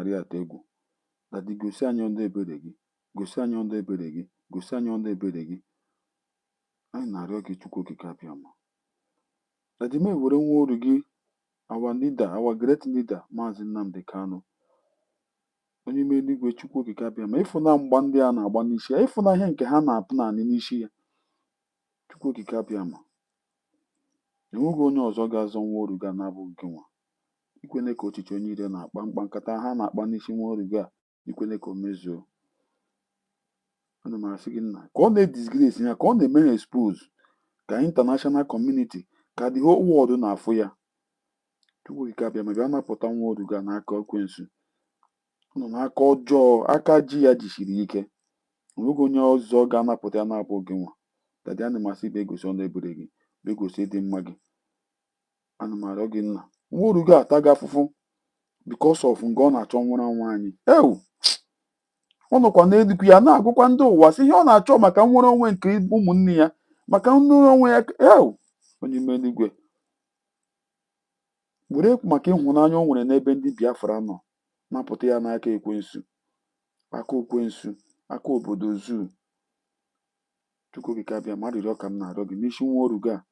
na-arị ata egwu. Dadi gosi anyị ọnụ ebere gị, gosi anyị ọnụ ebere gị, gosi anyị ọnụ ebere gị. Anyị na-arịọ gị Chukwu okike abịama. Dadi m ewere nwa oru gị, our leader, our great leader, Maazị Nnamdi Kanu, onye ime eluigwe Chukwu okike abịama, ịfụna mgba ndị a na-agba n'isi ya, ịfụna ihe nke ha na-apụ naanị n'isi ya. Chukwu okike abịama, enweghị onye ọzọ ga-azọ nwa oru gị na-abụghị gị nwa. Ikwene ka ọchịchị onye ire na-akpa nkata ha na-akpa n'isi nwa oru gị a, ikwene ka o mezuo. Ana m asị gị nna, ka ọ na-edisgrace ya, ka ọ na-eme ha expose, ka international community, ka the whole world na-afụ ya. Chukwu okike abịama, bịa napụta nwa oru gị n'aka ekwensu. Ọ nọ n'aka ọjọọ, aka ji ya jisiri ike. Enweghị onye ọzọ ga-anapụta ya na-abụghị gị nwa. Dadi ana m asị bịa gosi ọnụ ebere gị, bịa gosi ịdị mma gị. Ana m arịọ gị nna, nwa oru gị ataghị afụfụ because of nga ọ na-achọ nwụrụ anwụ anyị. Ọ nọkwa n'eluigwe ya na-agụkwa ndị ụwa sị ihe ọ na-achọ maka nnwere onwe nke ụmụnne ya, maka nnwere onwe ya. Onye ime eluigwe, were maka ịhụnanya o nwere n'ebe ndị Biafra nọ, napụta ya n'aka ekwensu, aka okwensu, aka obodo zuu. Chukwu okike abịama, arịrịọ ka m na-arịọ gị n'isi nwa oru gị a.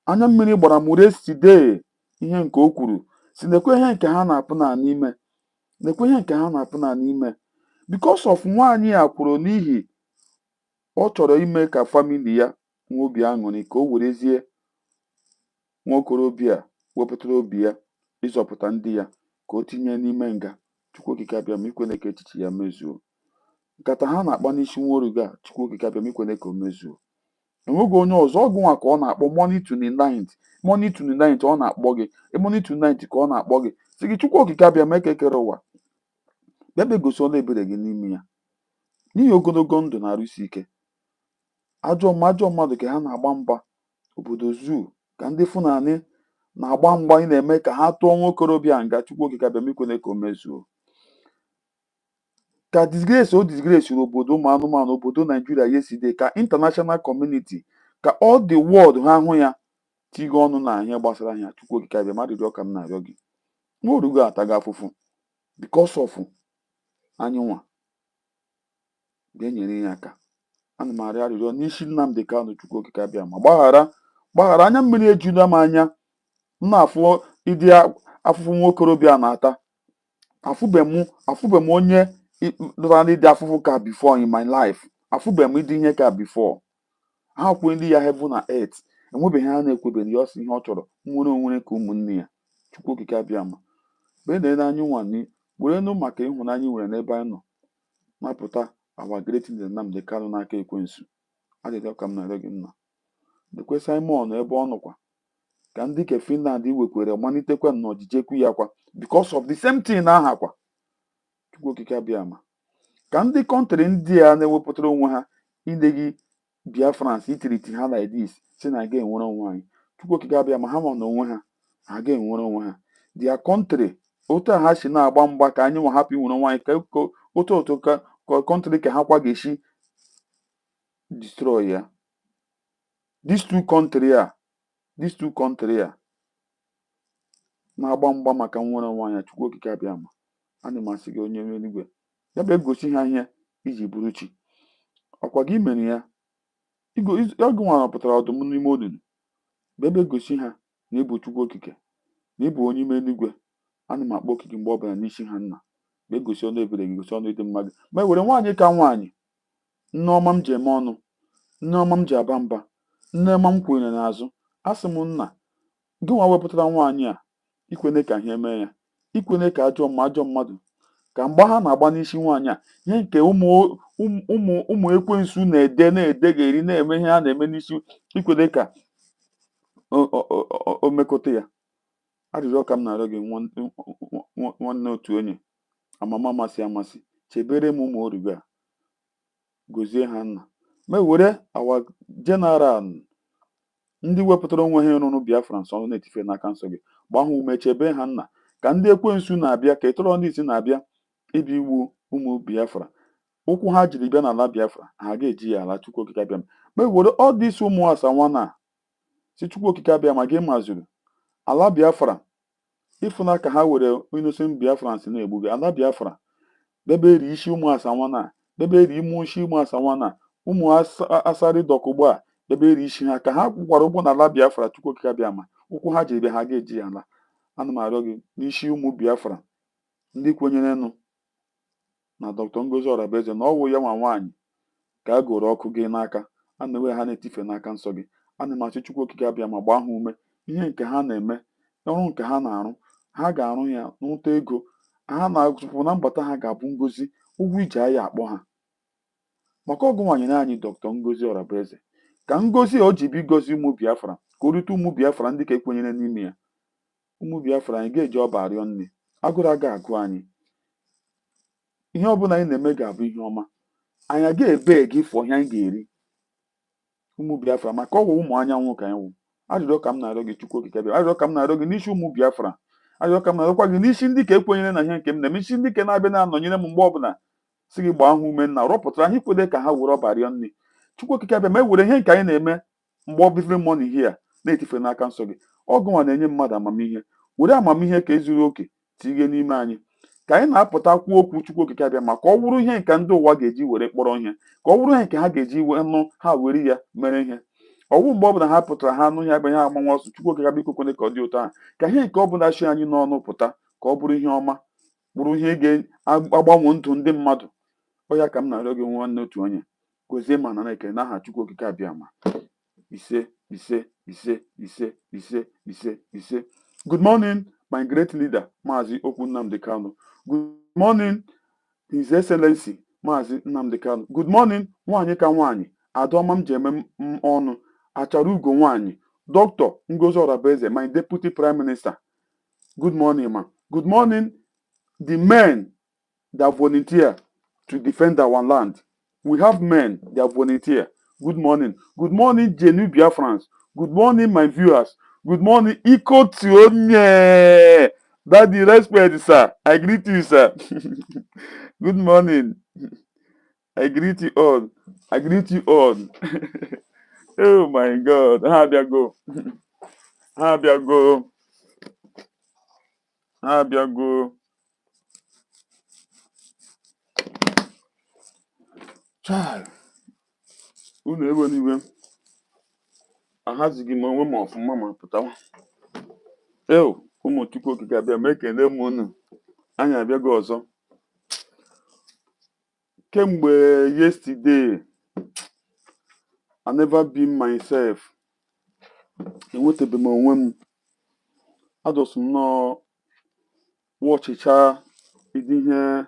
Anya mmiri gbara m reside ihe nke o kwuru si nekwe ihe nke ha na-apụ na n'ime, nekwe ihe nke ha na-apụ na n'ime. Because of nwaanyị a kwuru n'ihi ọ chọrọ ime ka famili ya nwee obi aṅụrị, ka o werezie nwa okorobịa wepụtara obi ya ịzọpụta ndị ya, ka o tinye n'ime nga. Chukwu okike abịama, ikwene ka echiche ya mezuo. Nkata ha na-akpa n'isi nwa oru gị a, Chukwu okike abịama, ikwene ka o mezuo. Enweghị onye ọzọ, ọgụ nwa ka ọ na-akpọ money to the night, money to the night ọ na-akpọ gị, money to the night ka ọ na-akpọ gị sị gị Chukwu okike abịama ekekere ụwa, bịa bịa gosi ọnụ ebere gị n'ime ya. N'ihi ogologo ndụ na-arụsi ike, ajọ mmadụ ka ha na-agba mgba obodo zuu, ka ndị Fulani na-agba mgba ị na-eme ka ha tụọ nwa okorobịa nga. Chukwu okike abịama, ikwene ka o mezuo. Ka disgrace o disgrace obodo ụmụ anụmanụ, obodo Naijiria yesterday, ka international community, ka all the world ha hụ ya, tigo ọnụ na ihe gbasara ya. Chukwu okike abịama, arịrịọ ka m na-arịọ gị, nwa oru gị ataghị afụfụ because of anyị nwa, bịa nyere ya aka. Ana m arịọ arịrịọ n'isi Nnamdi Kanu, Chukwu okike abịama, gbaghara. Anya mmiri ejula m anya, m na-afụ ịdị afụfụ nwa okorobịa na-ata. Afụbe m onye dụrara ịdị afụfụ ka before in my life. Afụbe m ịdị ihe ka before. Ha kwue ndị ya heaven na earth, enwebeghị ha na-ekwebeghị ya ọsọ ihe ọ chọrọ, nwere onwere ka ụmụnne ya. Chukwu okike abịama, bee na anyị nwa werenụ maka ịhụnanya nwere n'ebe anyị nọ, napụta our great leader Nnamdi Kanu n'aka ekwensu. Arịrịọ ka m na-arịọ gị nna, lekwe Simon ebe ọ nọkwa, ka ndị ke Finland wekwere malitekwa n'ọjijekwu ya kwa because of the same thing aha kwa. Chukwu okike abịama, ka ndị kọntrị ndị a na-ewepụtara onwe ha ile gị Biafrans itiriti ha like this, si na ga enwere onwe anyị. Chukwu okike abịama, ha ma na onwe ha, ha ga-enwere onwe ha. Their country, otu a ha si na-agba mgba ka anyị nwa hapụ inwere onwe anyị, ka otu ka kọntrị ka ha kwa ga-esi destroy ya. These two country a na-agba mgba maka nwere onwe anyị. Chukwu okike abịama, ana m asị gị onye eluigwe, ya bụ egosi ha ihe iji bụrụ chi. Ọkwa gị mere ya, ọgụ nwa pụtara ọdụm n'ime olulu, bụ ebe gosi ha na ịbụ Chukwu okike, na ịbụ onye ime eluigwe. Ana m akpọ okike mgbe ọbụla n'isi ha nna, bee gosi ọnụ ebere gị, gosi ọnụ ịdị mma gị. Ma e were nwaanyị ka nwaanyị, nneọma m ji eme ọnụ, nneọma m ji aba mba, nneọma m kwere n'azụ. Asị m nna, gị nwa wepụtara nwaanyị a, ikwene ka ihe mee ya, ikwene ka ajọ mmadụ, ka mgba ha na-agba n'isi nwaanyị a, ihe nke ụmụ ekwensu na-edegheri na-eme ihe ha na-eme n'isi, ikwene ka o mekọta ya. Arịrịọ ka m na-arịọ gị nwanne otu onye, amama amasị, chebere m ụmụ oru gị a, gozie ha nna. Ma were awa general, ndị wepụtara onwe ha ịrụrụ Biafra nsọ na-etife n'aka nsọ gị, gbaa ha ume, chebe ha nna. Ka ndị ekwensu na-abịa, ka ịtọrọ ndị isi na-abịa ịbịa igbu ụmụ Biafra, ụkwụ ha jiri bịa n'ala Biafra, ha ga-eji ya ala. Chukwu okike abịama, ma were all this ụmụ asawana si Chukwu okike abịama, gị mazuru ala Biafra, ịfụna ka ha were innocent Biafrans na-egbu gị. Ala Biafra bebe eri isi ụmụ asanwana, bebe eri ime isi ụmụ asanwana, ụmụ asarị dọkụgbo a bebe eri isi ha ka ha kwụkwara ụgwọ n'ala Biafra Chukwu okike abịa ma ụkwụ ha ji ebe ha ga-eji ya ala. Ana m arịọ gị n'isi ụmụ Biafra ndị kwenyerenụ na Dr. Ngozi Orabaeze na ọwụ ya nwa nwaanyị ka a gụrụ ọkụ gị n'aka, a na-enwe ha na-etife n'aka nsọ gị. Ana m achọ Chukwu okike abịa ma gbaa ha ume, ihe nke ha na-eme, ọrụ nke ha na-arụ, ha ga-arụ ya n'ụta ego ha na-azụpụ na mbata ha ga-abụ ngozi, ụgwọ iji ya akpọ ha. Maka ọgụ nwanyere anyị Dr. Ngozi Orabaeze ka ngozi o ji bi gozi ụmụ Biafra ka o rute ụmụ Biafra ndị ka ekwenyere n'ime ya. Ụmụ Biafra anyị ga-eji ọba arịọ nne, agụrụ aga agụ anyị, ihe ọbụla anyị na-eme ga-abụ ihe ọma, anyị ga-ebe gị fọ ihe anyị ga-eri. Ụmụ Biafra maka ọwụ ụmụ anyanwụ ka anyị wụ. Ajụjụ ka m na-arịọ gị Chukwu okike bịa, ajụjụ ka m na-arịọ gị n'isi ụmụ Biafra, ajụjụ ka m na-arịọkwa gị n'isi ndị ka ekwenyere na ihe nke m na-eme, isi ndị ka na-abịa na-anọnyere m mgbe ọbụla si gị gbaa ha ume na rọpụtara ha ikwede ka ha were ọba rịọ nne. Chukwu okike bịa ma e were ihe nke anyị na-eme mgbe ọ bifere mọni hia na-etife n'aka nsọ gị. Ọgụnwa na-enye mmadụ amamihe, were amamihe ka ezuru oke tinye n'ime anyị ka anyị na-apụta kwuo okwu Chukwu okike abịa ma ka ọ wụrụ ihe nke ndị ụwa ga-eji were kpọrọ ihe, ka ọ wụrụ ihe nke ha ga-eji nụ ha were ya mere ihe. Ọwụ mgbe ọbụla ha pụtara ha anụ ya ebe ha agbanwe ọsọ, Chukwu okike bịa ikwekwane ka ọ dị ụtọ ahụ, ka ihe nke ọbụla chi anyị n'ọnụ pụta ka ọ bụrụ ihe ọma, bụrụ ihe ga-agbanwe ndụ ndị mmadụ. Ọ ya ka m na-arịọ gị nwanne otu onye, gozie ma nara ekele n'aha Chukwu okike abịa ma. Ise ise ise ise ise ise ise. Good morning my great leader Maazị Okwu Nnamdi Kanu. Good morning His Excellency Maazị Nnamdi Kanu. Good morning nwaanyị ka nwaanyị, adaọma m ji eme ọnụ, achara ugo nwaanyị, Dr. Ngozi Orabaeze, my deputy prime minister. Good morning ma. Good morning the men that volunteer to defend our land. We have men that volunteer. Good morning. Good morning genuine Biafrans. Good morning my viewers. Good morning Iko Tionye. Daddy, respect sir. I greet you sir. Good morning. I greet you all. I greet you all. Oh my God. How do I go? How do I go? How do I go? Child. Unu ewe n'iwe. Ahazighị m onwe m ọfụma ma pụtawa. Ụmụ Chukwu okike abịa ma ekele m unu. Anyị abịago ọzọ. Kemgbe yesterday, I never been myself. Enwetabe m onwe m. Adọsụ m nọ wọchịcha ịdị ihe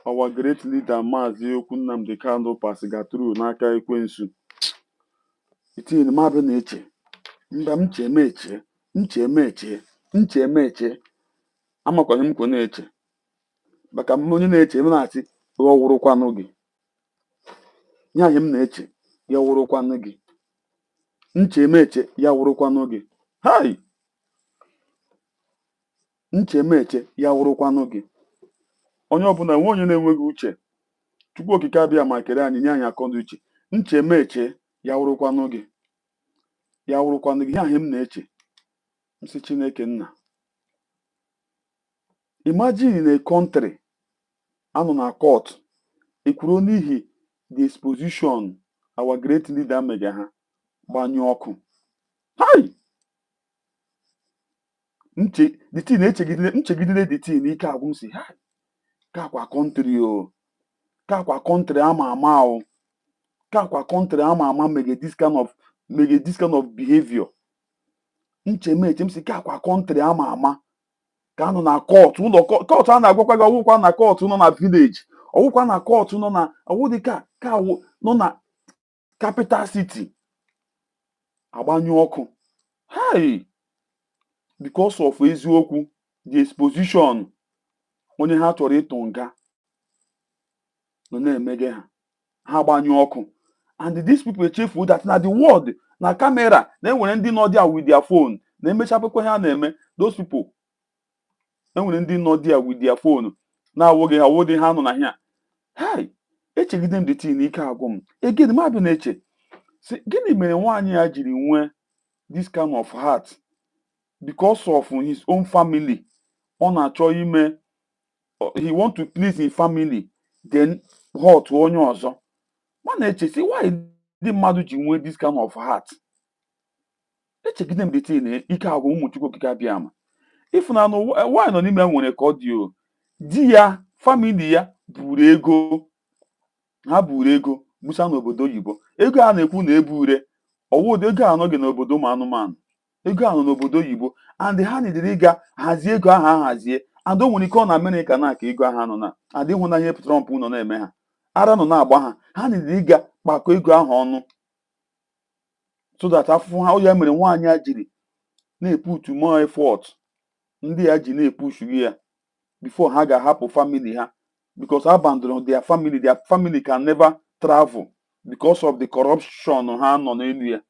our great leader Maazị Okwu Nnamdi Kanu pasiga through n'aka ekwensu. Itinye m abịa na-eche. Mba m chemeche. Amakwana m kwa na-eche. Maka m onye na-eche m na-asị ọ wụrụkwanụ gị. Nye anyị m na-eche ya wụrụkwanụ gị. Nchemeche ya wụrụkwanụ gị. Hai! Nchemeche ya wụrụkwanụ gị. Onye ọbụla nwe onye na-enweghị uche. Chukwu okike abịa ma kere anyị nye anyị akọndụ uche. Nchemeche ya wụrụkwanụ gị. Ya wụrụkwanụ gị. Ihe anyị m na-eche. Nsị Chineke nna. Imagine in a country anọ na court ekwuru n'ihi the exposition our great leader mega ha gbanyụ ọkụ. Hai! Nchegidere the thing n'ike agwụ m si hai! Kakwa country o. Kakwa country ama ama o. Kakwa country ama ama mege this kind of behavior. Nchemeche m si kakwa country ama ama. Ka anọ na court ụlọ court a na-agwakwa gị ọwụkwa na court nọ na village, ọwụkwa na court nọ na ọwụdị ka nọ na capital city agbanyụ ọkụ. Hey! Because of eziokwu, the exposition onye ha chọrọ ịtụ nga nọ na-emege ha agbanyụ ọkụ. And these people echefu that na the world na camera na-enwere ndị nọ there with their phone na-emechapụkwa ha na-eme. Those people enwere ndị nọ there with their phone na-awụghị ha nọ na ya. Hai! Echegide m the thing n'ike agwụ m. Again m abịa na-eche gịnị mere nwaanyị ya jiri nwee this kind of heart because of his own family. Ọ na-achọ ime, he want to please his family, then hurt onye ọzọ. Ma na-echesi why ndị mmadụ ji nwee this kind of heart. Echegide m the thing ike agwụ ụmụ Chukwu okike abịa ama. Ịfụnanụ nwaanyị nọ n'ime nwere ka ọ dị o. Di ya, famili ya buru ego, ha buru ego busa n'obodo oyibo. Ego a na-ekwu na ebure ọwụdị ego a anọghị n'obodo ụmụ anụmanụ. Ego a nọ n'obodo oyibo, and ha nidiri ịga hazie ego ahụ ahazie, and o nwere ike ọ na Amerịka na aka ego ahụ anọ na adịghị na ihe Trump nọ na-eme ha, ara nọ na-agba ha, ha nidiri ịga kpakọ ego ahụ ọnụ so that afụfụ ha. Ya mere nwaanyị a jiri na-eputu more effort, ndị ya ji na-epushu ya before ha ga-ahapụ family ha, because abandon their family can never travel because of the corruption ha nọ n'elu ya.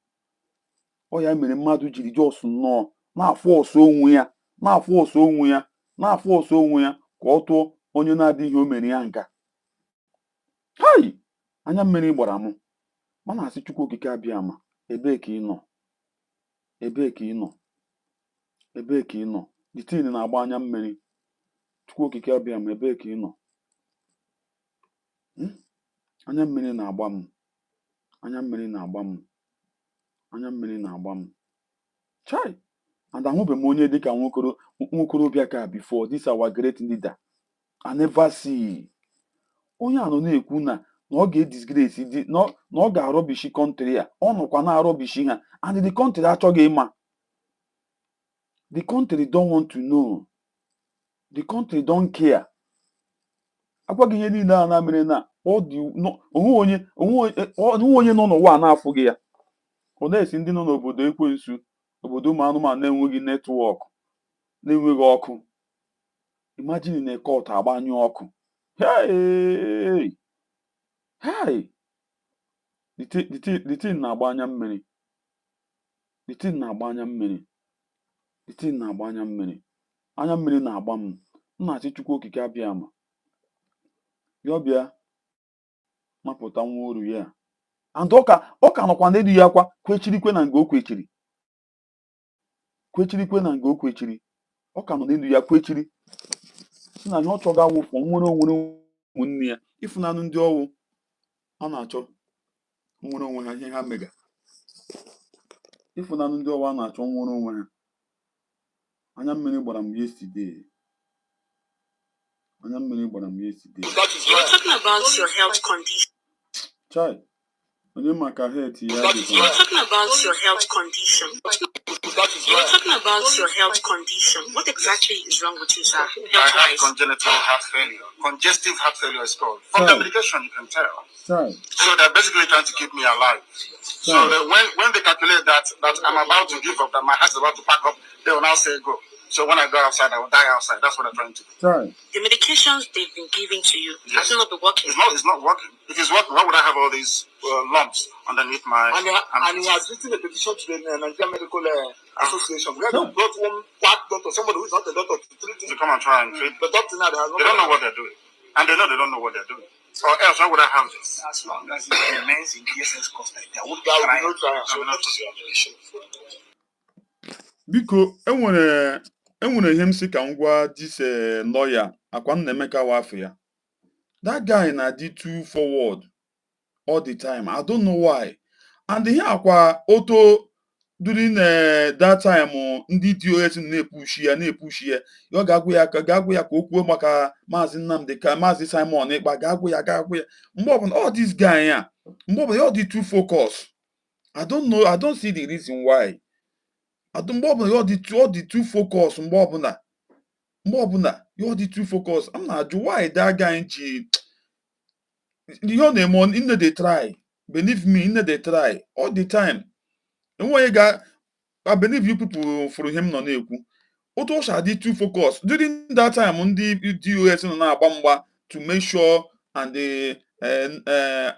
Ọ ya mere mmadụ jiri jos nnọọ na-afụ ọsọ onwe ya na-afụ ọsọ onwe ya ka ọ tụọ onye na-adịghị o mere ya nka. Hai, anya mmiri gbara m. Mana asị Chukwu okike abịa ama, ebee ka ị nọ? Ebee ka ị nọ? Ebee ka ị nọ? The thing na-agba anya mmiri. Chukwu okike abịa ama, ebee ka ị nọ? Anya mmiri na-agba m. Anya mmiri na-agba m. Anya mmiri na-agba m. Chai! And ahụbeghị m onye dịka nwokorobịa ka before this our great leader. I never see. Onye a nọ na-ekwu na ọ ga-edisgrace dị na ọ ga-arọbishi kọntrị ya. Ọ nọkwa na-arọbishi ha, and the country achọghị ịma. The country don't want to know. The country don't care. Agwaghị ihe niile a na mere na onwe onye nọ n'ụwa na-afụghị ya. Ọ na-esi ndị nọ n'obodo ekwensu, obodo ụmụ anụmanụ na-enweghị netwọk, na-enweghị ọkụ. Imagine na court agbanyụ ọkụ. Hey! Hey! The thing na-agba anya mmiri. The thing na-agba anya mmiri. The thing na-agba anya mmiri. Anya mmiri na-agba m. M na-asị Chukwu okike abịa ama, ya ọbịa mapụta nwa oru ya. And ọ ka nọkwa n'elu ya akwa kwechirikwe na nga o kwechiri. Kwechirikwe na nga o kwechiri. Ọ ka nọ n'elu ya kwechiri. Si na ihe ọ chọga awụfọ nwere onwere ụmụnne ya. Ịfụnanụ ndị ọwụ a na-achọ nwere onwe ha ihe ha mega. Ịfụnanụ ndị ọwụ a na-achọ nwere onwe ha. Anya mmiri gbara m yesterday. Anya mmiri gbara m yesterday. You're talking about your health condition. Chai. Onye maka health ya dị. You're talking about your health condition. You're talking about your health condition. What exactly is wrong with you, sir? I have congenital heart failure. Congestive heart failure is called. From the medication, you can tell. Chai. So they're basically trying to keep me alive. So that when they calculate that I'm about to give up, that my heart is about to pack up, they will now say go. So when I go outside, I will die outside. That's what they're trying to do. Chai. The medications they've been giving to you, Yes. has it not been working? It's not working. If it's working, why would I have all these lumps underneath my... And he has written a petition to the Nigerian Medical Association. We have brought one quack doctor, somebody who is not a doctor, to treat him. to come and try and treat. The doctor now, they They don't know what they're doing. And they know they don't know what they're doing. Or else, why would I have this? As long as it remains in DSS custody, there will be no trial. I will not do Biko enwere ihe m si ka m gwa this lawyer akwa Nnaemeka wafụ ya. That guy na-adị too forward all the time. I don't know why. And ihe akwa oto during that time ndị DOS na-epushi ya ọ ga-agwụ ya ka o kwuo maka Maazị Nnamdi ka Maazị Simon Ekpa ga-agwụ ya mgbe ọbụla all this guy ya mgbe ọbụla ọ dị too focus. I don't know, I don't see the reason why. Mgbe ọbụla ọ dị too focus mgbe ọbụla ọ dị too focus. I'm na-ajụ why that guy ji ihe ọ na-eme in dey try. Believe me, in dey try all the time. Enweghị I believe you people for him nọ na-ekwu otu ọ shall dị too focus during that time ndị DOS nọ na-agba mgba to make sure and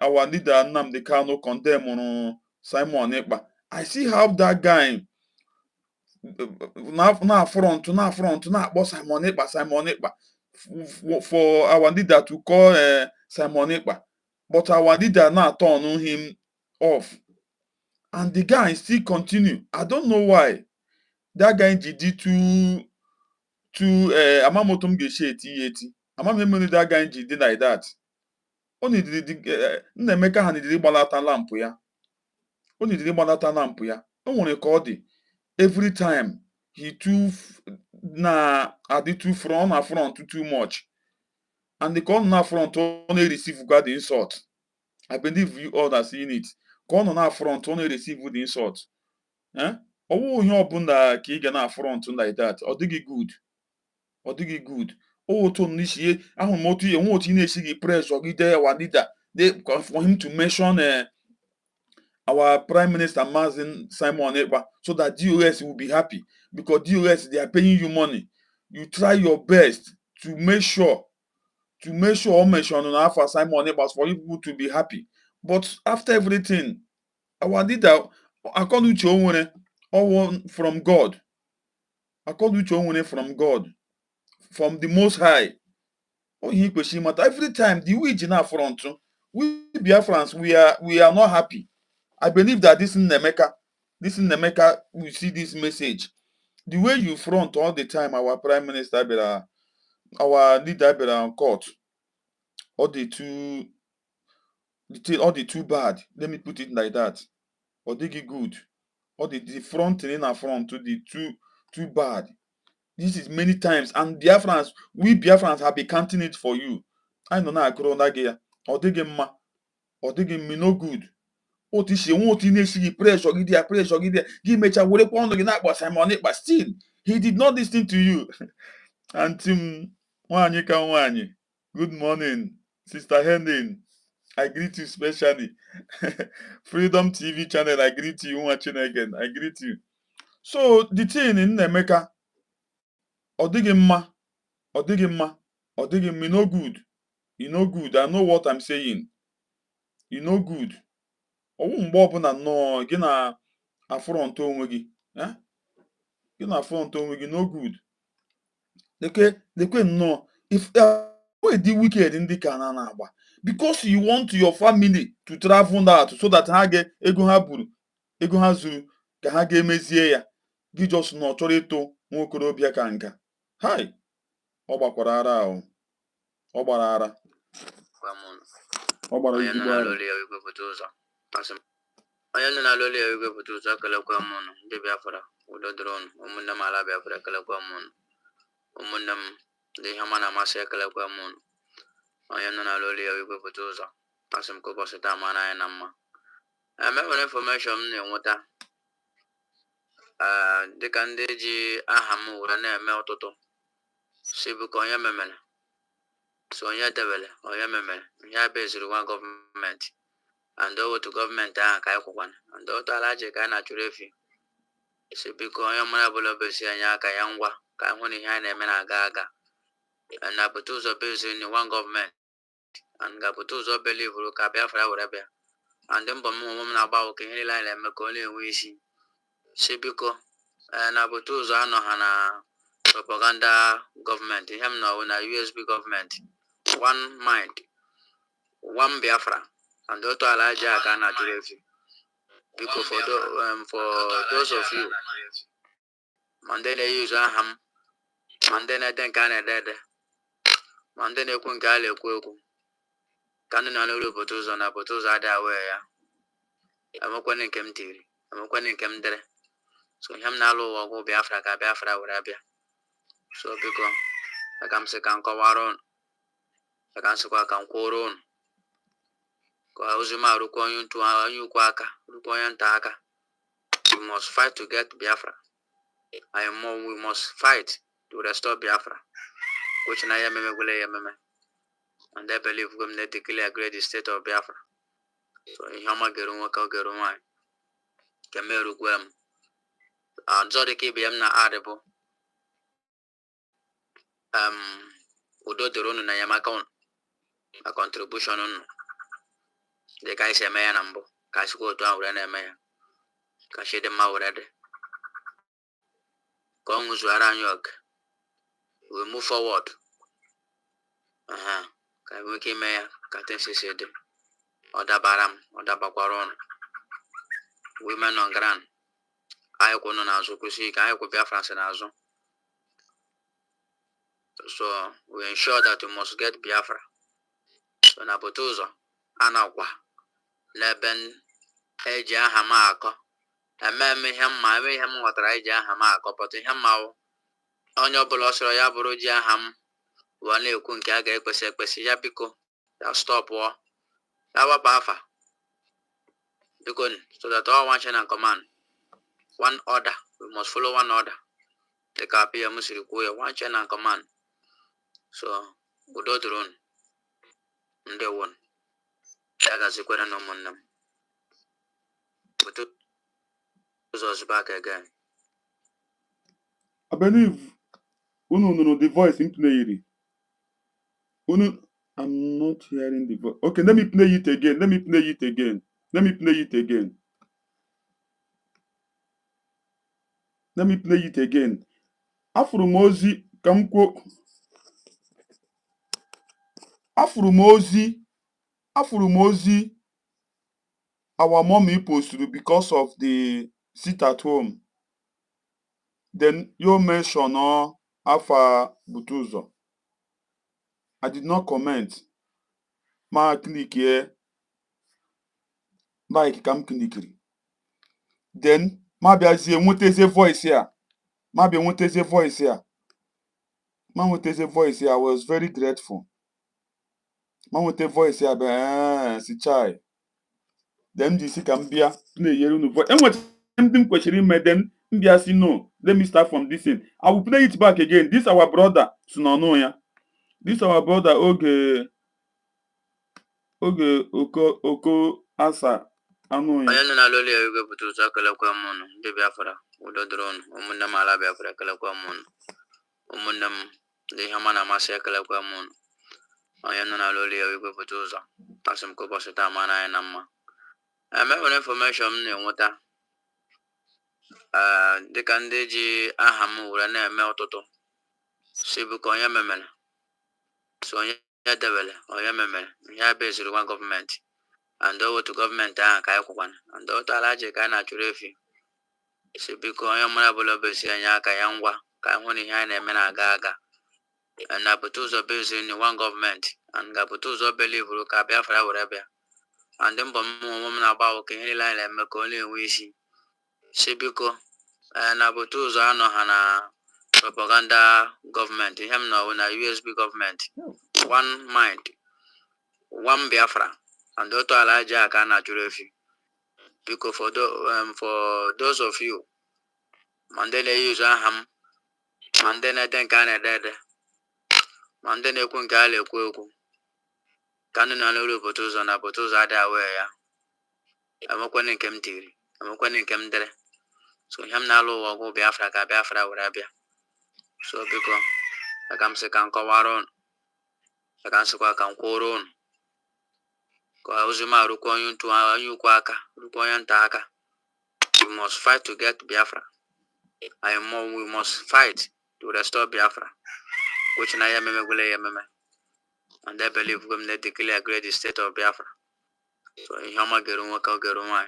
our leader Nnamdi Kanu condemn Simon Ekpa. I see how that guy na front na-akpọ Simon Ekpa for our leader to call Simon Ekpa, but our leader now turn him off and the guy still continue. I don't know why. that guy did to amamotum geshe eti amamemenu that guy did like that. Only did Nemeka ha did gbalata lamp ya. Only did gbalata lamp ya. O nwere ka ọ dị every time he too na adị too front too much, and the corner na front only receive got the insult. I believe you all are seeing it. Corner na front only receive the insult. Ọwụ ihe ọbụla ka ị ga na front like that. Ọ dịghị good. Ọ dịghị good. Otu n'isi ahụ m otu ihe nwa otu na-esi gị pressure gị dee our leader for him to mention our Prime Minister Mazin Simon Ekpa, so that DOS will be happy, because DOS, they are paying you money. You try your best to make sure or mention on for Simon Ekpa for you people to be happy. But after everything, our leader, according to Owen from God, according to Owen from God, from the Most High. Every time the wage in our front, we Biafrans, we are not happy. I believe that this Nemeka, will see this message. The way you front all the time, our Prime Minister, our leader on court, all the too bad. Let me put it like that. Or they get good. Or the front in our front to the too bad. This is many times, and we Biafrans have been counting it for you. I know now or they get me no good. Otu isi nwa otu na-esi gị pressure gị dia gị mecha were kwa ọnụ gị na-akpọ Simon Ekpa. Still he did not listen to you. Aunty m nwaanyị ka nwaanyị, good morning. Sister Helen, I greet you specially. Freedom TV channel, I greet you. Nwa Chineke, I greet you. So the thing in Emeka, ọ dịghị mma, no good. You no good. I know what I'm saying. You no good. Ọwụ mgbe ọbụla nnọọ gị na affront onwe gị. Gị na affront onwe gị, no good. Lekwe nnọọ, if we dị wicked ndị ka na-agba, because you want your family to travel out so that ha ga ego ha zuru ka ha ga-emezie ya. Gị just nọ chọrọ ịtụ nwa okorobịa ka nka. Hai, ọ gbakwara ara ahụ. Ọ gbara ara. Ọ gbara ezigbo ara. Onye nọ na loli ya igwepụta ụzọ kelekwa m ụnụ ndị Biafra udo dịrị ụnụ, ụmụnne m ala Biafra kelekwa m ụnụ, ụmụnne m ndị ihe ọma na-amasị ekelekwa m ụnụ. Onye nọ na loli ya igwepụta ụzọ, asị m ka ụbọchị taa mara anyị na mma. Enwere infọmeshọn m na-enweta dịka ndị ji aha m were na-eme ọtụtụ si bụ ka onye memere, so onye debere onye memere ihe a beziri nwa gọọmenti, and otu gọọmenti ahụ ka anyị kwụkwana, and otu ala ji ka anyị na-achụrụ efi. Si biko onye mara ọbụla besi anyị aka ya ngwa ka anyị hụ na ihe anyị na-eme na-aga na-apụta ụzọ beziri na nwa gọọmenti, and ga-apụta ụzọ belivuru ka Biafra were bịa, and mbọ m onwe m na-agba ụka ihe niile anyị na-eme ka ọ na-enwe isi. Si biko na-apụta ụzọ anọ ha na propaganda gọọmenti, ihe m nọwụ na USB gọọmenti, one mind, one Biafra, and otu ala ji aka na-achụrụ efi. Biko for those of you ma ndị na-eyuzu aha m, ma ndị na-ede nke a na-ede, ma ndị na-ekwu nke a na-ekwu, ka ndị nọ n'ụlọ obodo ụzọ na obodo ụzọ adịghị awee ya. Emekwana nke m tiri, emekwana nke m dere. So ihe m na-alụ ụwa ọgwụ Biafra ka Biafra were bịa. So biko aka m sị ka m kọwara ụnụ, aka m sịkwa ka m kwụrụ ụnụ ka ozi m arụkwa onye ukwu aka, rụkwa onye nta aka. We must fight to get Biafra. We must fight to restore Biafra, which na ya memegwele ya meme. And I believe we need to declare great the state of Biafra. So ihe ọma geru nwoke o geru nwaanyị ka merugwe m. Ọzọ dị ka ibe m na-adị bụ udo dịrị unu na enyemaka unu na contribution unu dị ka anyị si eme ya na mbụ, ka anyị sikwa otu ahụ were na-eme ya, ka chi dị mma were dị, ka ọ ṅụzuara anyị oge. We move forward. Ka anyị nwee ike ime ya ka tensi si dị. Ọ dabara m, ọ dabakwara ụnụ. Women on ground, anyị kwụ nọ n'azụ kwụsị ike anyị kwụ Biafra si n'azụ. So we ensure that we must get Biafra. So na bute ụzọ a na-akwa n'ebe eji aha m akọ eme ihe mma eme ihe m ghọtara eji aha m akọ pọtụ ihe mma onye ọbụla ọ sọrọ ya bụrụ ji aha m wee na-ekwu nke a ga-ekpesi ekpesi ya biko ya stọpụọ ya wapụ afa biko so that all one chain and command one order we must follow one order dịka PM siri kwuo ya one chain and command. So udo dịrị unu ndewo ya gazikwere na ụmụnne m ụzọ back again. I believe unu the voice in play. I'm not hearing the voice. Okay, let me play it again. Let me play it again. Let me play it again. Let me play it again. Afrumozi kamko. Afrumozi. Our mommy posted because of the sit at home. Then you mention Afa Butuzo. I did not comment. Ma click here. Like kam click. Then maybe I see a voice here. Maybe I want a voice here. Man with a voice here. I was very grateful. Man with a voice here, but si chai. Then this can be a play here no voice. And what something questioning me then Mbia say no. Let me start from this thing. I will play it back again. This our brother Sunonoya. This our brother Oge Oko Asa Anoya. Onye nọ na loli ewe butu ụzọ kelekwa m unu ndị Biafra udo dịrị unu ụmụnne m ala Biafra kelekwa m unu ụmụnne m ndị ihe ọma na-amasị ekelekwa m unu. Onye nọ na loli ewe butu ụzọ asị m ka ụbọchị taa mara anyị na mma. Enwere information m na-enweta dịka ndị ji aha m were na-eme ọtụtụ si bụ ka onye memere so onye debele onye memere ihe a beziri nwa gọọmenti and otu gọọmenti ahụ ka anyị kwụkwana and otu ala ji ka anyị na-achụrụ efi si biko onye mara bụla obesi anyị aka ya ngwa ka anyị hụ na ihe anyị na-eme na-aga aga na bute ụzọ beziri na nwa gọọmenti and ga-bute ụzọ belivuru ka Biafra were bịa and mbọ m onwe m na-agba ụka ihe niile anyị na-eme ka ọ na-enwe isi si biko na bute ụzọ anọ ha na propaganda gọọmenti ihe m nọwụ na USB gọọmenti one mind one Biafra and otu ala ji aka na-achụrụ efi biko for those of you ma ndị na-eyuzu aha m ma ndị na-ede nke a na-ede ede ma ndị na-ekwu nke a na-ekwu ekwu ka ndị nọ n'ụlọ bute ụzọ na bute ụzọ adịghị awee ya enwekwana nke m tiri enwekwana nke m dere so ihe m na-alụ ụwa ọgwụ Biafra ka Biafra were bịa so biko aka m sị ka m kọwara unu aka m sịkwa ka m kwụrụ unu ka ozi m arụkwa onye ukwu aka rụkwa onye nta aka. We must fight to get Biafra. We must fight to restore Biafra, which na ya meme and I believe we may declare great the state of Biafra. So in Hama Geru Waka Geru Mai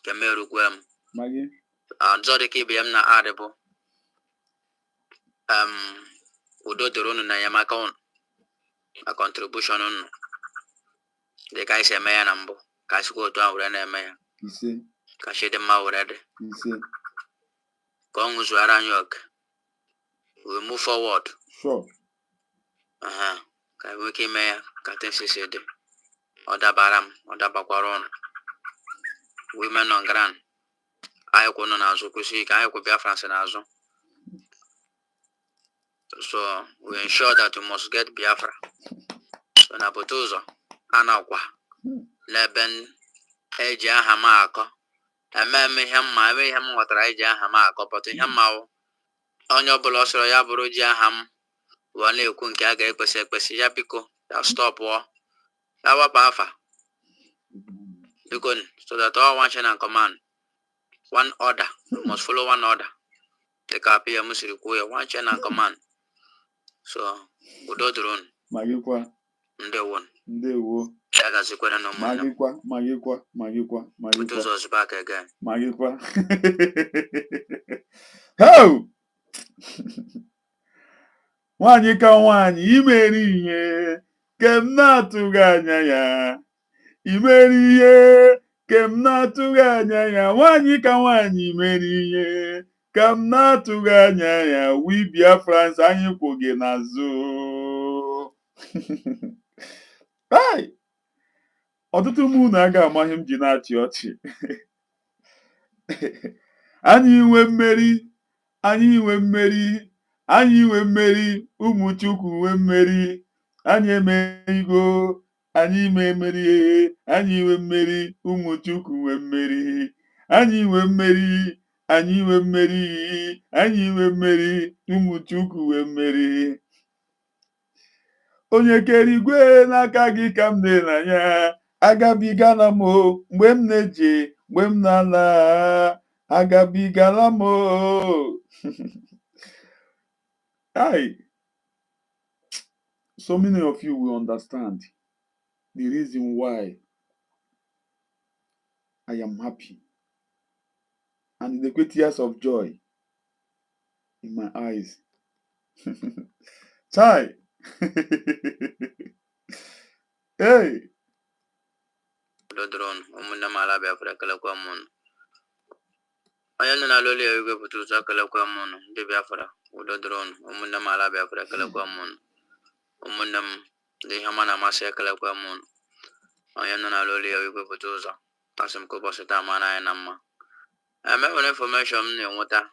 Kameru Gwem Zodiki BM na Adebo Udo Durunu na Yamaka on a contribution on the guys a mayan ambo Kasiko to our enemy Kashi de Maurade Kongus Waran York. We move forward. Sure. Ka wiki meya ka tensi de oda baram oda bakwaron women on ground ayo kono na azu kusi ka ayo ko Biafra na azu. So we ensure that we must get Biafra. So na botuzo anakwa leben eji aha ma akọ eme ihe m ghọtara eji aha ma akọ but ihe mma onye ọbụla ọ sọrọ ya bụrụ ji aha m wa na-ekwu nke a ga-ekpesi ekpesi ya biko ya stọpụọ ya wapụ afa biko so that all one chain and command one order we must follow one order dịka PM siri kwuo ya one chain and command. So udo dịrị unu magikwa ndewo ndewo Agazikwere no munno. Magikwa. Put us back again. Magikwa. How? Nwaanyị ka nwaanyị imeri ihe ke m na-atụghị anya ya. Imeri ihe ke m na-atụghị anya ya. Nwaanyị ka nwaanyị imeri ihe ka m na-atụghị anya ya. We Biafra anyị kwụ gị n'azụ. Ọtụtụ mụ na aga amaghị m ji na-achị ọchị. Anyị nwe mmeri, anyị nwe mmeri, anyị nwe mmeri, ụmụ Chukwu nwe mmeri. Anyị emerigo, anyị mmeri, anyị nwe mmeri, ụmụ Chukwu nwe mmeri. Anyị nwe mmeri, anyị nwe mmeri, anyị nwe mmeri, ụmụ Chukwu nwe mmeri. Onye kere igwe n'aka gị ka m dị n'anya. Agabigala m mgbe m na-eje, mgbe m na-ala. Agabigala m. So many of you will understand the reason why I am happy and the great tears of joy in my eyes. Chai. Hey. Dodron, umunna mala Biafra kala kwa mun. Ayana na loli ayuge putuza kala kwa mun. De Biafra, Dodron, umunna mala Biafra kala kwa mun. Umundam de hamana masya kala kwa mun. Ayana na loli ayuge putuza. Asim ko basita mana enamma. Ame information ni wota.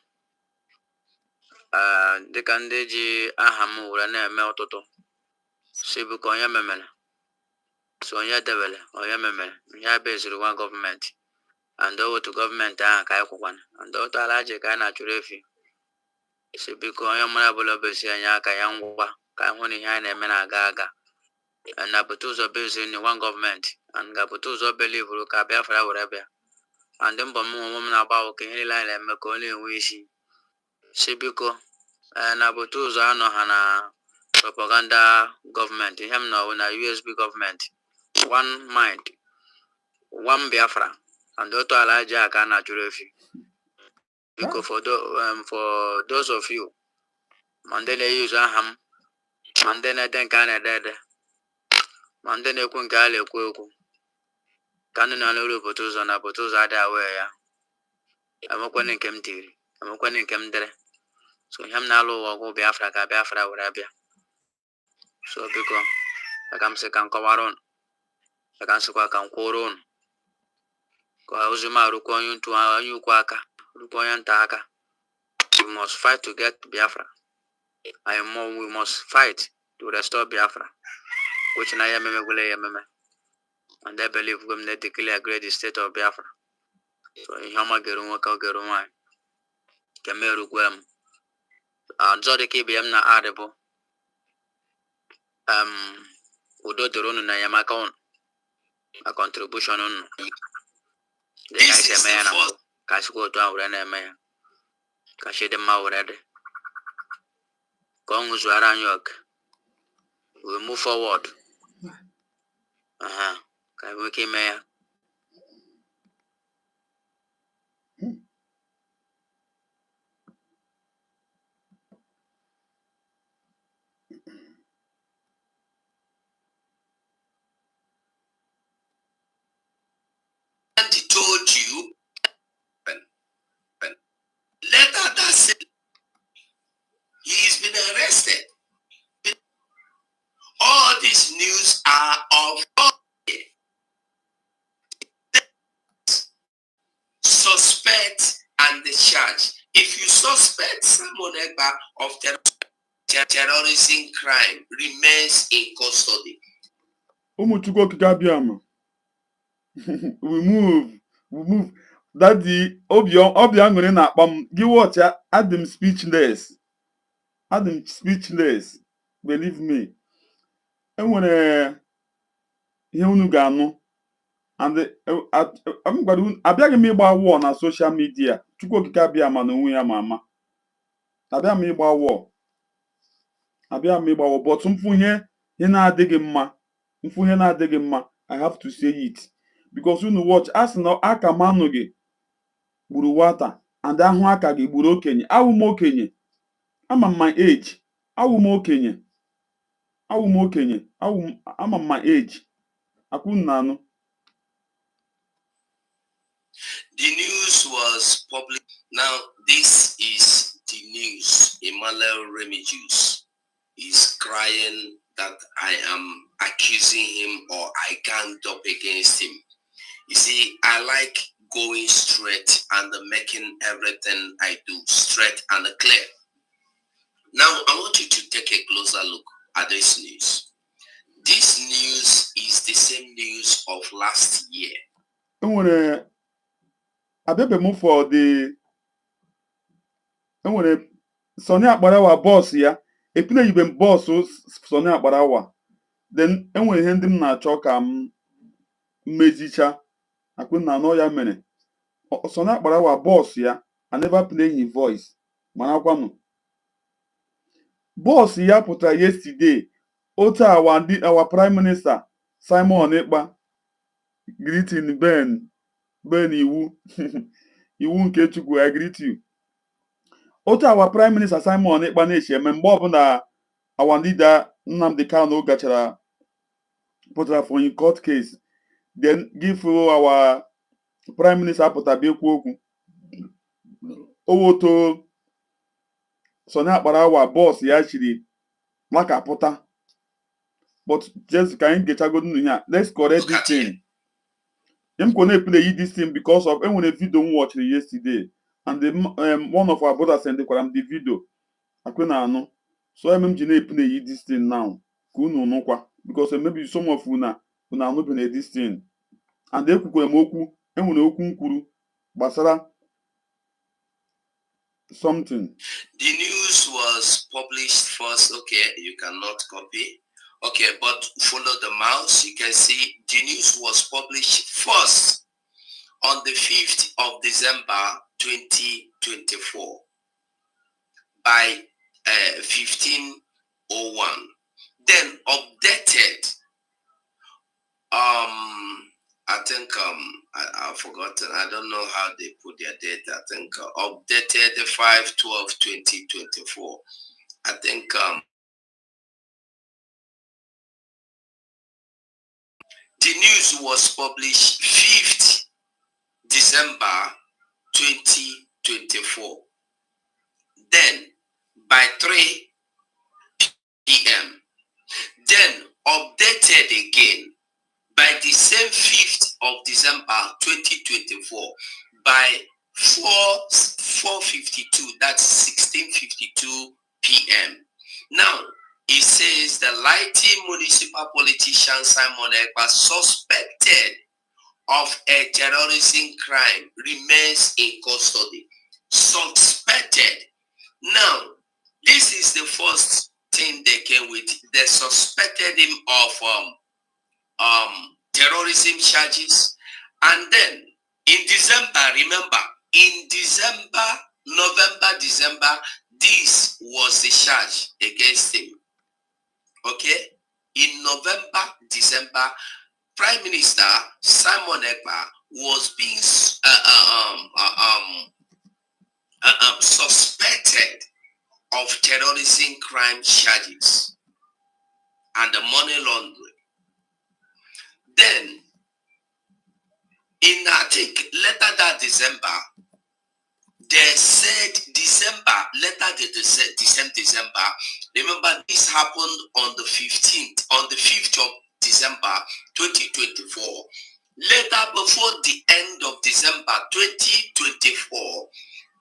De kandeji ahamu ura na eme ototo. Sibu konya memela. So ya devil or ya memel, ya based one government, and over to government and Kaikwan, and over to Alaje Kana Churefi. So because I am Marabolo Bessia Kayangwa, Kahoni Hine Mena Gaga, and Nabutuzo based in one government, and Gabutuzo believe Ruka Biafra whatever, and then Bomu woman about Kenny Line and Maconi Wishi. Sibiko, and Nabutuzo no Hana propaganda government, him now in a USB government. One mind, one Biafra, and Dr. Elijah Kana Jurefi. Because for those of you, Mandela use Aham, Mandela then Kana dead, Mandela Kunkale Kuku, Canon and Lulu Potus and Apotus are there where I'm a quening came to I'm a quening came there. So him now go Biafra, Biafra, Arabia. So because I come second Kawaron, I can suck and Koron. Uzuma Rukoyun to our new Quaka, Rukoyan Taka. We must fight to get Biafra. We must fight to restore Biafra, which I am and I believe we may declare great the state of Biafra. So in Hama Gerumaka Gerumai, Kameru Guem, and Zodiki Biamna Adebo, Udo Durun Nayamakon, a contribution on the Kaisha Kashko to our enemy. Kashid Maurade. Kongus Waranyok. We move forward. Can we keep mayor? He told you, later that said, he's been arrested. All these news are of suspect and the charge. If you suspect someone of terrorism crime, remains in custody. We move. That the Obiangone na give what Adam speechless. Believe me. And when you gano and I'm going to beg me about war on social media. To go to Kabiama no we mama. Abia me about war. But some here na adịghị mma. Mfu ihe na adịghị mma. I have to say it because unu watch as na aka manụ gị gburu nwata and ahụ aka gị gburu okenye. Awụ m okenye, ama m my age. Awụ m okenye, ama m my age. Akwụnụ na-anụ. The news was published. Now, this is the news. Emmanuel Remigius is crying that I am accusing him or I ganged up against him. You see, I like going straight and making everything I do straight and clear. Now, I want you to take a closer look at this news. This news is the same news of last year. Enwere abịabe m for the enwere Sọnị Akparawa bọs ya epineyibe m bọs Sọnị Akparawa. Then enwere ihe ndị m na-achọ ka m mezicha. Akwụnụ na-anụ ya mere Sọnị Akparawa bọs ya I never play his voice. Marakwanụ bọs ya pụtara yesterday otu our prime minister Simon Ekpa greeting Ben iwu iwu nke Chukwu I greet you. Otu our prime minister Simon Ekpa na-eche eme mgbe ọbụla our leader Nnamdi Kanu gachara pụtara for in court case then give our prime minister apụta bịa ekwu okwu owoto Sọnị Akparawa bọs ya chiri maka pụta. But just ka anyị gechagodo ihe let's correct this thing. I'm gonna play this thing because of when a video we watched yesterday and the one of our brothers sent the video. I couldn't know. So I'm gonna play this thing now. Because maybe some of una not play this thing. And they could moku and when okun kuru basara something. The news was published first. Okay, you cannot copy. Okay, but follow the mouse. You can see the news was published first on the 5th of December 2024 by 1501. Then updated. I think I've forgotten. I don't know how they put their date. I think updated 5/12/2024. I think the news was published 5th December 2024. Then by 3 p.m. Then updated again by the same 5th of December 2024 by 4:52. That's 16:52 p.m. Now, it says the Lighting municipal politician Simon Ekpa, suspected of a terrorism crime, remains in custody. Suspected. Now, this is the first thing they came with. They suspected him of terrorism charges. And then in December, remember, in November, December, this was the charge against him. Okay, in November, December, Prime Minister Simon Ekpa was being suspected of terrorism crime charges and the money laundering. Then, in I think later that December, they said later the same December. Remember, this happened on the 15th, on the 5th of December 2024. Later, before the end of December 2024,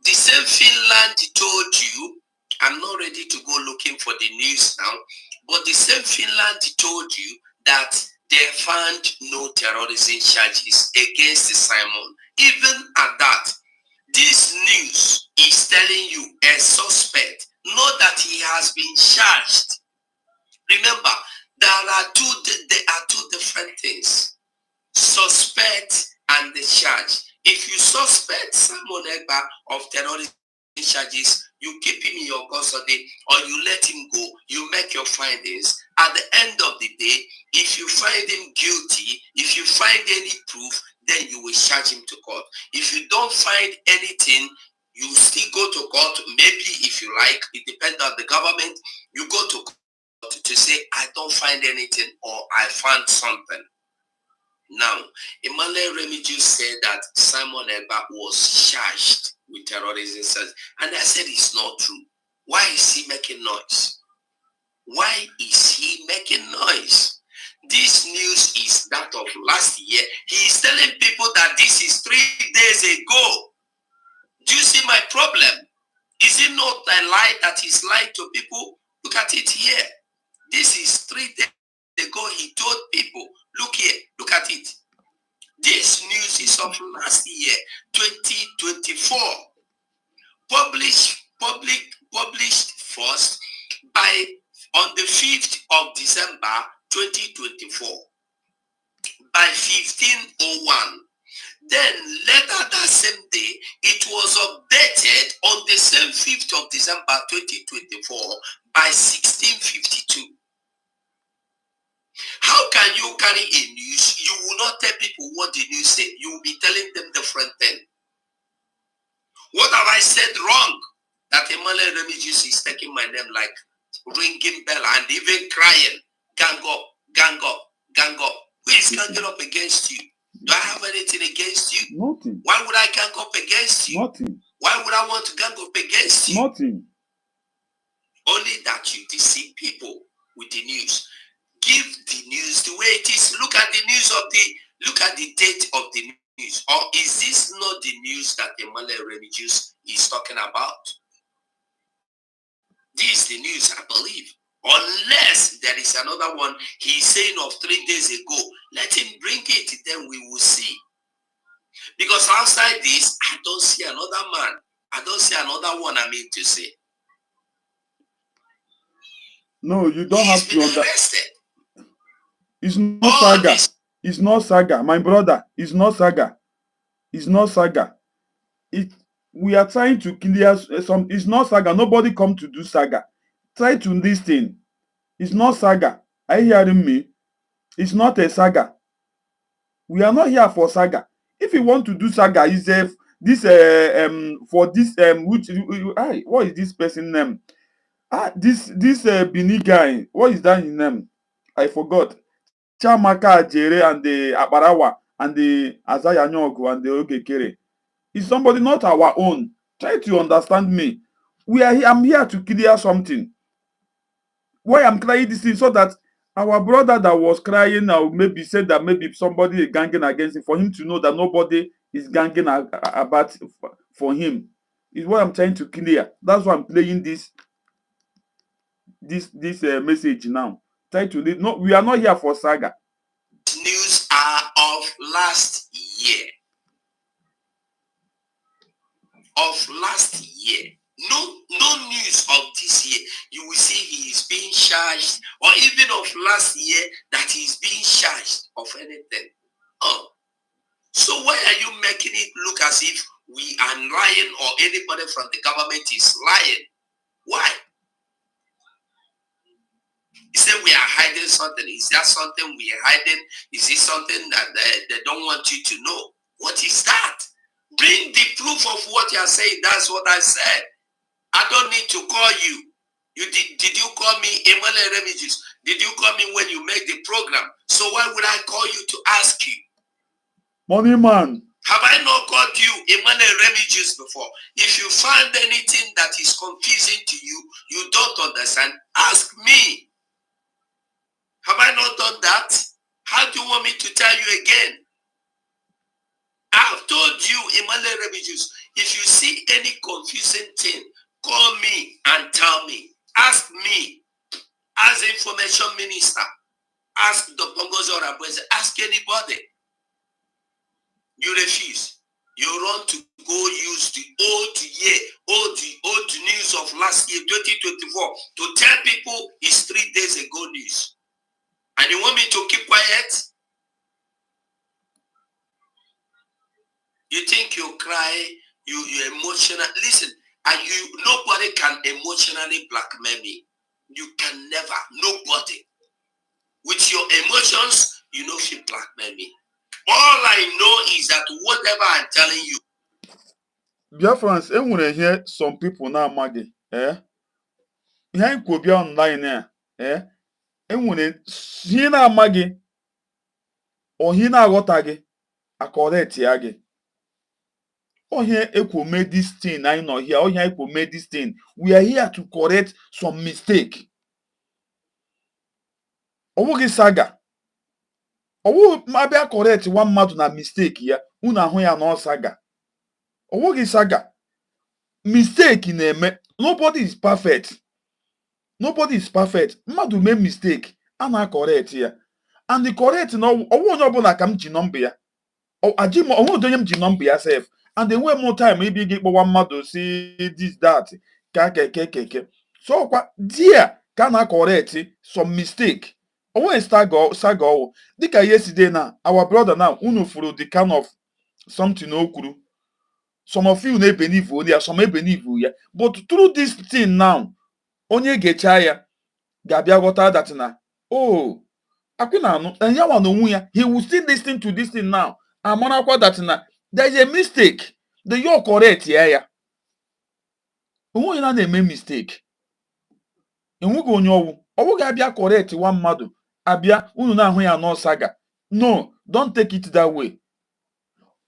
the same Finland told you, I'm not ready to go looking for the news now, but the same Finland told you that they found no terrorism charges against Simon. Even at that, this news is telling you a suspect, not that he has been charged. Remember, there are two different things: suspect and the charge. If you suspect Simon Ekpa of terrorism charges, you keep him in your custody or you let him go, you make your findings. At the end of the day, if you find him guilty, if you find any proof, then you will charge him to court. If you don't find anything, you still go to court. Maybe if you like, it depends on the government. You go to court to say, I don't find anything or I found something. Now, Emmanuel Remigius said that Simon Ekpa was charged with terrorism, and I said it's not true. Why is he making noise? Why is he making noise? This news is that of last year. He is telling people that this is 3 days ago. Do you see my problem? Is it not a lie that he's lied to people? Look at it here. This is 3 days ago. He told people, look here, look at it. This news is of last year, 2024. Published first on the 5th of December 2024 by 15:01. Then later that same day, it was updated on the same 5th of December 2024 by 16:52. How can you carry a news? You will not tell people what the news said. You will be telling them different thing. What have I said wrong? That Emmanuel Remigius is taking my name like ringing bell and even crying. Gang up, gang up, gang up. Who is ganging up against you? Do I have anything against you? Nothing. Why would I gang up against you? Nothing. Why would I want to gang up against you? Nothing. Only that you deceive people with the news. Give the news the way it is. Look at the news look at the date of the news. Or is this not the news that Emmanuel Remigius is talking about? This is the news, I believe. Unless there is another one he's saying of 3 days ago. Let him bring it, then we will see. Because outside this, I don't see another man. I don't see another one, I mean to say. No, you don't have to arrested. It's not saga. It's not saga. My brother, it's not saga. It's not saga. We are trying to clear some. It's not saga. Nobody come to do saga. Try to listen. It's not saga. Are you hearing me? It's not a saga. We are not here for saga. If you want to do saga, is this for this what is this person name? This Bini guy. What is that his name? I forgot. Chamaka Ajere and the Abarawa and the Azaya Nyogu and the Ogekere. Is somebody not our own? Try to understand me. I'm here to clear something. Why I'm crying this thing so that our brother that was crying now maybe said that maybe somebody is ganging against him, for him to know that nobody is ganging about for him. Is what I'm trying to clear. That's why I'm playing this message now. Try to no, we are not here for saga. News are of last year. No news of this year. You will see he is being charged, or even of last year that he is being charged of anything. Oh, so why are you making it look as if we are lying or anybody from the government is lying? Why? You say we are hiding something. Is that something we are hiding? Is it something that they don't want you to know? What is that? Bring the proof of what you are saying. That's what I said. I don't need to call you. Did you call me Emmanuel Remigius? Did you call me when you make the program? So why would I call you to ask you? Money man. Have I not called you Emmanuel Remigius before? If you find anything that is confusing to you, you don't understand, ask me. Have I not done that? How do you want me to tell you again? I've told you, Emmanuel Remigius, if you see any confusing thing, call me and tell me. Ask me. Ask the information minister. Ask Dr. Ngozi Orabweze. Ask anybody. You refuse. You run to go use the old news of last year, 2024, to tell people it's 3 days ago news. And you want me to keep quiet? You think you cry, you're emotional. Listen, and nobody can emotionally blackmail me. You can never. Nobody. With your emotions, you know if you blackmail me. All I know is that whatever I'm telling you. Biafrans, enwere here some people na amagi. Ihe anyị kwuo bịa online enwere ihe na amagi or ihe na aghọtaghị correct ya gị. Ohe ekwome this thing anyị nọ here. Ohe ekwome this thing. We are here to correct some mistake. Ọwụghị saga. Ọwụ mabịa correct one mmadụ na mistake ya. Unu ahụ ya na saga. Ọwụghị saga. Mistake na-eme. Nobody is perfect. Nobody is perfect. Mmadụ mee mistake. A na-correct ya. And the correct na ọwụ onye ọbụla ka m ji nọmba ya. Onwe onye m ji nọmba ya sef. And then more time maybe get one mmadụ see this that ka keke. So kwa dia ka na correct some mistake. Always saga owo. Dịka yesterday na our brother now unu furu the kind of something o kwuru. Some of you na believe only some believe ya. But through this thing now onye gecha ya ga-abịa ghọta that na oh akwụna anụ ya nwa na onwe ya he will still listen to this thing now. Amarakwa that na there is a mistake. The you're correct ya. Onwe na na-eme mistake. Enwego onye ọwụ ga-abịa correct one mmadụ abịa unu na-ahụ ya no saga. No, don't take it that way.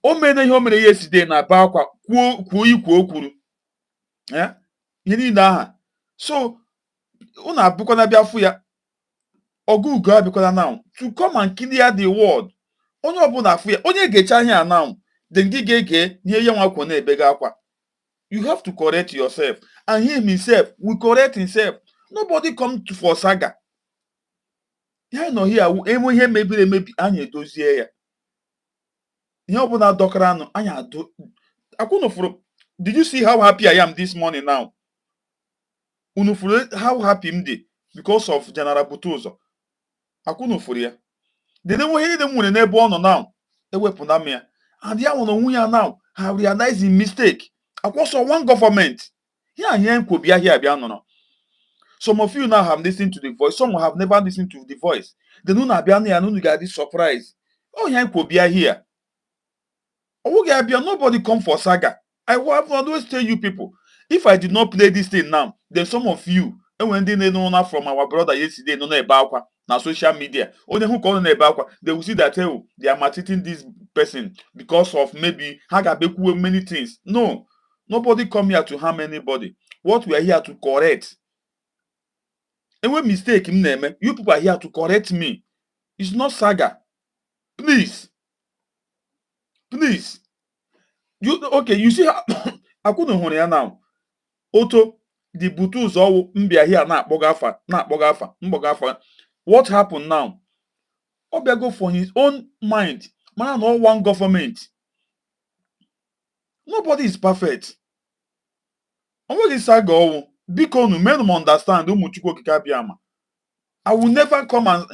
O mere ihe o mere yesterday na ba akwa kwuo ikwu o kwuru. Ihe niile aha. So unu abụkwana bịa fụ ya ọgụ ugo abịakwana now to come and clear the world. Onye ọbụla afụ ya onye ga-echa ihe a now then gị ga-ege ihe ya nwa kwuo na-ebega akwa. You have to correct yourself. And him himself will correct himself. Nobody come for saga. Ya nọ here enwe ihe mebiri emebi anyị edozie ya. Ihe ọbụla dọkara anụ anyị ado. Akwụnụ furu. Did you see how happy I am this morning now? Unu furu how happy m dị because of General Butuzo. Akwụnụ furu ya. Dede nwe ihe dị nwere n'ebe ọ nọ now. Ewepụna m ya. And ya nọ onwe ya now have realized his mistake. Akwaso one government. Here here nkwobi ahịa abịa nọ nọ. Some of you now have listened to the voice. Some have never listened to the voice. Then unu abịa na ya unu ga this surprise. Oh here nkwobi here. Oh nobody come for saga. I will always tell you people. If I did not play this thing now, then some of you and when they know from our brother yesterday no about na social media. Only who call about they will see that oh, they are maltreating this person because of maybe hagabeku many things. No. Nobody come here to harm anybody. What we are here to correct. And when mistake in name, you people are here to correct me. It's not saga. Please. Please. You see how I couldn't hold ya now. Oto the butus all mbia here na mbogafa. What happened now? Obia go for his own mind. Man, no one government. Nobody is perfect. Onwe saga owo. Biko nu men understand umuchukwu kikabiama. I will never come and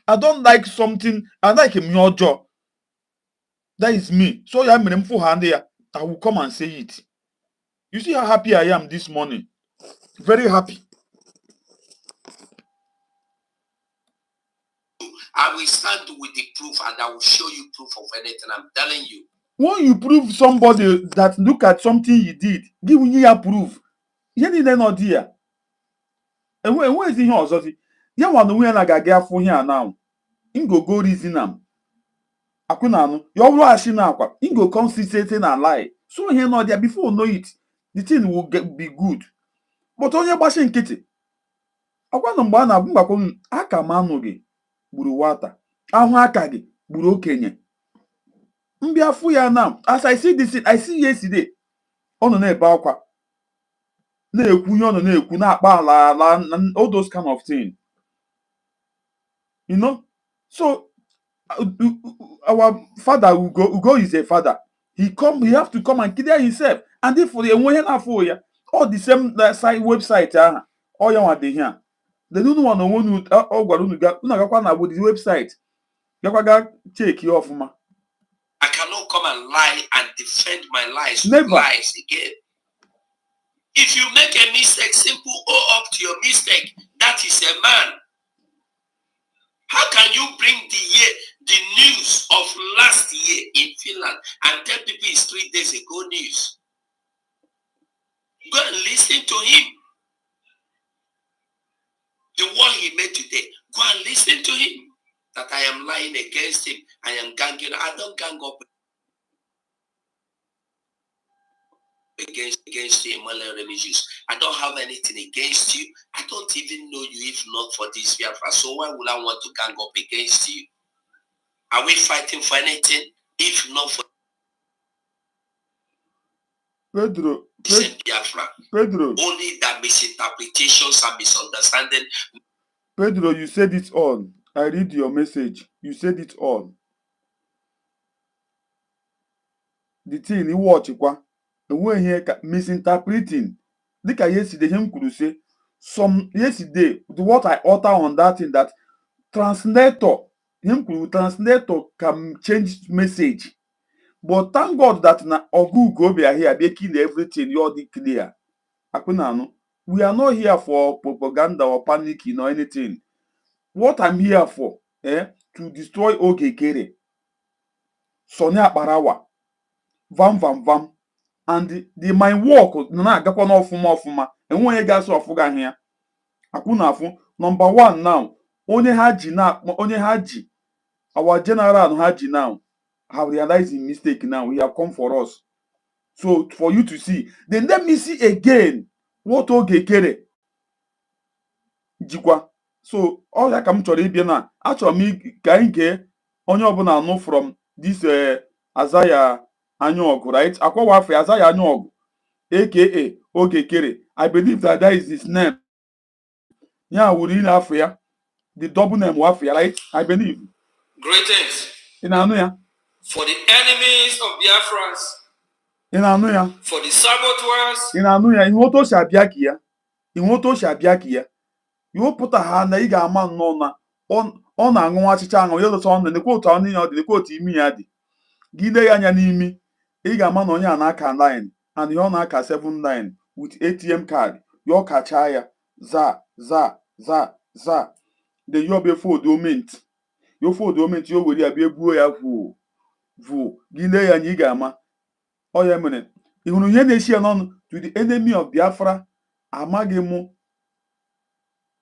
I don't like something. I like him your job. That is me. So I will come and say it. You see how happy I am this morning. Very happy. I will stand with the proof and I will show you proof of anything I'm telling you. When you prove somebody that look at something you did, give me a proof. You need not here. And where is the here? You want to win like a girl for here now. Ingo go reason am. Akunanu, your rush now. Ingo come see Satan and lie. So here not there before know it. The thing will be good. But on your bashing kitty. Akwano mgbe na agbakọ aka manụ gị gburu wata. Ahụ aka gị gburu okenye. Mbịa fu ya now. As I see this, I see yesterday. Ọ nọ na-ebe akwa. Na-ekwu ihe ọ nọ na-ekwu na-akpa ala all those kind of things. You know? So our father Ugo is a father. He have to come and clear himself. And if for the enwe na for ya, all the same site website all ya want here. They don't want to gwara unu gakwa na the website. Gakwa ga check you off ma. I cannot come and lie and defend my lies. Never. Lies again. If you make a mistake, simple owe up to your mistake. That is a man. How can you bring the news of last year in Finland and tell people it's 3 days ago news? Go and listen to him. The one he made today, go and listen to him. That I am lying against him. I am ganging. I don't gang up against the Emmanuel religious. I don't have anything against you. I don't even know you if not for this Biafra. So why would I want to gang up against you? Are we fighting for anything if not for Pedro, Biafra? Pedro, Only that misinterpretations and misunderstanding. Pedro, you said it all. I read your message. You said it all. The thing you watch kwa enwe ihe ka misinterpreting dịka yesterday him kwuru say some yesterday what I utter on that thing that translator him kwuru translator can change message but thank God that na ogugo bịa here making everything all the clear akpụnanụ we are not here for propaganda or panicking or anything. What I'm here for to destroy Ogekere, Sonny Akparawa, vam and the my work na-agakwa n'ọfụma ọfụma enwe onye ga-asị ọfụga ahụ ya akwụ na afụ number one now onye ha ji our general ha ji now have realized the mistake now he have come for us so for you to see then let me see again what Ogekere jikwa so ọ ya ka m chọrọ ịbịa na achọrọ m ka anyị gee onye ọbụla anụ from this Azaya Anyaogu, right? Akwawafe Azaya Anyaogu, aka Ogekere. I believe that is his name. Yeah, we in Africa. The double name Wafia, right? I believe. Greetings. In Anuya. For the enemies of Biafrans. In Anuya. For the saboteurs. In Anuya. In Woto Shabiakia. In Woto Shabiakia. You put a hand na iga ama nona on anwụ achịcha anwụ ya lụta ọnụ nekwa otu ọnụ ya ọ dị nekwa otu imi ya dị gide ya anya n'imi ị ga-ama na onye a na-aka 9 and ihe ọ na-aka 79 with ATM card ya ọ kacha ya za then ya ọbịa fold omint yo fold omint yo were ya bịa gbuo ya vu gide ya anya ị ga-ama ọ ya mere ị hụrụ ihe na-esi ya n'ọnụ to the enemy of Biafra amaghị mụ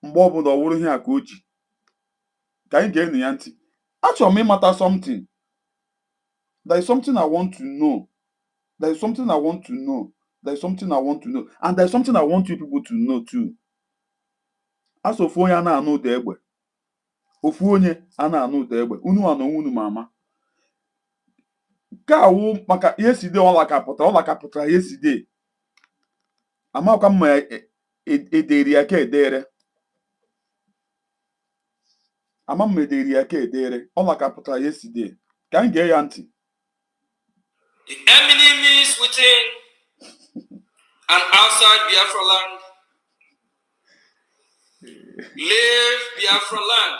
mgbe ọbụla ọ wụrụ ihe a ka o ji ka anyị ga-enu ya ntị achọrọ m ịmata something. There is something I want to know. There is something I want to know. There is something I want to know. And there is something I want you people to know too. As ofu onye a na-anụ ụda egbe. Ofu onye a na-anụ ụda egbe. Unu anọ unu mama. Ka awụ maka yesterday ọ lakapụtara yesterday. Amakwa m ma ederi ya ka edere. Ama m ederi ya ka edere. Ọ lakapụtara yesterday. Ka m gee ya ntị. The enemies within and outside Biafra land. Leave Biafra land.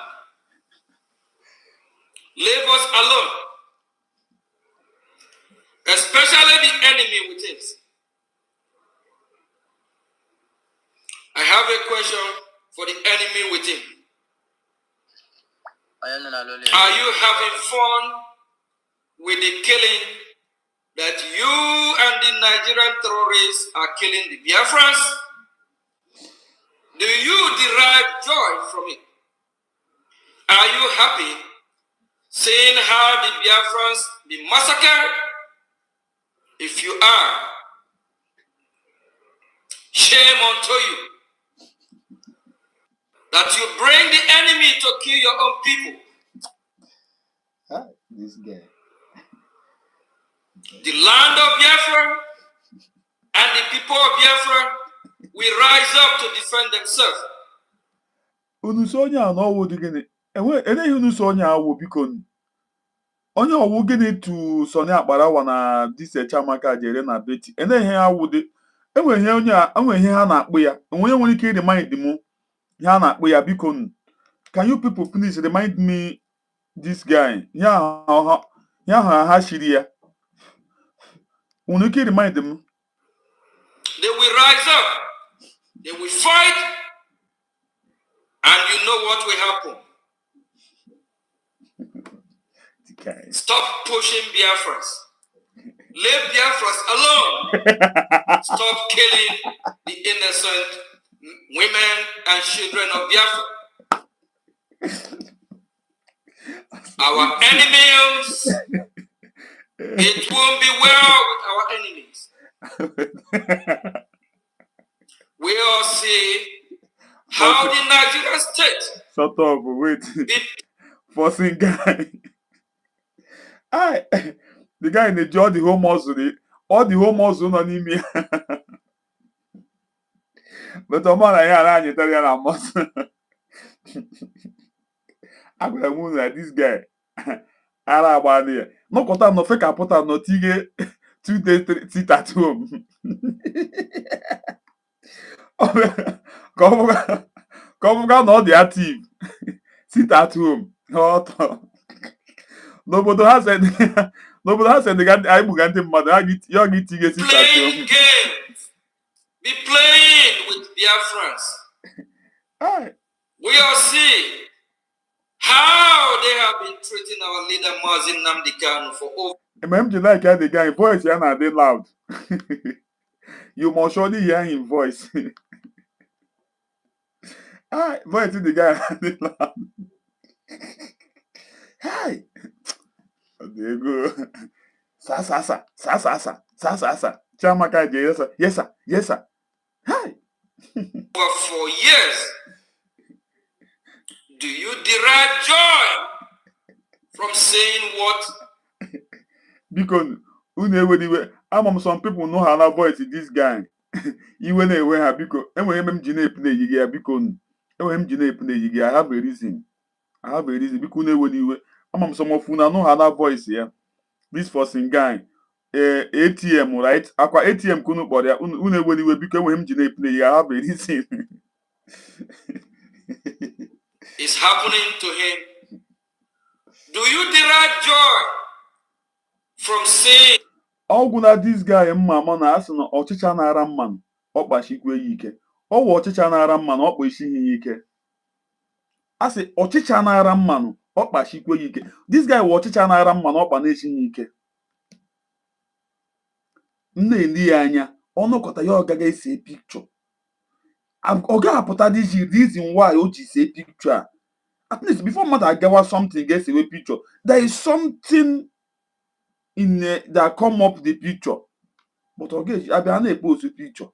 Leave us alone. Especially the enemy within. I have a question for the enemy within. Are you having fun with the killing that you and the Nigerian terrorists are killing the Biafrans? Do you derive joy from it? Are you happy seeing how the Biafrans be massacred? If you are, shame unto you that you bring the enemy to kill your own people. This guy. The land of Biafra and the people of Biafra will rise up to defend themselves. Unu so onye a n'ọwụ dị gịnị? Eneghị unu so onye awụ biko. Onye ọwụ gịnị tu Sonny Akparawa na dise Chamaka jere na beti. Eneghị awụ dị. Enwe ihe ha na-akpụ ya. Onye nwere ike remind m ihe ha na-akpụ ya biko. Can you people please remind me this guy? Ya ha shiri ya. Unu ike remind m. They will rise up. They will fight. And you know what will happen. Okay. Stop pushing Biafrans. Leave Biafrans alone. Stop killing the innocent women and children of Biafra. Our enemies, it won't be well with our enemies. We all see how the Nigerian state. Shut up, wait. Forcing guy. The guy in the jaw, the whole muscle, all the whole muscle on him. But I'm not like Italian muscle. I could have moved like this guy. Arabania. No, because I'm not fake. I put on no tige 2 days sit at home. Come on, the active. Sit at home. Nobody has said the guy I began to mother. You get tige sit at Playing home. games. Be playing with Biafrans. We all see how they have been treating our leader Mazin Nnamdi Kanu for over. Remember, like the guy voice, yeah, not they loud. You must surely hear him voice. Voice the guy they loud. Hi. There you go. Sa. Chamaka, yes sir. Hi. For 4 years. Do you derive joy from saying what? Because some people know how to voice this guy. Even when I because I have a reason. Because some of you know how to voice here. This forcing guy. ATM, right? Aqua ATM kunu body uneweliwe because when him play, I have a reason. Is happening to him. Do you derive joy from saying Ọgwụna this guy mma na asị na ọchịcha na-ara mmanụ ọkpachikwe ya ike. Ọwụ ọchịcha na-ara mmanụ ọkpachikwe ya ike. Asị ọchịcha na-ara mmanụ ọkpachikwe ya ike. This guy wụ ọchịcha na-ara mmanụ ọkpa na-echi ya ike. M na-eli ya anya ọnụkọta ya ọgaga ese picture. Ọ ga-apụta this reason why o ji see picture. At least before mother agawa something gets away picture, there is something in that come up the picture. But okay, I be na-post picture.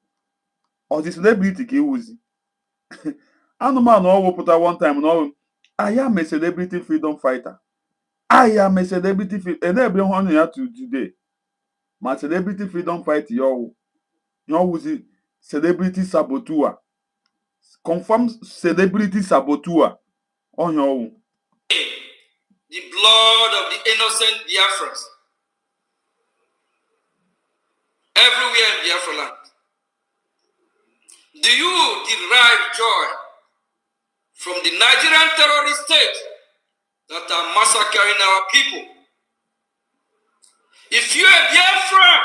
Or the celebrity ka ewuzi. Anụmanụ ọwụ pụta one time na I am a celebrity freedom fighter. I am a celebrity everyone ya to today. My celebrity freedom fighter y'ọwụzi celebrity saboteur. Confirm celebrity saboteur. On your own. the blood of the innocent Biafrans everywhere in Biafra land? Do you derive joy from the Nigerian terrorist state that are massacring our people? If you're a Biafran,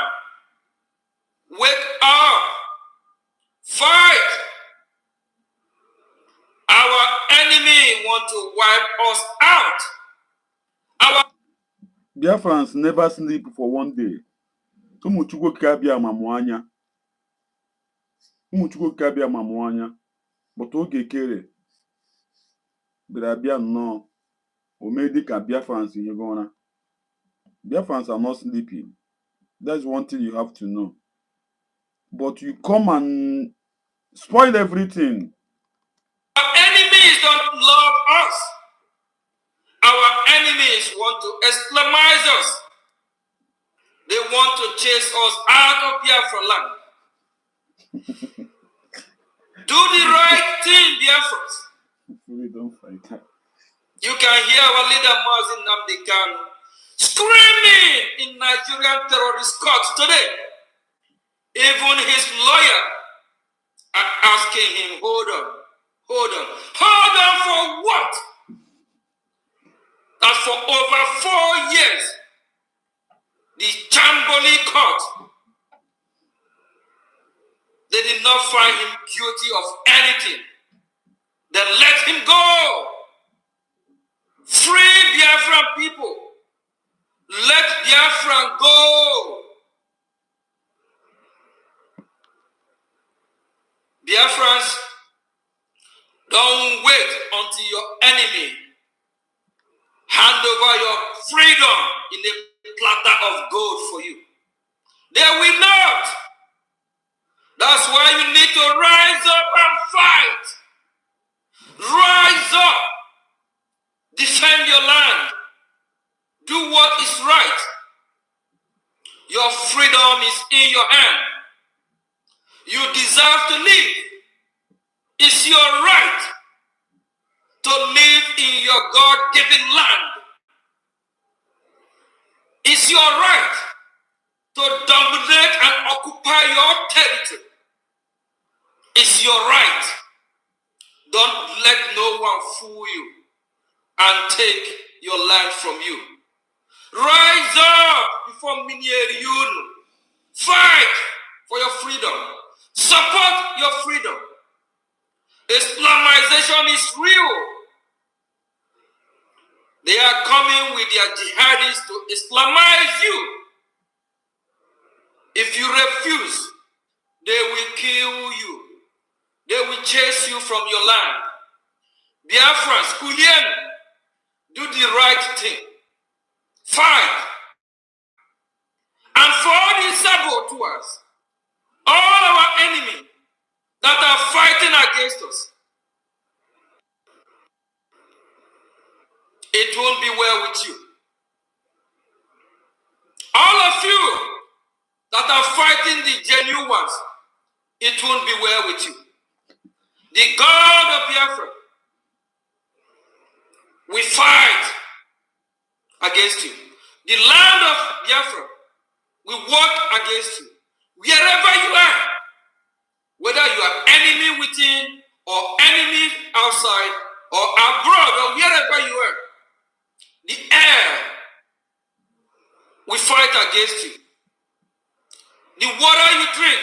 wake up, fight. Our enemy want to wipe us out. Our Biafrans never sleep for one day. Ụmụchukwu ka bịa mamụ anya. But oge kere bịara bịa nnọọ o mee dịka Biafrans ihe gụra. Biafrans are not sleeping. That's one thing you have to know. But you come and spoil everything. Our enemies don't love us. Our enemies want to Islamize us. They want to chase us out of Biafra land. Do the right thing, Biafrans. We don't fight that. You can hear our leader Mazin Nnamdi Kanu screaming in Nigerian terrorist courts today. Even his lawyer are asking him, hold on for what? That for over 4 years, the Chamboli court, they did not find him guilty of anything. Then let him go. Free Biafran people. go. Biafrans, don't wait until your enemy hand over your freedom in a platter of gold for you. They will not. That's why you need to rise up and fight. Rise up. Defend your land. Do what is right. Your freedom is in your hand. You deserve to live. It's your right to live in your God-given land. It's your right to dominate and occupy your territory. It's your right. Don't let no one fool you and take your land from you. Rise up before Minieriun. Fight for your freedom. Support your freedom. Islamization is real. They are coming with their jihadists to Islamize you. If you refuse, they will kill you. They will chase you from your land. Biafrans, Kulien, do the right thing. Fight. And for all the saboteurs, all our enemies that are fighting against us, it won't be well with you. All of you that are fighting the genuine ones, it won't be well with you. The God of Biafra will fight against you. The land of Biafra will work against you. Wherever you are, whether you are enemy within or enemy outside or abroad or wherever you are, the air will fight against you. The water you drink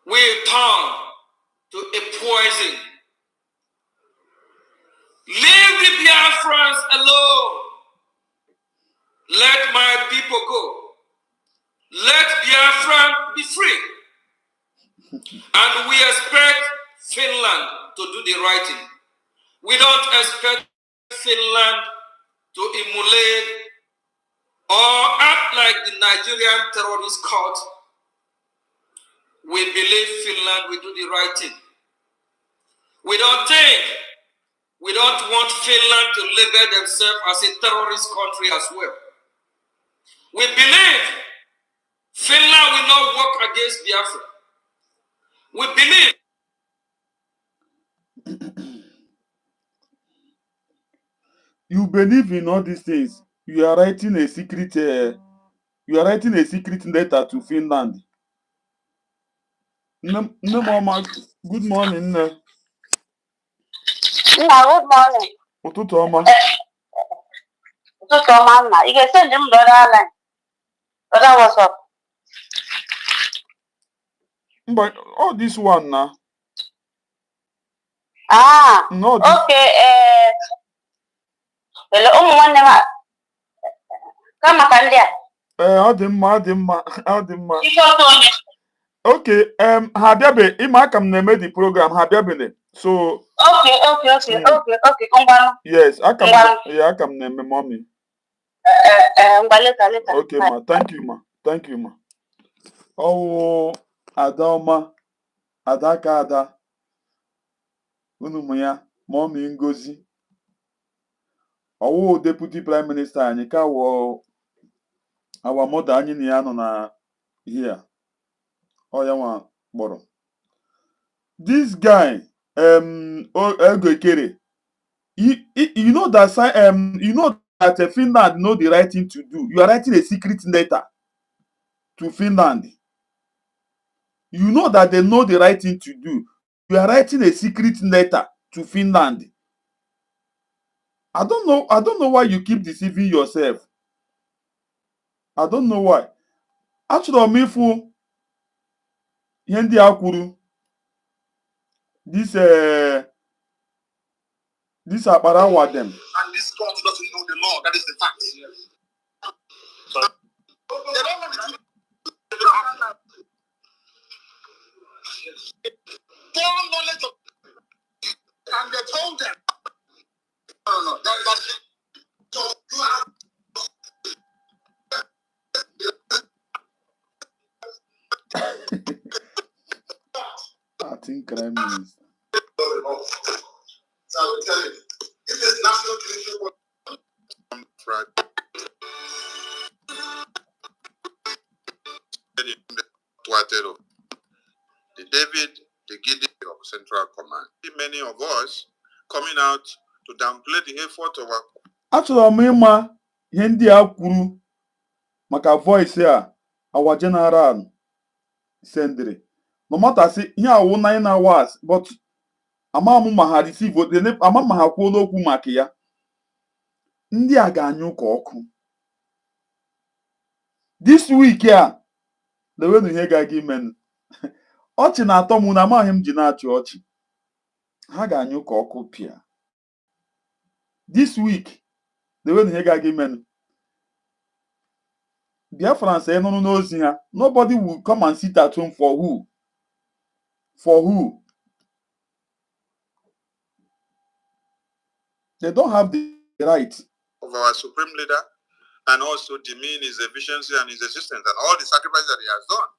will turn to a poison. Leave the Biafrans alone. Let my people go. Let Biafra be free. And we expect Finland to do the right thing. We don't expect Finland to emulate or act like the Nigerian terrorist court. We believe Finland will do the right thing. We don't want Finland to label themselves as a terrorist country as well. We believe Finland will not work against Biafra. We believe You believe in all these things. You are writing a secret. You are writing a secret letter to Finland. Mama, good morning. Good morning. Ụtụtụ ọma. Ụtụtụ ọma nna. Ị ga-esend m brother line. Brother, what's up? But all this one now. No, okay. Hello, nwanne m. Kama ka ndị a. Ọ dị mma. Okay, ha bịabe ịma aka m na-eme the program ha bịabene. So Okay. Ngwanụ. Yes, aka m na-eme mommy. Later. Okay, ma. Thank you, ma. Oh, Adaoma, Adaka Ada. Unu m ya, mommy Ngozi. Oh, Deputy Prime Minister anyị ka our mother anyị na ya nọ na here. Oh, ya nwa kpọrọ. This guy, Ego Ekere, you know that Finland know the right thing to do. You are writing a secret letter to Finland. You know that they know the right thing to do. You are writing a secret letter to Finland. I don't know why you keep deceiving yourself. I don't know why. Achọrọ m ịfụ ihe ndị a kwuru. This Akparawa them. And this God doesn't know the law. That is the fact. They don't know the truth. Full knowledge of, and they told them, no, that's it. So you have I think crime minister. So I will tell you, if it's national leadership the David, the Gideon of Central Command. Many of us coming out to downplay the effort of our. Achọrọ m ịma ihe ndị a kwuru maka voice a our general sendịrị. No matter say ihe awụ 9 hours but ama m ma ha receive ama ma ha kwuo n'okwu maka ya. Ndị a ga-anyụ ka ọkụ. This week a lewenu ihe ga-aga ime. Ọchị na-atọ m na amaghị m ji na-achị ọchị. Ha ga-anyụ ka ọkụ pịa. This week lewenu ihe ga-aga ime. Biafra say no n'ozi ha. Nobody will come and sit at home for who? For who? They don't have the right Of our supreme leader, and also demean his efficiency and his existence and all the sacrifices that he has done.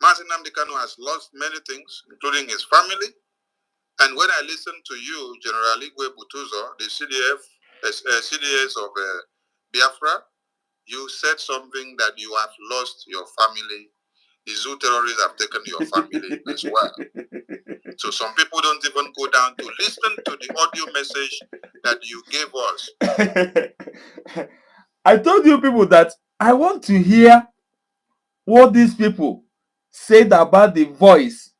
Martin Nnamdi Kanu has lost many things, including his family. And when I listen to you, General Igwe Butuzo, the CDS of Biafra, you said something that you have lost your family. The zoo terrorists have taken your family as well. So some people don't even go down to listen to the audio message that you gave us. I told you people that I want to hear what these people said about the voice.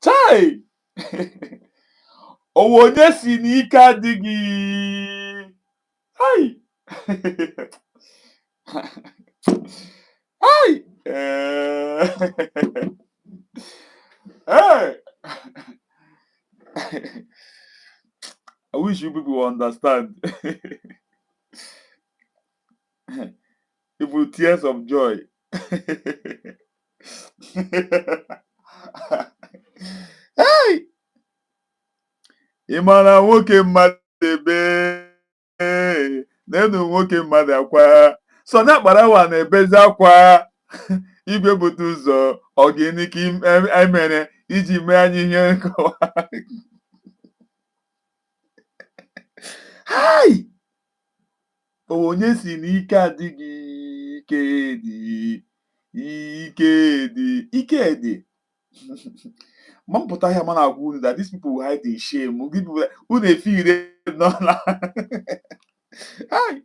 Chai! Onye si n'ike adịghị. Hi! Hi! Hey! I wish you people understand. Even tears of joy. Hey! Ị mara nwoke mmadụ ebe n'elu nwoke mmadụ akwa. So na akparawa na-ebezi akwa. Igwe bute ụzọ ọ gịnị ka emere iji mee anyị ihe nkọwa. Hai! Onye si n'ike adịghị ike dị. Mampụta ya mana agwa unu that these people will hide in shame. Unu efire n'ọla. Hai!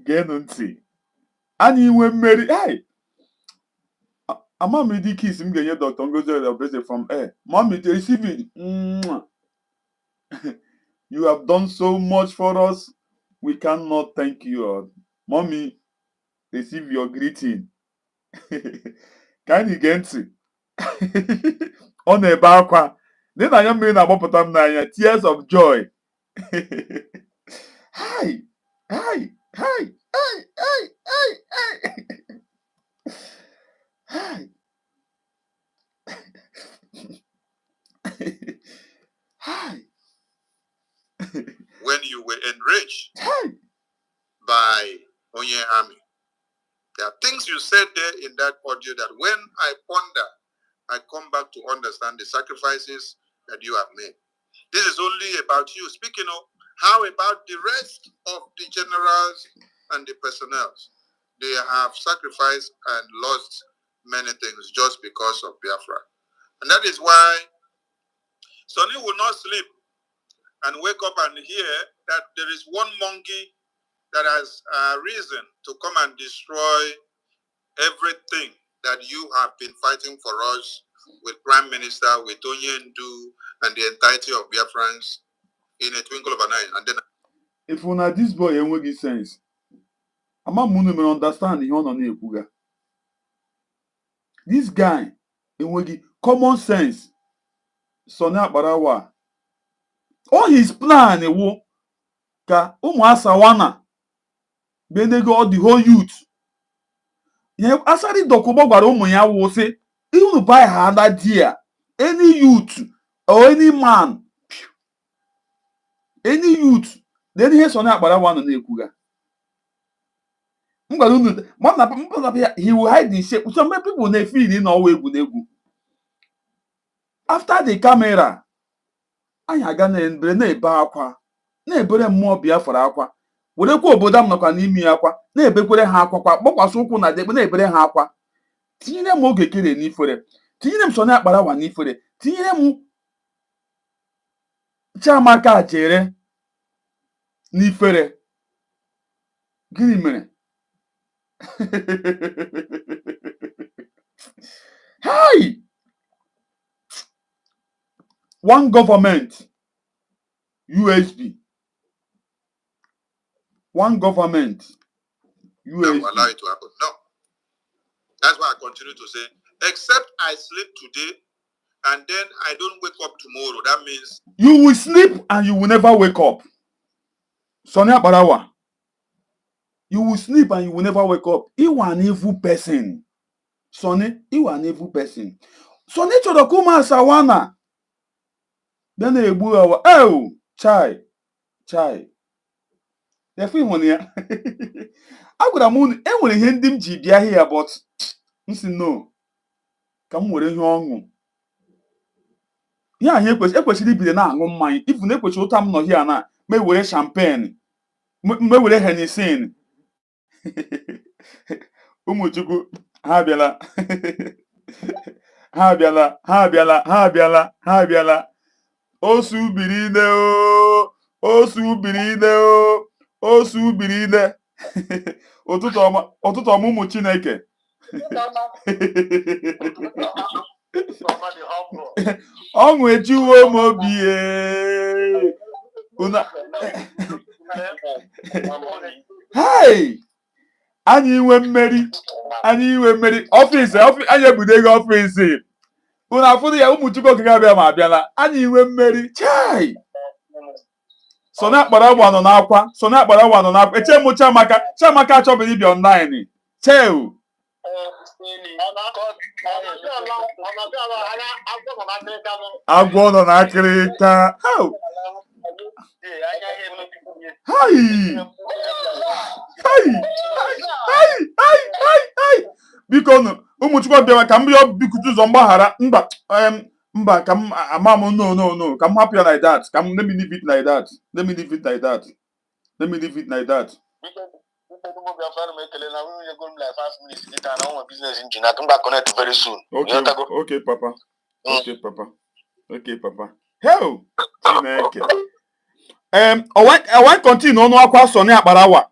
Geenụ ntị. Anyị inwe mmeri. Hai! Amam the kiss m ga-enye Dr. Ngozi Obeze from air. Mommy, to receive it. You have done so much for us. We cannot thank you. Mommy, receive your greeting. Ka anyị gee ntị. Ọ na-ebe akwa. Dị na anya mmiri na-agbapụta m n'anya. Tears of joy. Hi! Hi! Hi! Hi! Hi! Hi! Hi! Hi! When you were enraged by Onye Army, there are things you said there in that audio that when I ponder, I come back to understand the sacrifices that you have made. This is only about you. Speaking of, how about the rest of the generals and the personnel? They have sacrificed and lost many things just because of Biafra. And that is why Sonny will not sleep and wake up and hear that there is one monkey that has reason to come and destroy everything that you have been fighting for us with Prime Minister, with Onyendu, and the entirety of Biafrans in a twinkle of an eye. And then, if una this boy enweghị sense, ama m unu mere understand ihe ọ nọ na-ekwuga. This guy enweghị common sense. Sonny Akparawa. All his plan wụ ka ụmụ Asawana benego all the whole youth ihe asari dokubo gwara ụmụ ya wụ sị unu buy ha ada dia any youth or any man any youth then ihe so na akpara wa no na-ekwuga m gwara unu he will hide in shape. Some people na feel in all egwu after the camera anyị aga na-ebere na-ebe akwa na-ebere mmụọ Biafra akwa werekwa obodo m nọkwa n'ime ya akwa na-ebekwere ha akwa kwa gbakwasị ụkwụ na dekpe na-ebere ha akwa tinyere m oge kere n'ifere tinyere m so na akpara wa n'ifere tinyere m Chiamaka chere n'ifere gịnị mere hi one government USB one government USB Now allow it to happen. No. That's why I continue to say, except I sleep today and then I don't wake up tomorrow. That means you will sleep and you will never wake up. Sonia Barawa. You will sleep and you will never wake up. You are an evil person. Sonny, you are an evil person. Sonny Chodokuma Sawana. Then they go, oh, chai. The film on here. I could have moon every him jibia here, but no. Come with a young. Yeah, here was equally be the now on mine. If you never show time no here now, may wear champagne. May wear Hennessy. Umuchuku ha biala osu birine ụtụtụ ọmụmụ Chineke ọṅụ ejuwo m obi hey anyị nwe mmeri ọfịs anyị ebudego ọfịs unu afụrụ ya ụmụchukwu okike abịa ma abịala anyị nwe mmeri chai so na akpara agba nọ n'akwa eche m Chiamaka achọbụrụ ịbịa online cheu agwọ nọ n'akịrịka biko ụmụchukwu bịara ka m bịa bikutu ụzọ mgbaghara mba ka m ama m no ka m hapụ ya like that ka m let me leave it like that okay papa hell Chineke I want continue ọnụ akwa Sonny Akparawa.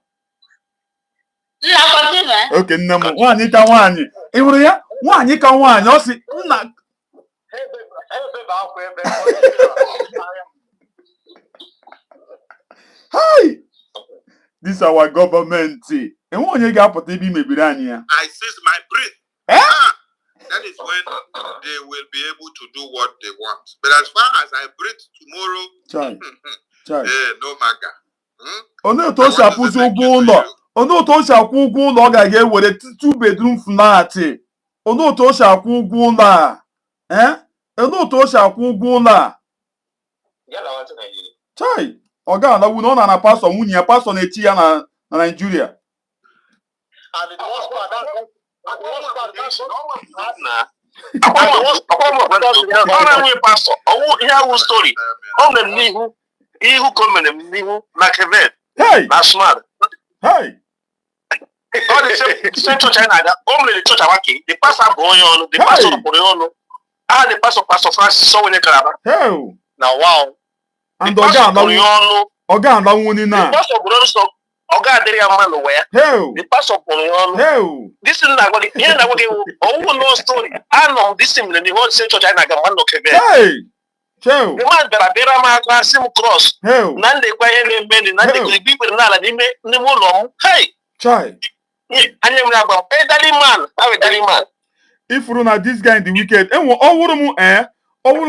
Okay, nne m nwaanyị ka nwaanyị ị hụrụ ya nwaanyị ka nwaanyị ọ sị nna hi this our government enwe onye ga-apụta ebe imebiri anyị ya I seize my breath. That is when they will be able to do what they want. But as far as I breathe tomorrow, no maga. Onye otu o si akwụzi ụgwọ ụlọ ọ ga-ewere 2 bedroom flat. Onye otu o si akwụ ụgwọ ụlọ a chai ọ ga-alawu na ọ na pastọ nwunye ya pastọ na-echi ya na Nigeria ihu komere m n'ihu na Kevin hey na smart hey all the same church I na o mere church awaki the pastor bụ onye ọnụ the pastor pụrụ ọnụ the pastor Francis so onye karaba hey na wow and ọga ananwuni na the pastor pụrụ ọnụ ọga adịrị ya mma n'ụwa ya the pastor pụrụ ọnụ hey this thing na gwagi ihe na gwagi owu no story anọ this thing the whole same church I na ga mmanụ Kevin hey cheo the man bịara m aka sim cross na ndekwa ihe na-eme na ndekwa ikpere n'ala n'ime ụlọ m hey chai anya m na-agba daddy man ifuru na this guy in the wicked ọwụrụ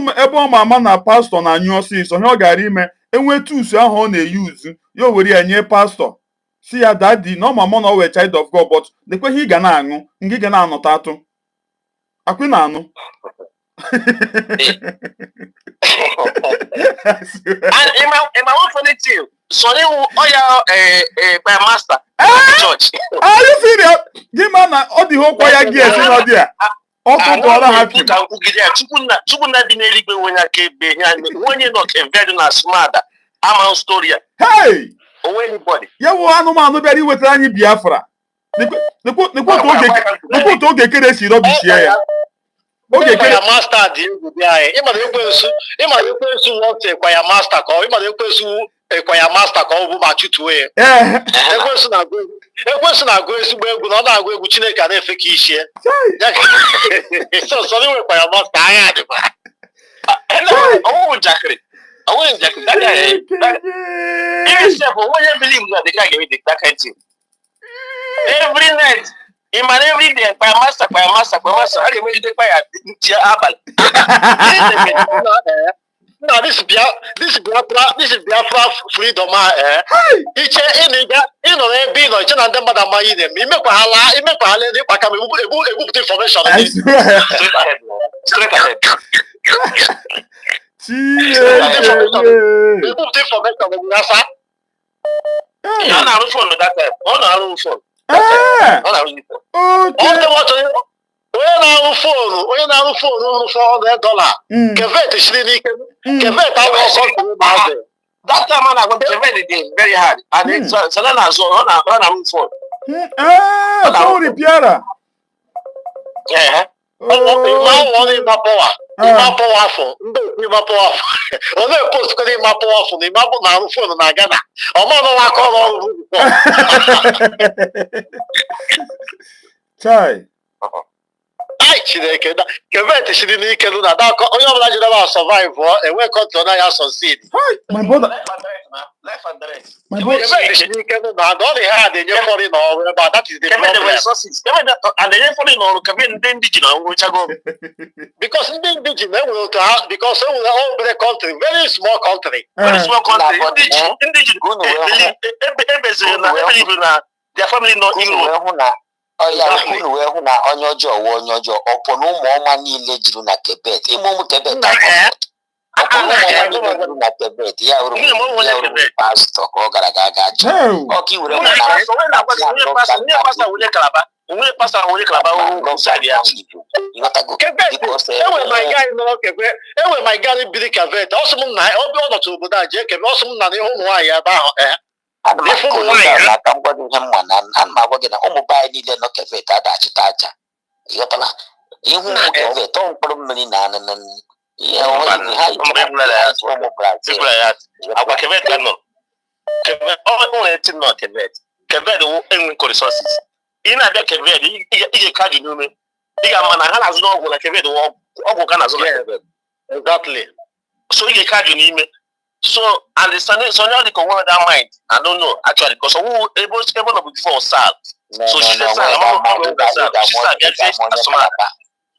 m ebe ọ ma ama na pastọ na anyụ ọsịsọ ihe ọ gara ime enwe tusu ahụ ọ na-eyuzu ya o were ya nye pastọ si ya daddy no mama no we child of God but the kwe he ga na anu ngi ga na anota atu akwi na anu and in my one funny thing sorry by master church are you serious give man na all the whole choir gear si no there auto to other happy chukwuna bi n'eligwe onye aka ebe onye nọ kevedu na smada ama story hey onwe anybody ya wo anụmanụ bịara iwetara anyị Biafra nekwo oge kere si rọbishi ya oge kere ya master dị egwu bịa anyị ịmara ekwensu nwọnte kwa ya master ka ịmara ekwa ya master ka ọ bụ ma chụtuo ya ekwensu na-agụ ezigbo egwu na ọ na-agụ egwu Chineke a na-efe ka ichie sọ nwekwa ya master anya dịkwa ọwụwụ njakịrị Yourself, when you believe that the guy gave that kind of thing. Every night, in my every day, by master, I can make it by a abal. No, this is Biafra freedom. Each you know, being on China and the Madam Maine, you make information. Straight ahead. Onye na-arụ fonu $400 kevet shiri n'ike kevet that time man I kevet dey very hard and so na so ọ na-arụ phone so repair ịma power afọ ndị ịma power afọ ọ na-epost kwa ịma power afọ na ịma bụ na arụ fonu na Ghana ọmụnụ aka ọrụ chai ai Chineke na kevet shiri n'ike nụ na onye ọbụla jiri ebe a survive enwe kọntị ọ naghị asọsid my brother kevet shiri n'ike nụ na ọ dị ha dị enye fọrị na ọrụ ebe a that is the problem and enye fọrị na ọrụ kevet ndị ndị ji na nwụchago because ndị ndị ji na-enwere otu ha because enwere obere country very small country ndị ji ebeziri na their family nọ Europe ọya unu wee hụ na onye ọjọọ wụ onye ọjọọ ọpụ na ụmụ ọma niile juru na Quebec ime ụmụ Quebec ọpụ na ụmụ ọma niile juru na Quebec ya hụrụ pastọ ka ọ gara aga chọ ọka iwere onwe pasa onye kalaba outside ya enwe my guy biri Quebec ọsọ m na obi ọ nọtụ obodo a jee kebe ọsọ m na n'ihu ụmụ nwaanyị ebe ahụ ka m gwa gị ihe mma na ana m agwa gị na ụmụ be anyị niile nọ Quebec adachịta aja ịghọtala ihu ụmụ Quebec ọ mkpụrụ mmiri na anụ ihe ụmụ Brazil agwa Quebec ka nọ Quebec enwe resources ị na-abịa Quebec ije kaadị n'ume ị ga-ama na ha na-azụ n'ọgwụ na Quebec ọgwụ ka na-azụ na Quebec exactly so ije kaadị n'ime so and the Sunday the one that mind I don't know actually because who able before Sal so she said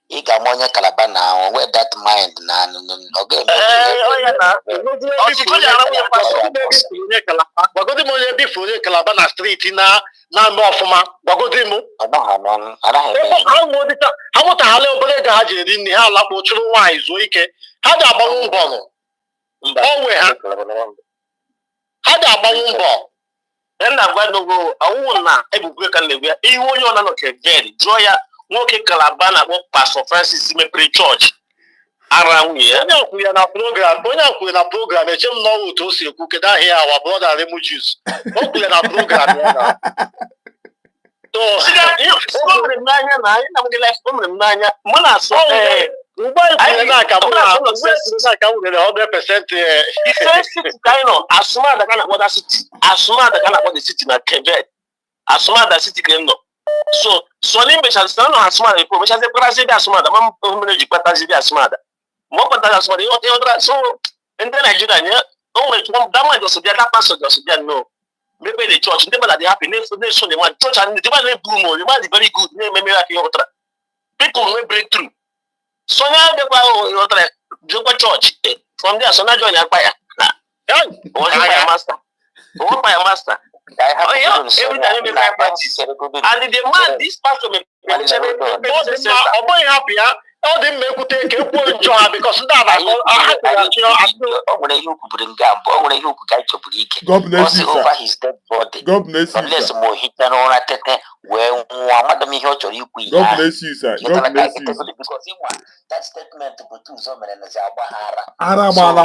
ị ga-ama onye Calabar na onwe that mind na gbagodi m onye bifu onye Calabar na streeti na-eme ọfụma gbagodi m ha mụtaghala obere ego ha ji eri nri ha alakpụ chụrụ nwaanyị zuo ike ha ji agbanwu mbọ onwe ha ga-agbanwu mbọ na-agwa n'ogo awụ na ebubo ka na-egwe ihe onye ọ na-anọ Quebec jụọ ya nwoke Calabar na-akpọ Pastor Francis mepere chọọchị ara nwunye ya onye akwụrụ na program eche m n'ọnwụ otu o si ekwu kedu ahịa ya awa brọda Remujius o kwuru na program ya n'anya mụ na-asụ ugbo anyị na-aka m nwere 100% Asụmada ka na-akpọ the city na Quebec Asụmada city ka nọ so n'ime chasị na nọ Asụmada ekwu mechasị kparazi dị Asụmada ma mmiri ji kpatazi dị Asụmada ma ọ kpatazi Asụmada ịghọtara so ndị Naijiria nye o nwere damad ọsọbịa da pasọ dị ọsọbịa no mepe the church ndị mmadụ dị happy na-eso the man church and the man na-ebu ụmụ the man dị very good na-eme aka ịghọtara people nwee breakthrough Sonya dịkwa ịghọtara jekwa chọọchị from there Sonya join akpa ya onwekwa ya master every time we make practice. And the man, this pastor may all the make take a point job because that I God bless you, over sir. his dead body. God bless you, Unless sir. more hit and all that where madam he ought to you. God bless you, sir. God bless you. Because he want that statement to put two some and say Arabala.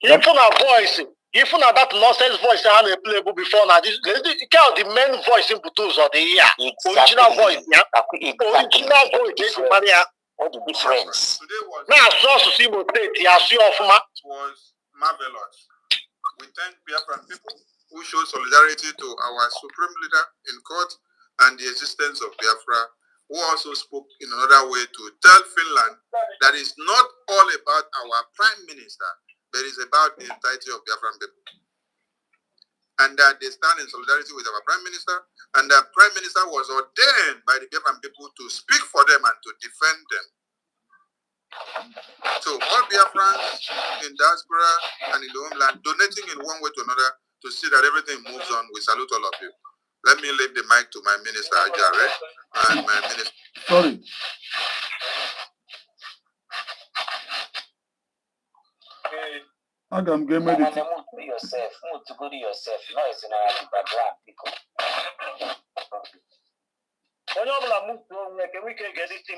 even a voice, even that nonsense voice I had playable before now. This the main voice in Butus or the year. Original voice, yeah. Original voice, Maria. What the difference? Now, source to see what they are sure of ma. It was marvelous. We thank Biafran people who showed solidarity to our supreme leader in court and the existence of Biafra, who also spoke in another way to tell Finland that it's not all about our prime minister, but it's about the entirety of Biafran people. And that they stand in solidarity with our prime minister, and the prime minister was ordained by the Biafran people to speak for them and to defend them. So all Biafrans in diaspora and in the homeland donating in one way to another to see that everything moves on. We salute all of you. Let me leave the mic to my minister Ajare and my minister. Sorry. Agam game yourself. Move to go to yourself. No, it's in our background people.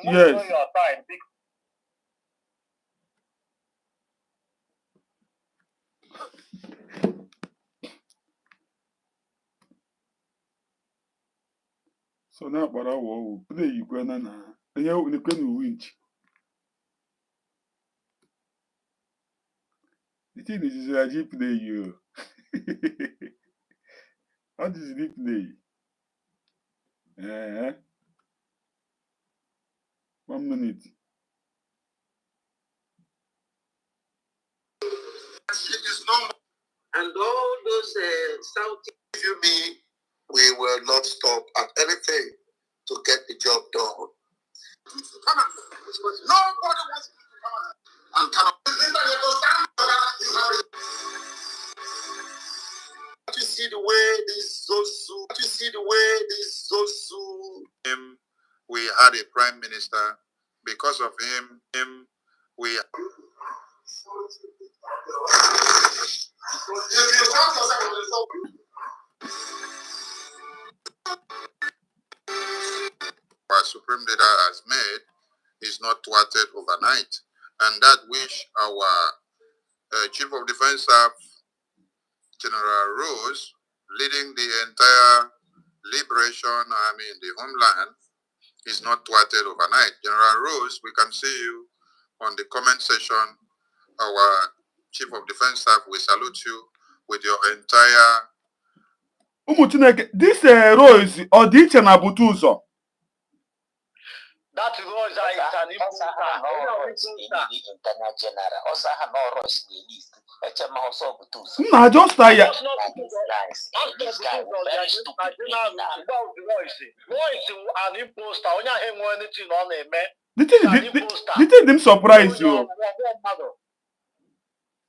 Yes. So now, but I will play you and you can winch. The thing is, I just play you. How does it play? 1 minute. And all those South, you mean we will not stop at anything to get the job done. Nobody wants to come and cannot. You see the way this Zosu. You see the way this Zosu. We had a prime minister. Because of him, we. Our supreme leader has made is not thwarted overnight, and that which our chief of defense staff, General Rose, leading the entire liberation army in the homeland, is not thwarted overnight. General Rose, we can see you on the comment section. Our chief of defense staff, we salute you with your entire. This Rose or the Chana Butuso. That Rose is an internal general. Also, have no Rose in the list. I just tired. The thing them surprise you.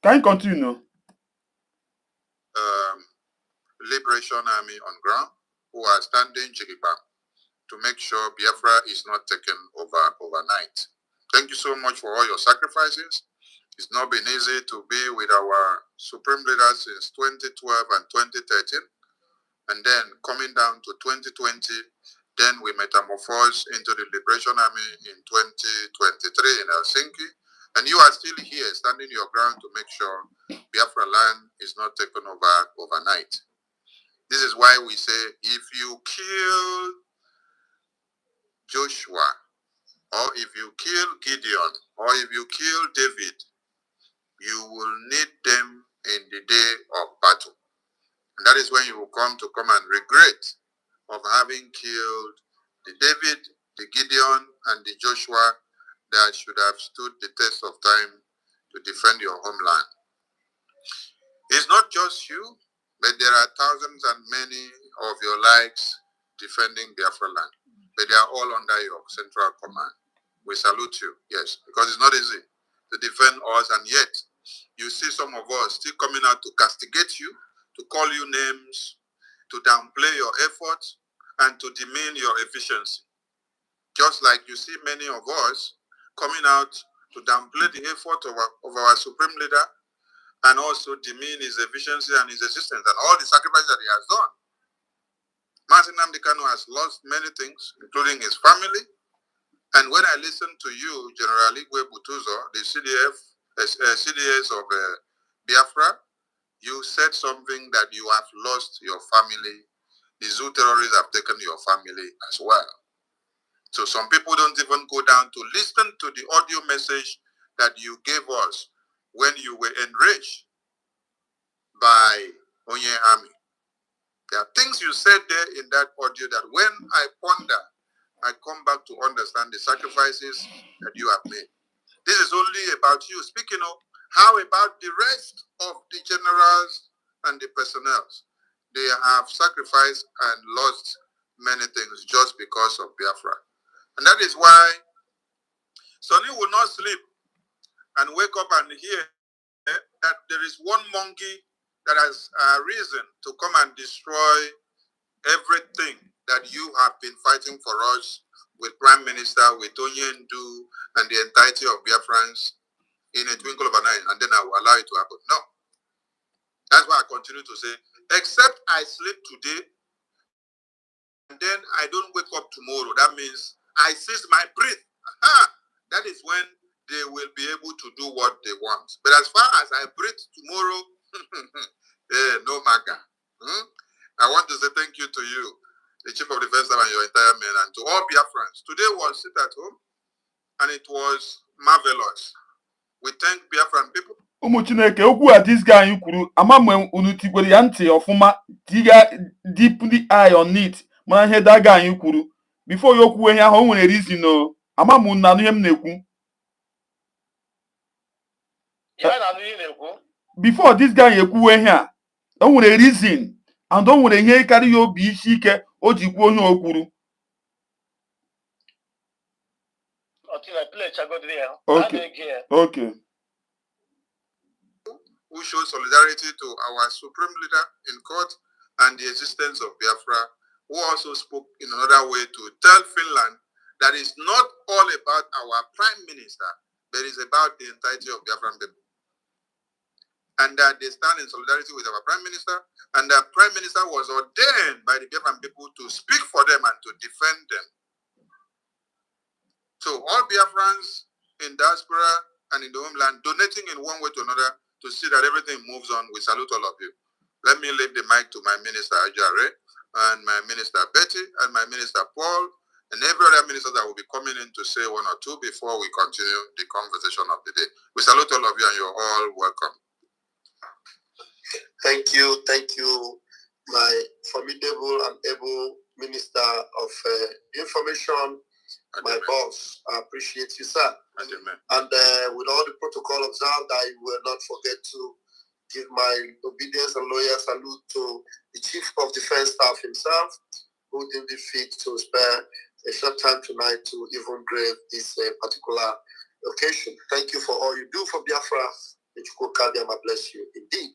Can you continue? Liberation Army on ground who are standing jigibam to make sure Biafra is not taken over overnight. Thank you so much for all your sacrifices. It's not been easy to be with our supreme leaders since 2012 and 2013. And then coming down to 2020, then we metamorphosed into the Liberation Army in 2023 in Helsinki. And you are still here standing your ground to make sure Biafra land is not taken over overnight. This is why we say, if you kill Joshua, or if you kill Gideon, or if you kill David, you will need them in the day of battle. And that is when you will come and regret of having killed the David, the Gideon, and the Joshua that should have stood the test of time to defend your homeland. It's not just you, but there are thousands and many of your likes defending Biafra land. But they are all under your central command. We salute you, yes, because it's not easy to defend us, and yet you see some of us still coming out to castigate you, to call you names, to downplay your efforts, and to demean your efficiency. Just like you see many of us coming out to downplay the effort of our supreme leader and also demean his efficiency and his existence and all the sacrifices that he has done. Martin Nnamdi Kanu has lost many things, including his family. And when I listen to you, General Igwe Butuzo, the CDS of Biafra, you said something that you have lost your family. The zoo terrorists have taken your family as well. So some people don't even go down to listen to the audio message that you gave us when you were enraged by Onye Army. There are things you said there in that audio that when I ponder, I come back to understand the sacrifices that you have made. This is only about you. Speaking of, how about the rest of the generals and the personnel? They have sacrificed and lost many things just because of Biafra. And that is why Sonny will not sleep and wake up and hear that there is one monkey that has risen to come and destroy everything that you have been fighting for us with Prime Minister, with Onye Ndu, and the entirety of Biafrans in a twinkle of an eye, and then I will allow it to happen. No. That's why I continue to say, except I sleep today, and then I don't wake up tomorrow. That means I cease my breath. That is when they will be able to do what they want. But as far as I breathe tomorrow, no matter. I want to say thank you to you, the Chief of Defense Staff and your entire men, and to all Biafrans. Today was sit at home, and it was marvelous. We thank Biafran people. Ụmụ Chineke, okwu a this guy anyị kwuru ama mgbe unu tikwere ya ntị ọfụma, tiga deeply eye on it, mana ihe that guy anyị kwuru before ya okwuwe ihe ahụ o nwere reason no. Ama m na ihe m na-ekwu. Before this guy ekwuwe ihe a, o nwere reason and o nwere ihe karị ya obi isi ike o ji kwuo ihe o kwuru. Okay. Who show solidarity to our supreme leader in court and the existence of Biafra, who also spoke in another way to tell Finland that it's not all about our prime minister, but it's about the entirety of Biafran people. And that they stand in solidarity with our prime minister, and the prime minister was ordained by the Biafran people to speak for them and to defend them. So all Biafrans in diaspora and in the homeland donating in one way to another to see that everything moves on. We salute all of you. Let me leave the mic to my minister Ajare and my minister Betty and my minister Paul and every other minister that will be coming in to say one or two before we continue the conversation of the day. We salute all of you and you're all welcome. Thank you, my formidable and able Minister of Information, my boss. I appreciate you, sir. And with all the protocol observed, I will not forget to give my obedience and loyal salute to the Chief of Defense Staff himself, who deemed it fit to spare a short time tonight to even grave this particular occasion. Thank you for all you do for Biafra. I bless you indeed.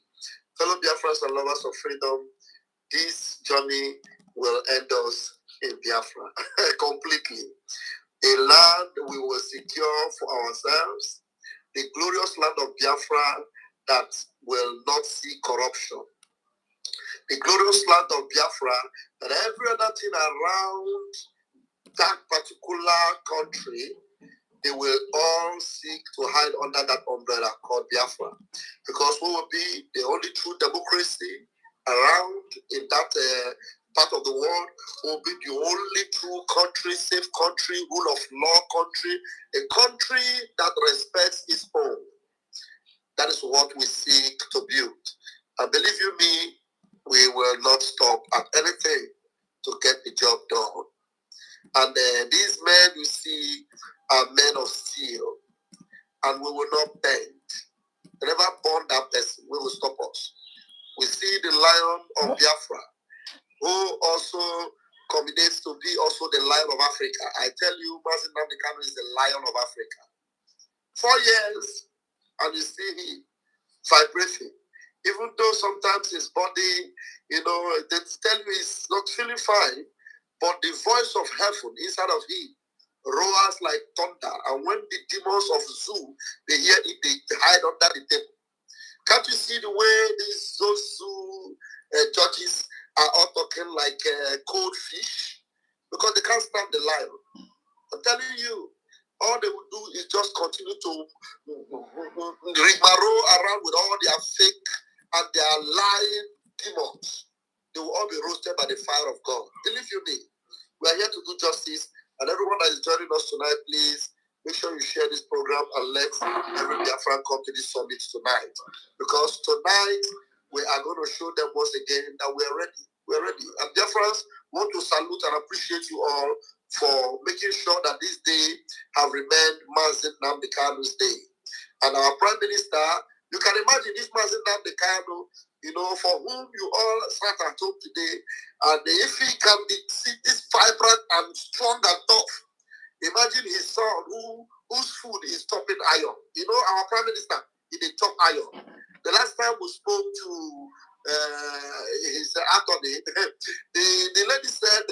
Fellow Biafrans and lovers of freedom, this journey will end us in Biafra completely. A land we will secure for ourselves, the glorious land of Biafra that will not see corruption. The glorious land of Biafra that every other thing around that particular country, they will all seek to hide under that umbrella called Biafra. Because we will be the only true democracy around in that part of the world, will be the only true country, safe country, rule of law country, a country that respects its own. That is what we seek to build. And believe you me, we will not stop at anything to get the job done. And these men you see are men of steel, and we will not bend. Whenever born that person, we will stop us. We see the lion of Biafra, who also culminates to be also the lion of Africa. I tell you, Martin Nnamdi Kanu is the lion of Africa. 4 years, and you see him vibrating. Even though sometimes his body, they tell me he's not feeling fine, but the voice of heaven inside of him roars like thunder. And when the demons of zoo, they hear it, they hide under the table. Can't you see the way those zoo judges are all talking like cold fish? Because they can't stand the lion. I'm telling you, all they will do is just continue to rigmarole around with all their fake and their lying demons. They will all be roasted by the fire of God. Believe you me, we are here to do justice. And everyone that is joining us tonight, please make sure you share this program and let every Biafran come to this summit tonight. Because tonight, we are going to show them once again that we are ready. We're ready. And Biafrans, want to salute and appreciate you all for making sure that this day have remained Mazin Nnamdi Kanu's day. And our Prime Minister, you can imagine this Mazin Nnamdi Kanu, for whom you all sat at home today, and if he can be this vibrant and strong and tough, imagine his son whose food is chopping iron. Our Prime Minister, he did chop iron. The last time we spoke to his attorney, the lady said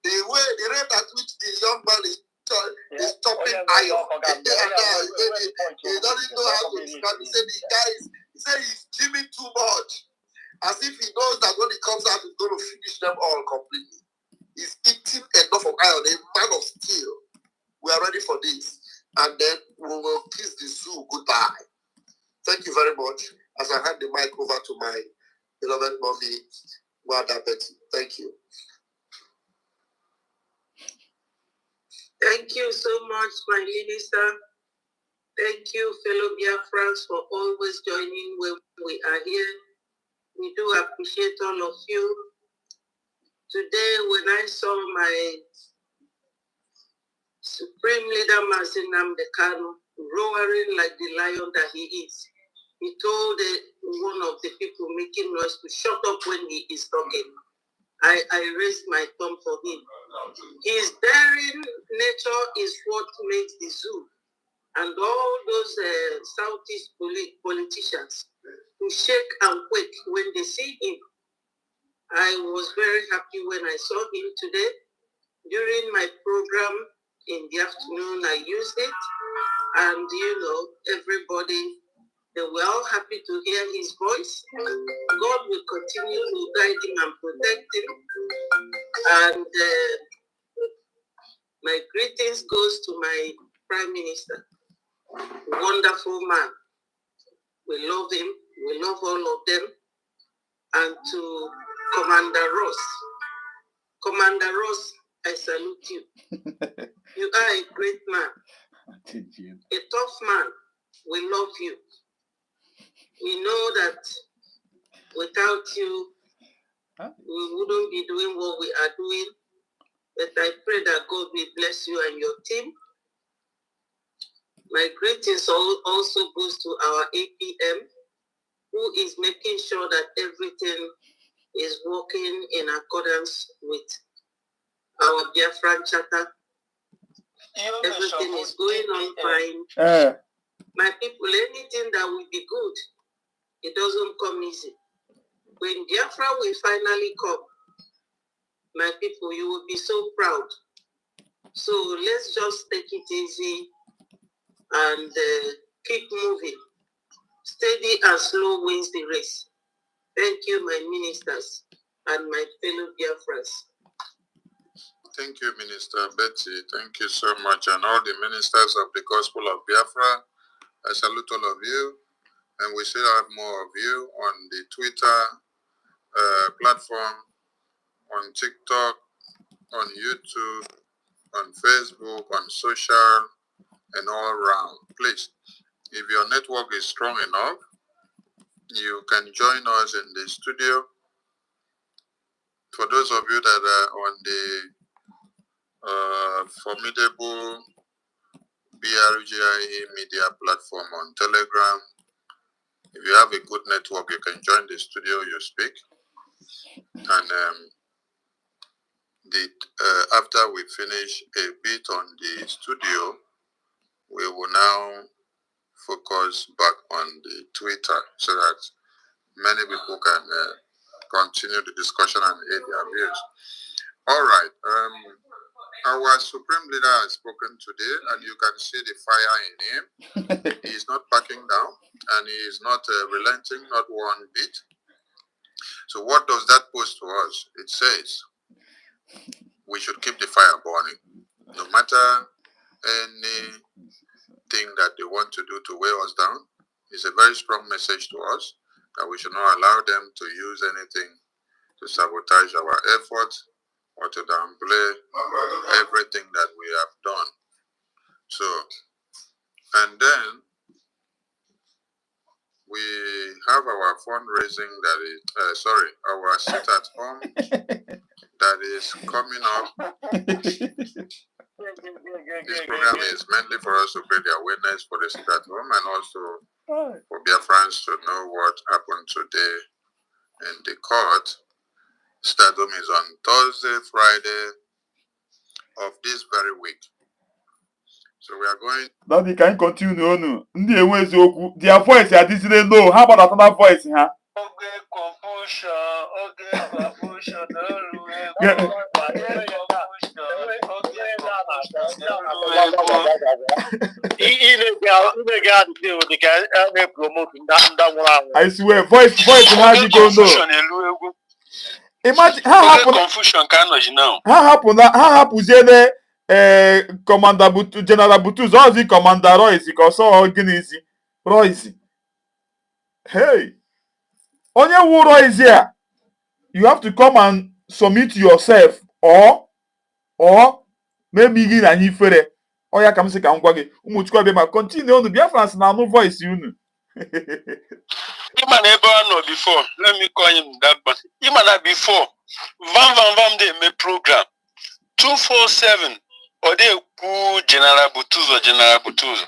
the rate at which the young man is chopping iron. He doesn't know how to describe. He said he's gymming too much, as if he knows that when he comes out, he's going to finish them all completely. He's eating enough of iron, a man of steel. We are ready for this, and then we will kiss the zoo goodbye. Thank you very much. As I hand the mic over to my beloved mommy, Wada Betty. Thank you. Thank you so much, my minister. Thank you, fellow Biafrans, for always joining when we are here. We do appreciate all of you. Today, when I saw my Supreme Leader Mazin Nnamdi Kanu roaring like the lion that he is, he told one of the people making noise to shut up when he is talking. I raised my thumb for him. His daring nature is what makes the zoo and all those Southeast politicians to shake and quake when they see him. I was very happy when I saw him today. During my program in the afternoon, I used it, and everybody, they were all happy to hear his voice. God will continue to guide him and protect him. And my greetings goes to my Prime Minister, wonderful man. We love him. We love all of them. And to Commander Ross. Commander Ross, I salute you. You are a great man. A tough man. We love you. We know that without you, we wouldn't be doing what we are doing. But I pray that God will bless you and your team. My greetings also goes to our APM, who is making sure that everything is working in accordance with our Biafran Charter. Everything is going on fine. My people, anything that will be good, it doesn't come easy. When Biafra will finally come, my people, you will be so proud. So let's just take it easy and keep moving. Steady and slow wins the race. Thank you, my ministers and my fellow Biafrans. Thank you, Minister Betty. Thank you so much. And all the ministers of the Gospel of Biafra, I salute all of you. And we still have more of you on the Twitter platform, on TikTok, on YouTube, on Facebook, on social, and all around. Please, if your network is strong enough, you can join us in the studio. For those of you that are on the formidable BRGIE media platform on Telegram, if you have a good network, you can join the studio, you speak. And after we finish a bit on the studio, we will now focus back on the Twitter so that many people can continue the discussion and aid their views. All right. Our Supreme Leader has spoken today, and you can see the fire in him. He is not backing down, and he is not relenting, not one bit. So what does that pose to us? It says we should keep the fire burning. No matter anything that they want to do to weigh us down, it's a very strong message to us that we should not allow them to use anything to sabotage our efforts or to downplay everything that we have done. So, and then we have our fundraising that is, our sit at home that is coming up. This program is mainly for us to create the awareness for the sit at home and also for Biafrans to know what happened today in the court. Sit at home is on Thursday, Friday of this very week. So we are going. Daddy, can you continue? No. Their voice are this low. How about another voice, huh? I swear, voice, how you go no? Imagine how happened. Confusion kind of now. How happens Commander Butu, General Butu, Zozi Commander Royce, because so organizing Royce. Hey, only who Royce here, you have to come and submit yourself, or maybe you na hifere. Oh yeah, come say come kwage. Umuchukwa be ma continue on the Biafrans na no voice you. Even ever before, let me call him that, but even before, Vam they make program 247 or they cool General Butuzo.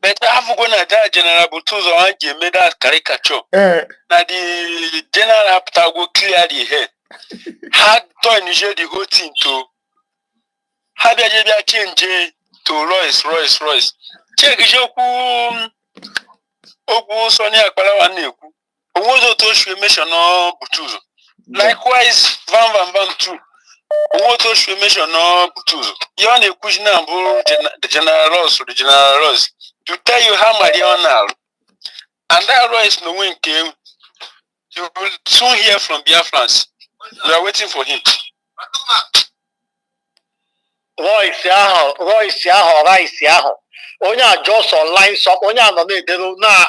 But I have gonna that General Butuzo and you made that caricature. Now the general have to go clear the head. Had to initiate the whole thing to have a change to Royce. Check Joku. Ogu Sonia Akbalawa Neku. Owozo to mention no Butuzo. Likewise, Vam too. Owozo to mention no Butuzo. You want a question the General Ross to tell you how Mariana and that Royce no one came. You will soon hear from Biafrans. We are waiting for him. Royce Onya just online shop. Onya no na edero na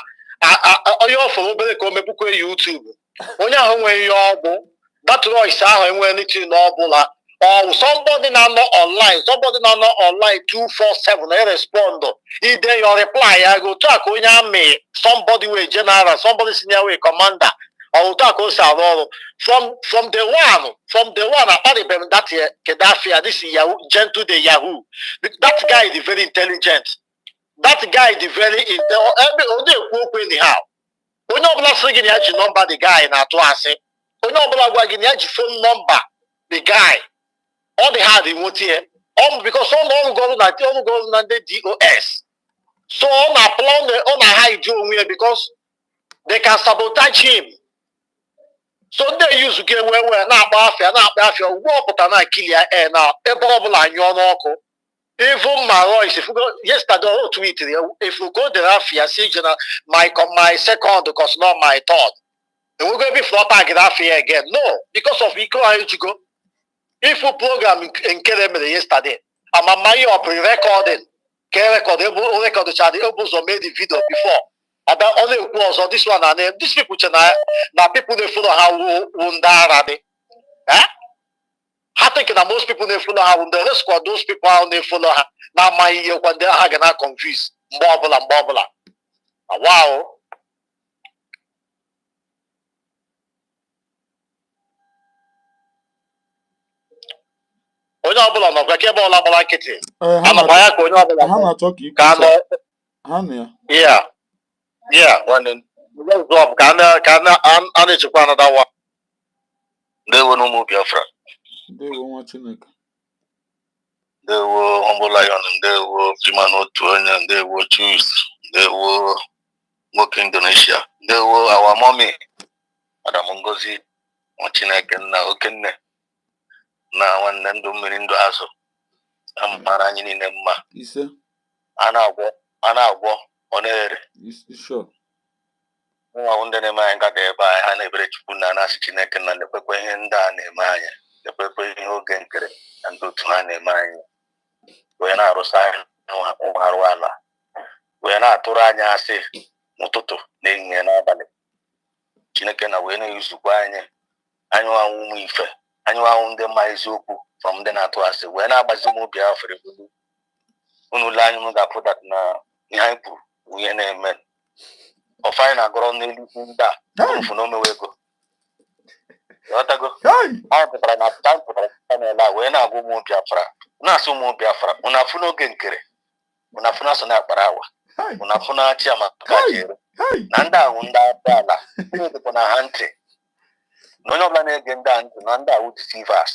oyo for obere ko mepukwe YouTube. Onya ho nwe yo that Royce enwe anything no bula. Or somebody now not online 247 they respond. If they your reply, I go talk Onya me somebody with general, somebody senior way commander. Or talk from the one apart from that Gaddafi, this is Yahoo, gentle the Yahoo. That guy is very intelligent. That guy is very anyhow. We know blood singing number the guy in Atwase. We know blood wagging phone number the guy. All they had in what here. Because all go to the DOS. So on a plan on a high Joe because they can sabotage him. So they used to get where we're not Biafra, walk but not kill your air now. A bubble and your uncle. Even my Royce, if you go yesterday or tweet, if you go the Rafia, see my second because not my third. And we're going to be flop Rafia again. No, because of equal you go. If you program in Keremere yesterday, I'm a mayor pre-recording. Record the child, the elbows made the video before. About only was on this one and these people now people they follow how Wundara. I think that most people they follow how the rest of those people how they follow her. Now my ear when they are gonna confuse. Bobble. Wow. Onabula no kweke bola bola kiti. Anabaya ko onabula. Hana talk you. Hana. Yeah, one then. Let's go up. Can I chukwa another one? They will no move Biafra. They won't watch it. ndewo Humble Lion, ndewo Freeman Otuonye, ndewo Choose, ndewo nwoke Indonesia, ndewo our mommy Madam Ngozi Chineke nna Okenne na nwanne ndụ mmiri ndụ azụ amara anyị niile mma ise a na-agwọ ọ na-ere sure nwa ndị na-eme anyị gada ebe anyị ha na-ebere Chukwu na na-asị Chineke na lekwekwe ihe ndị a na-eme anyị lekwekwe ihe oge nkere na ndị otu ha na-eme anyị wee na-arụsa anyị arụ ala wee na-atụrụ anyị asị n'ụtụtụ na ehihie n'abalị Chineke na wee na-ezukwa anyị anwụ ụmụ ife anwụ ndị mma eziokwu from ndị na-atụ asị wee na-agbazi m obi afọ unu le anyị m ga-apụtat na ihe anyị kwuru ihe na-eme ọfọ anyị na-agọrọ n'elu ndị a mfu na omewe ego ọtago anyị pụtara na panel a wee na-agwa ụmụ Biafra na-asị ụmụ Biafra unu afụ n'oge nkere unu afụ na-asọ na-akpara awa unu afụ na Chiamaka jere na ndị ahụ ndị ala dịkwa na ha ntị na onye ọbụla na-ege ndị a ntị na ndị ahụ deceivers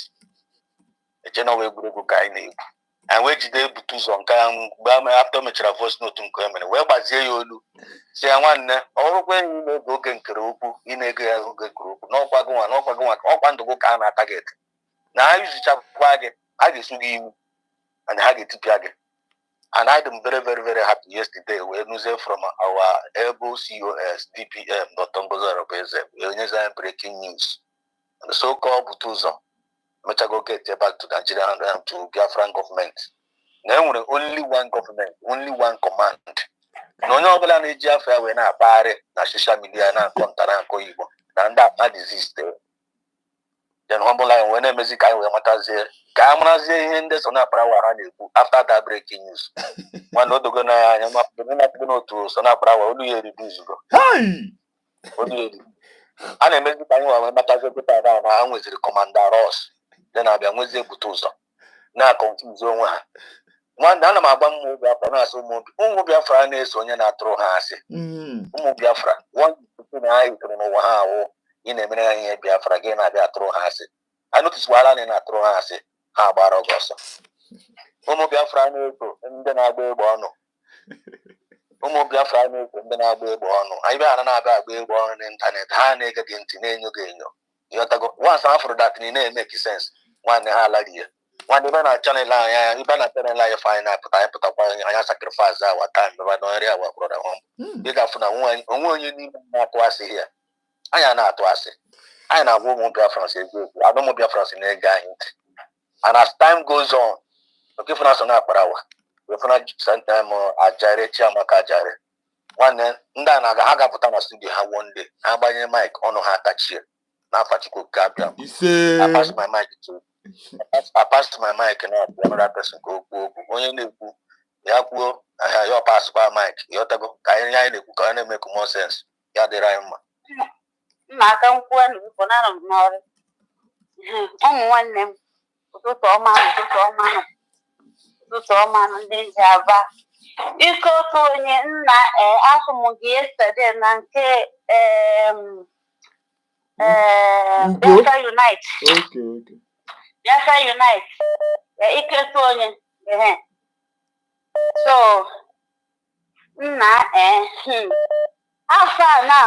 eche na egwuregwu ka anyị na-egwu anyị wee jide ebute ụzọ nke ya mgbe after o mechara voice note nke emere wee gbazie ya olu si ya nwanne ọrụkwa enyi na-ege oge nkere okwu ị na-ege ya oge nkere okwu n'ọkwa gị nwa ọkwa ndụ gị ka a na-ata gị ete na ha yuzichakwa gị a ga-esu gị iwu and ha ga-etipịa gị. And I'm very, very, very happy yesterday when news from our able COS, DPM, Dr. Ngozi breaking news. And the so-called Butuzo, which I go get back to Nigeria and to Biafran government. Now only one government, only one command. No nobody in Biafra when I buy it, na social media na contact ko ibo. And that disease there. Then Humble Lion when music I will matter there. Kamrazie in this on a power after that breaking news. One not going to Sona Prawa, only a reduce go. Hey! And I make the time when I was the commander Ross. Then I'll be with the Butuzo. Now confuse one done my bum move up and so move Biafra and Sonia Natro Hasi. Biafra. One I don't know how in a minute Biafra again I got through Hasi. I noticed while I'm in a throw Hasi. How about Augusta? Biafra and then I'll be born. Biafra and then I'll be born. I be born on the internet. How naked in you have to go once after that in name make sense. One idea. One even a channel line, you better tell a fine. I put up I sacrifice our time, but I don't area our brother home. Big up one you need not to ask here. I am not to ask it. I am a woman Biafra. I don't know Biafra in a guy. And as time goes on, okay, for us on our power, we find sometime Ajare, Chiamaka Ajare. One day, I put on a studio one day. I buy a mic on her touch here. Now, particular cabin. I passed my mic to I passed my mic and another person go. Only you I your pass by mic. You go. Can make more sense? Yeah, the rhyme. Nakam kwan ko na no one name. Ụtụtụ ọma ndị Java. Ike otu onye nna afọ m gị yesterday na nke Biafra Unite. Okay. Biafra Unite. Ike otu onye. So nna afa na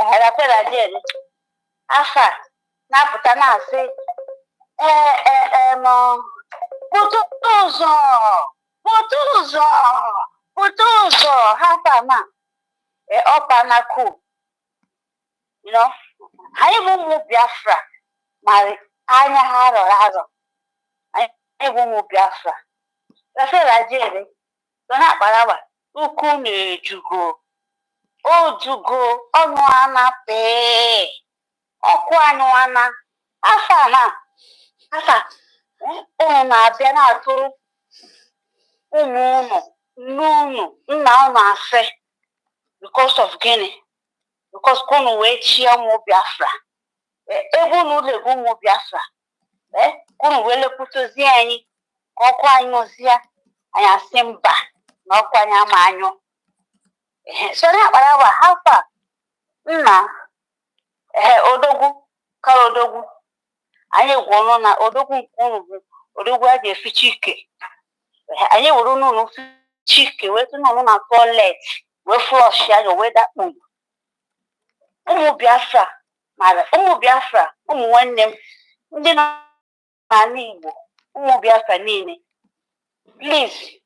harapera jere. Afa na-apụta na-asị Butuzo, hapa opanaku. You know, I will Biafra, my anya haro. I will move Biafra. That's what I did. Don't have Barawa. Ukune Jugo. Oh, Jugo, Onuana pe. Okwanuana. Afana. Asa. Na-abịa na-atụrụ ụmụ unu nna unu asị because of gịnị? Because unu wee chie ụmụ Biafra. Ebe unu lego ụmụ Biafra. Unu wee lekwutozie anyị ka ọkụ anyị ozie anyị asị mba na ọkụ anyị ama anyụ. So na-akpara awa hafa nna odogwu kara odogwu. Anyị gwọrọ na odogwu nke unu bụ odogwu a ga-eficha ike anyị were unu chike wetu unu na toilet wee flush ya wee dakpu ụmụ Biafra mara ụmụ Biafra ụmụ nwanne m ndị nọ n'ala Igbo ụmụ Biafra niile please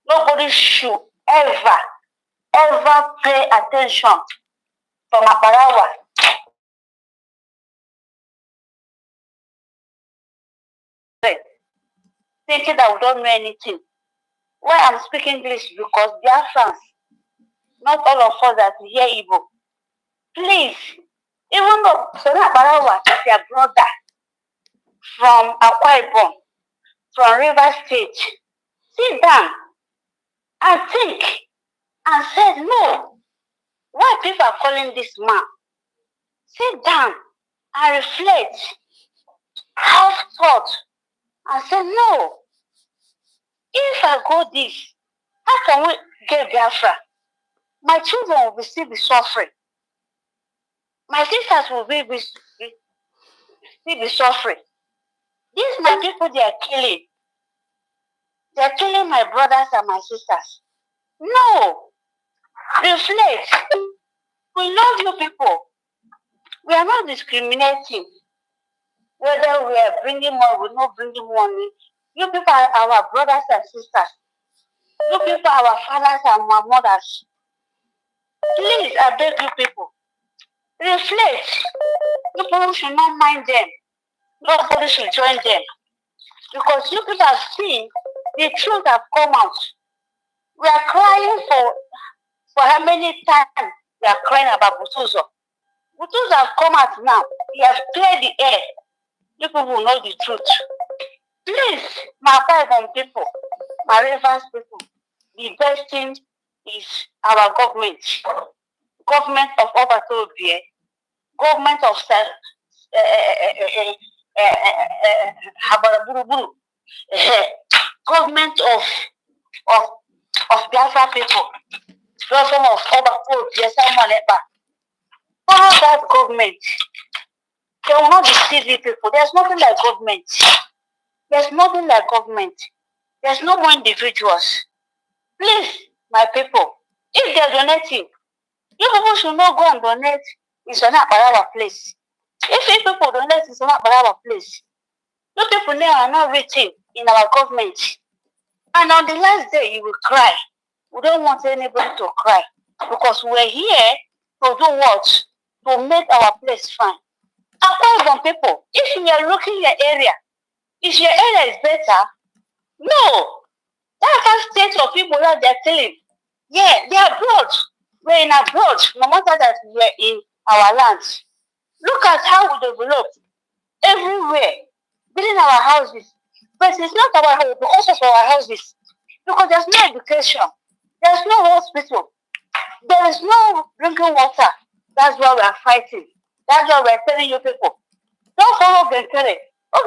nobody should ever pay attention from Akparawa thinking that we don't know anything. Why I'm speaking English because Biafrans, not all of us that hear Igbo. Please, even though Sona Barawa is your brother from Akwa Ibom, from River State, sit down and think and said, no, why people are calling this man? Sit down and reflect, have thought, and say, no, if I go this, how can we get Biafra? My children will still be suffering. My sisters will still be suffering. These my people they are killing. They are killing my brothers and my sisters. No. Reflect. We love you people. We are not discriminating. Whether we are bringing money, we are not bringing money. You people are our brothers and sisters. You people are our fathers and our mothers. Please, I beg you people. Reflect. People should not mind them. Nobody should join them. Because you people have seen the truth have come out. We are crying for how many times we are crying about Butuzo. Butuzo have come out now. He has cleared the air. You people will know the truth. Please, my Bible people, my Rivers people, the best thing is our government. Government of Obatobie, government of Habaraburuburu, government of Biafra people, government of Obatobie, follow that government. They will not deceive you people. There's nothing like government. There's nothing like government. There's no more individuals. Please, my people, if they're donating, you people should not go and donate in Sona Barawa place. If you people donate in Sona Barawa place, you people now are not written in our government. And on the last day, you will cry. We don't want anybody to cry. Because we're here to do what? To make our place fine. Apart people, if you are looking your area, if your area is better, no. That's a state of people that they're telling. Yeah, they are abroad. We're in abroad, no matter that we're in our lands. Look at how we develop everywhere, building our houses. But it's not our house because of our houses. Because there's no education. There's no hospital. There is no drinking water. That's why we are fighting. That's why we're telling you people. Don't follow Genkere.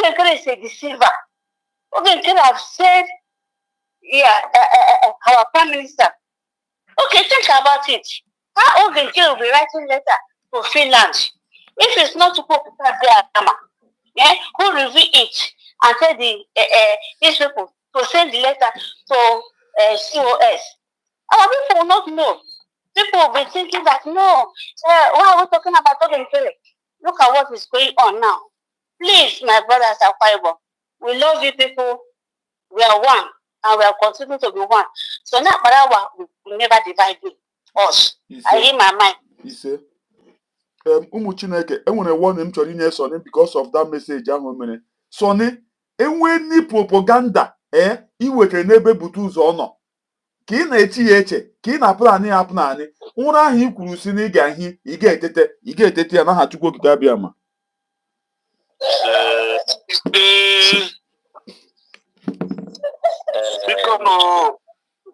Genkere is a deceiver. Genkere have said, yeah, our prime minister. Okay, think about it. How Genkere will be writing letter to Finland if it's not to put Biafra? Yeah, who review it and tell these people to send the letter to COS? Our people will not know. People will be thinking that no, why are we talking about Genkere? Look at what is going on now. Please, my brothers and Bible, we love you people. We are one, and we are continuing to be one. So now, Barawa will never divide us. I hear my mind. He said, ụmụ Chineke, enwere one m chọrọ inye Sonny because of that message ahụ mere. Sonny, enwe ni propaganda iweta n'ebe butu ụzọ ọ nọ. Ka ị na-echi ya eche, ka ị na-apụnanị ya apụnanị, ụra ahụ i kwuru si na ị ga-ehi, ị ga-etete ya n'aha Chukwu Okike abịa ma.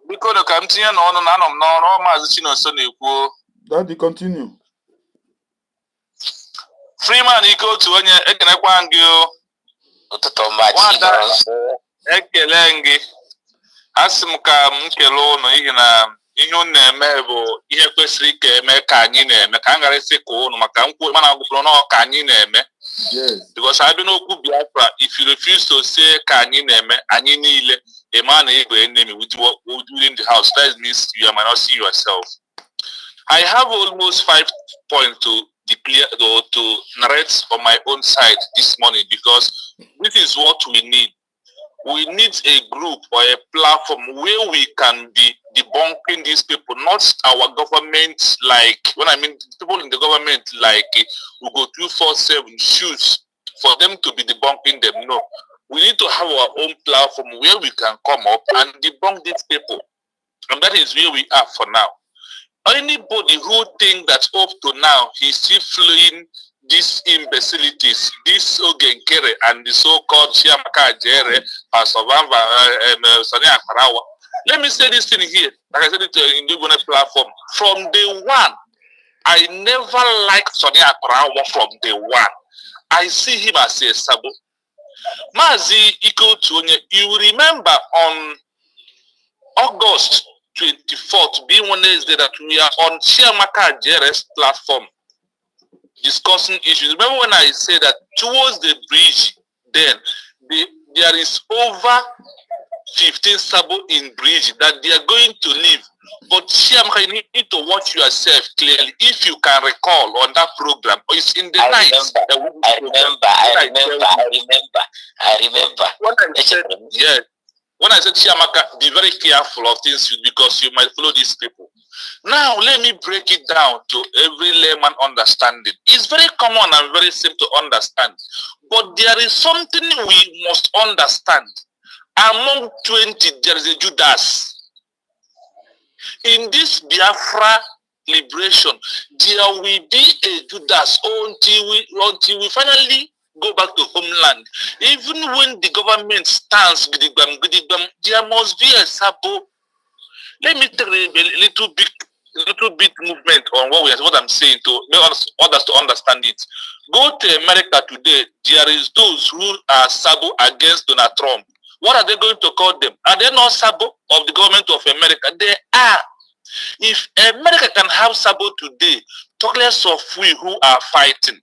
Biko ka m tinye n'ọnụ na anọ m n'ọrụ Maazị Chinonso na-ekwu. Daddy, continue. Freeman ike otu onye ekenekwa gị o. Ụtụtụ mma ekele gị. Asị m ka m kelee ụnụ n'ihi na ihe unu na-eme bụ ihe kwesịrị ka eme ka anyị na-eme ka m ghara isi ka ụnụ maka nkwu mana agwụpụrụ n'ọ ka anyị na-eme. Because I don't know Biafra, if you refuse to say ka anyị na-eme anyị niile a man able enemy within the house. That means you might not see yourself. I have almost 5 points to declare or to narrate on my own side this morning, because this is what we need. We need a group or a platform where we can be debunking these people, not our government. Like, when I mean people in the government, like we go 247 shoes for them to be debunking them. No, we need to have our own platform where we can come up and debunk these people, and that is where we are for now. Anybody who think that up to now he's still flowing these imbecilities, this Ogenkere and the so-called Chiamaka Jere, Sonia Akarawa. Let me say this thing here, like I said it in the platform. From day one, I never liked Sonia Akarawa from day one. I see him as a sabo. Mazi Iko Tunye, you remember on August 24th, being Wednesday, that we are on Chiamaka Jere's platform discussing issues. Remember when I said that towards the bridge, then there is over 15 Sabo in bridge that they are going to leave. But Chiamaka, you need to watch yourself clearly. If you can recall on that program, or it's in the night. I remember. When I said Chiamaka, be very careful of things because you might follow these people. Now, let me break it down to every layman understanding. It's very common and very simple to understand. But there is something we must understand. Among 20, there is a Judas. In this Biafra liberation, there will be a Judas until we finally go back to homeland. Even when the government stands, there must be a Sabo. Let me take a little bit movement on what I'm saying to make others to understand it. Go to America today. There is those who are Sabo against Donald Trump. What are they going to call them? Are they not Sabo of the government of America? They are. If America can have Sabo today, talk less of we who are fighting.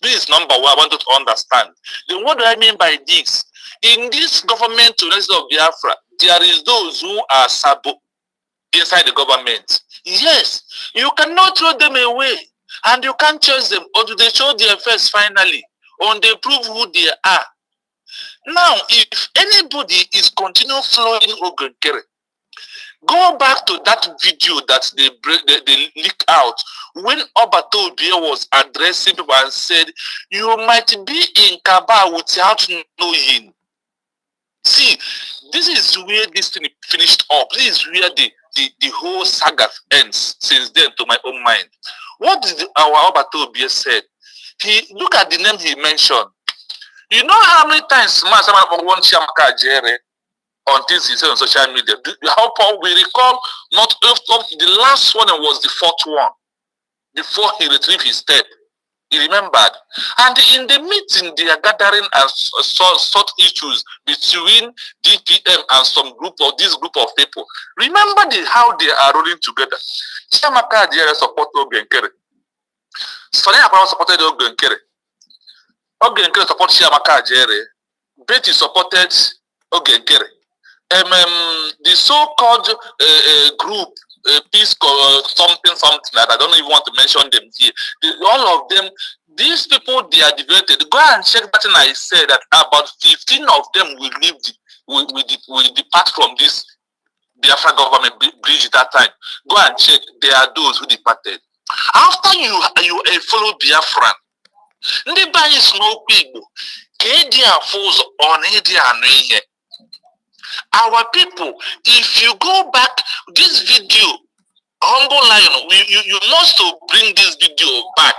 This is number one I want you to understand. Then what do I mean by this? In this government of Biafra, there is those who are Sabo inside the government. Yes, you cannot throw them away and you can't chase them until they show their face finally, or they prove who they are. Now, if anybody is continuing flowing Ogenkere, go back to that video that they leaked out when Obato Obie was addressing people and said, you might be in Kaba without knowing. See, this is where this thing finished up. This is where the whole saga ends since then, to my own mind. What did our Obato Obie said? Look at the name he mentioned. You know how many times someone won Chiamaka Jere on things he said on social media? How we recall not the last one was the fourth one before he retrieved his step. He remembered. And in the meeting, they are gathering and sort issues between DPM and some group of this group of people. Remember how they are rolling together. Chiamaka Jere supported Ogenkere. Sonia Akarawa supported Ogenkere. Ogenkere supported Chiamaka Jere. Betty supported Ogenkere. The so-called group, peace something that I don't even want to mention them here. All of them, these people, they are devoted. Go and check that thing I said that about 15 of them will leave, will depart from this Biafra government bridge at that time. Go and check. They are those who departed. After you follow Biafran, ndị banyị si n'okwu Igbo ka edi afọ ụzọ ọ na-edi anụ ihe. Our people, if you go back, this video, Humble Lion, you must bring this video back,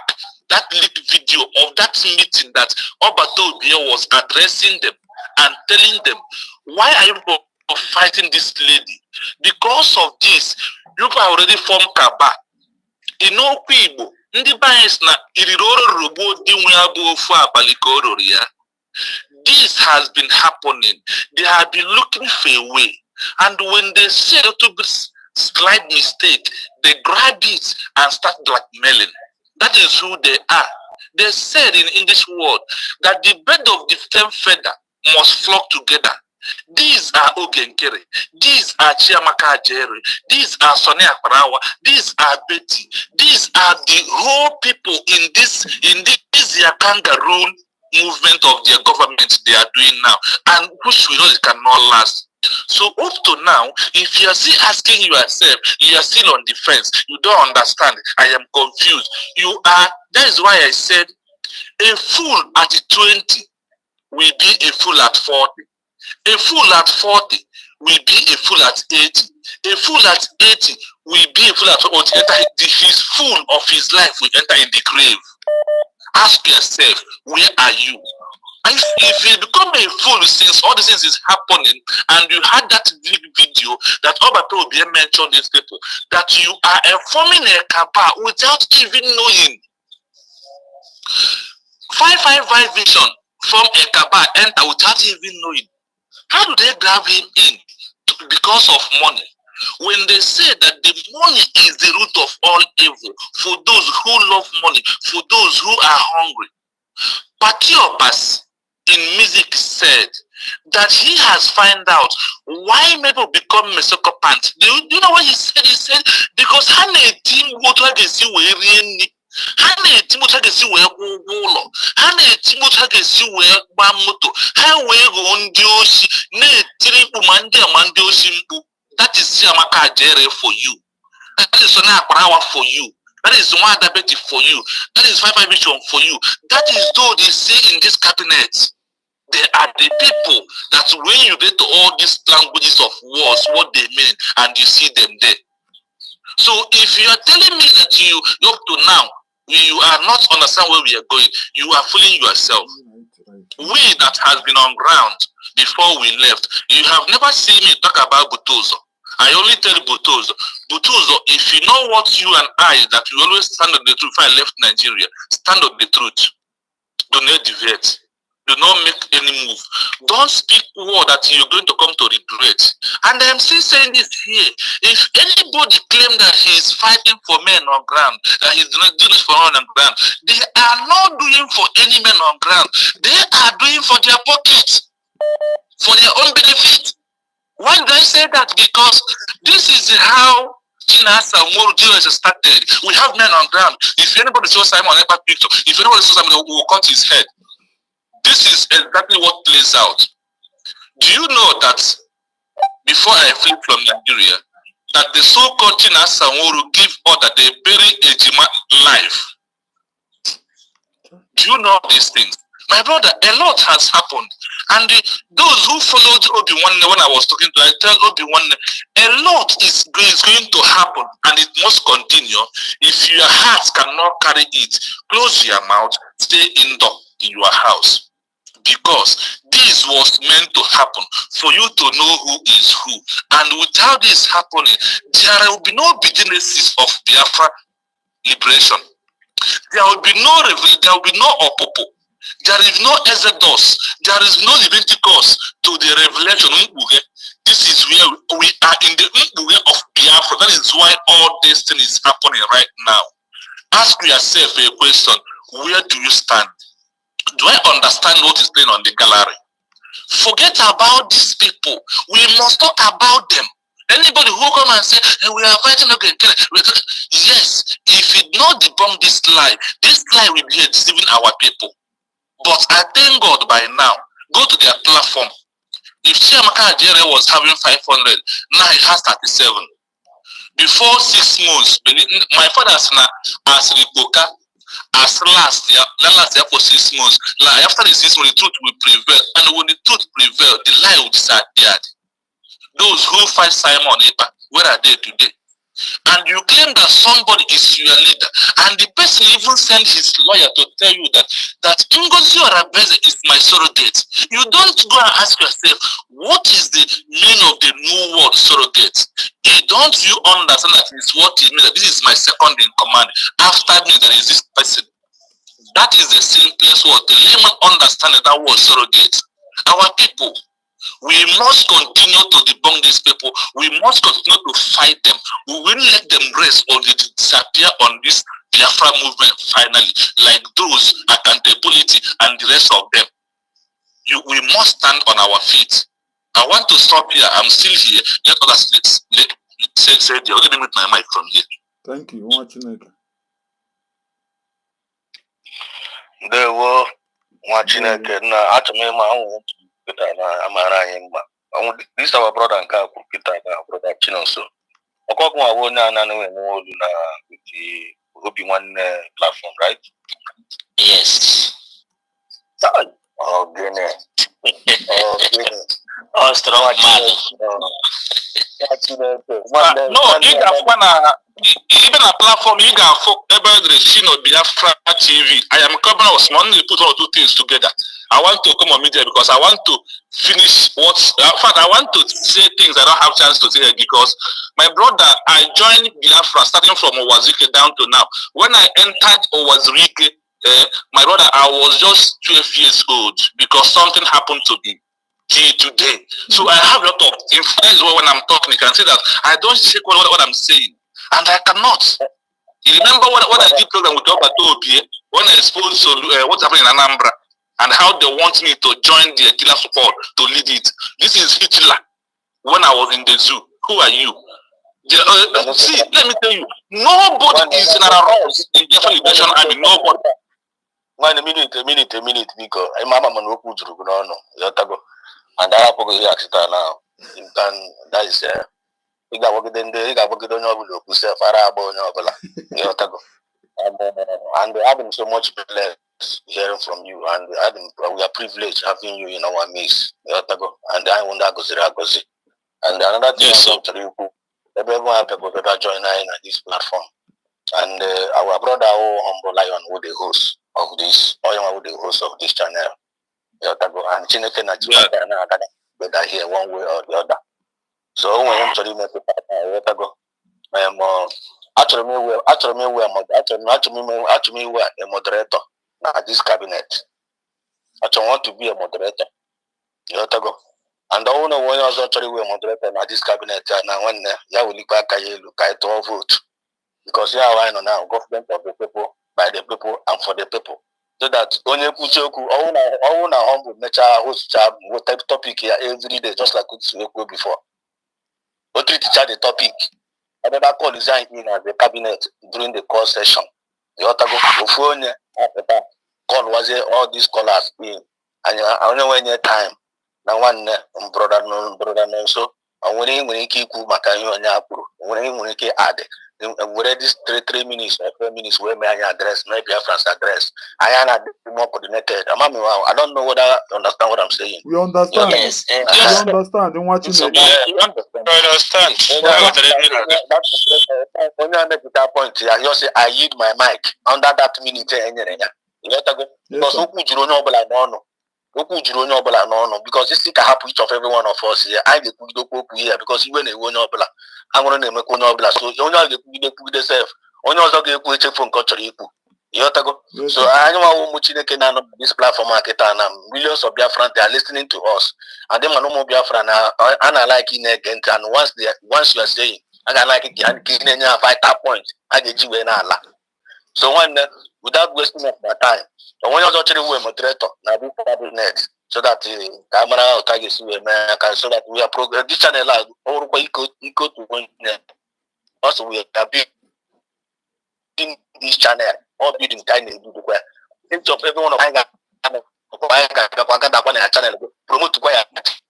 that leaked video of that meeting that Obato Obie was addressing them and telling them, why are you fighting this lady? Because of this, you have already formed Kaba. In okwu Igbo, ndị banyị na iriroro rugbo di nwe abụ ofu abalị ka o roro ya. This has been happening. They have been looking for a way. And when they see a little bit slight mistake, they grab it and start blackmailing. That is who they are. They said in English word that the bird of the same feather must flock together. These are Ogenkere. These are Chiamaka Jerry. These are Sonia Parawa. These are Betty. These are the whole people in this kangaroo movement of their government they are doing now, and which we know it cannot last. So up to now, if you are still asking yourself, you are still on the fence, you don't understand, I am confused. That is why I said a fool at 20 will be a fool at 40. A fool at 40 will be a fool at 80. A fool at 80 will be a fool at 40. His fool of his life will enter in the grave. Ask yourself, where are you? If you become a fool since all these things is happening, and you had that big video that Obato Obie mentioned these people, that you are forming a cabal without even knowing. 555 vision from a cabal enter without even knowing. How do they grab him in? Because of money. When they say that the money is the root of all evil, for those who love money, for those who are hungry. Patiopas in music said that he has found out why people become mesocopant. Do you know what he said? He said, because Hane team what I can see where Hane team what I can see where Wolo, Hane team what I can see where Bamoto, Highway on Dioshi, Ne Tiri Umande Amandioshi. That is Siamaka Jere for you. That is Sona Parawa for you. That is one diabetes for you. That is 5 vision for you. That is though they say in this cabinet. They are the people that when you get to all these languages of wars, what they mean, and you see them there. So if you are telling me that you up to now, you are not understand where we are going, you are fooling yourself. We that has been on ground before we left, you have never seen me talk about Butozo. I only tell Butozo, if you know what you and I, that we always stand on the truth. If I left Nigeria, stand on the truth. Do not deviate. Do not make any move. Don't speak word that you're going to come to regret. And I'm still saying this here. If anybody claim that he is fighting for men on ground, that he's not doing it for men on ground, they are not doing for any men on ground. They are doing for their pockets, for their own benefit. Why did I say that? Because this is how Judas and Judas started. We have men on ground. If anybody saw Simon Epa picture, if anybody saw Simon, we will cut his head. This is exactly what plays out. Do you know that before I flee from Nigeria, that the so-called Judas and Wuru give order they bury Ejima life? Do you know these things? My brother, a lot has happened. And those who followed Obi-Wan, when I was talking to, I tell Obi-Wan, a lot is going to happen and it must continue. If your heart cannot carry it, close your mouth, stay indoor in your house. Because this was meant to happen for you to know who is who. And without this happening, there will be no beginning of Biafra liberation. There will be no revelation, there will be no opopo. There is no exodus. There is no Leviticus to the revelation. This is where we are in the way of Biafra. That is why all this thing is happening right now. Ask yourself a question. Where do you stand? Do I understand what is playing on the gallery? Forget about these people. We must talk about them. Anybody who come and say, hey, we are fighting again. Yes, if you not debunk this lie will be deceiving our people. But I thank God by now, go to their platform. If Chiamaka Ajere was having 500, now he has 37. Before 6 months, my father as Ripoka, as last year for 6 months. Like after the 6 months, the truth will prevail. And when the truth prevails, the lie will disappear. Those who fight Simon Epa, where are they today? And you claim that somebody is your leader, and the person even sent his lawyer to tell you that Ngozi Orabeze is my surrogate. You don't go and ask yourself, what is the meaning of the new word surrogate? Don't you understand that is what it means? That this is my second in command. After me, there is this person. That is the simplest word. The layman understands that word surrogate. Our people, we must continue to debunk these people. We must continue to fight them. We will let them rest or they disappear on this Biafra movement finally, like those accountability and the rest of them. We must stand on our feet I want to stop here. I'm still here. Let others say the only with my mic from here. Thank you. Watching it. There were watching it. Now, after me, my own, this our brother and car, Peter, brother Chino. So, I won't know with the Obi-Wan platform, right? Yes. Oh, goodness. Oh, strong man. No, you got one. Even a platform, you got about the Biafra TV. I am covering us. Monday put all two things together. I want to come on media because I want to finish what's. In fact, I want to say things I don't have chance to say because my brother, I joined Biafra starting from Owazike down to now. When I entered Owazike, my brother, I was just 12 years old because something happened to me till today. So I have a lot of influence when I'm talking. You can see that I don't check what I'm saying. And I cannot. You remember when I did program with Robert Obi, when I exposed what's happening in Anambra and how they want me to join the killer squad to lead it. This is Hitler when I was in the zoo. Who are you? See, let me tell you, nobody is in a rush in the Liberation Army. Nobody. A minute, because I'm a man who put you on. And I have to accident now. That is you got work then you got work on your who say Farabo and having so much less hearing from you and we are privileged having you in our midst. And I want that goes. And another thing I want to do, everyone have people that join this platform. And our brother Humble Lion who the host of this, who the host of this channel. And Chineke na whether here one way or the other. So when I'm telling you, actually we are a moderator at this cabinet. I want to be a moderator. And I want to when I was actually we a moderator at this cabinet and when will look at all vote. Because I know now government of the people, by the people and for the people. So that when you put your humble nature host what type of topic here every day, just like we before. What we teach the topic. Another call is in at the cabinet during the call session. The other phone call was all these callers in and I only when your time. Now one brother no so and when you keep Makanyo and Yapuru, when you add where this 3 minutes or 4 minutes where may I address, maybe Biafra's address. I am more coordinated. I don't know whether you understand what I'm saying. We understand. Yes. We understand. And watching it. You understand. When I make that point, I just say I yield my mic under that minute. Because this thing can happen each of every one of us here. I get here because even a one I'm going to make one so you know the self. Only also get check from culture equal. So I know how this platform market and millions of Biafran they are listening to us. And them are no more Biafran and I like in again. And once you are saying I like it and getting a vital point, I get you in Allah. So when without wasting of my time, so when you're actually a moderator, now we probably next so that camera targets you America so that we are progress this channel or equal to one. Also we are building this channel or building kind of think of everyone of channel promote to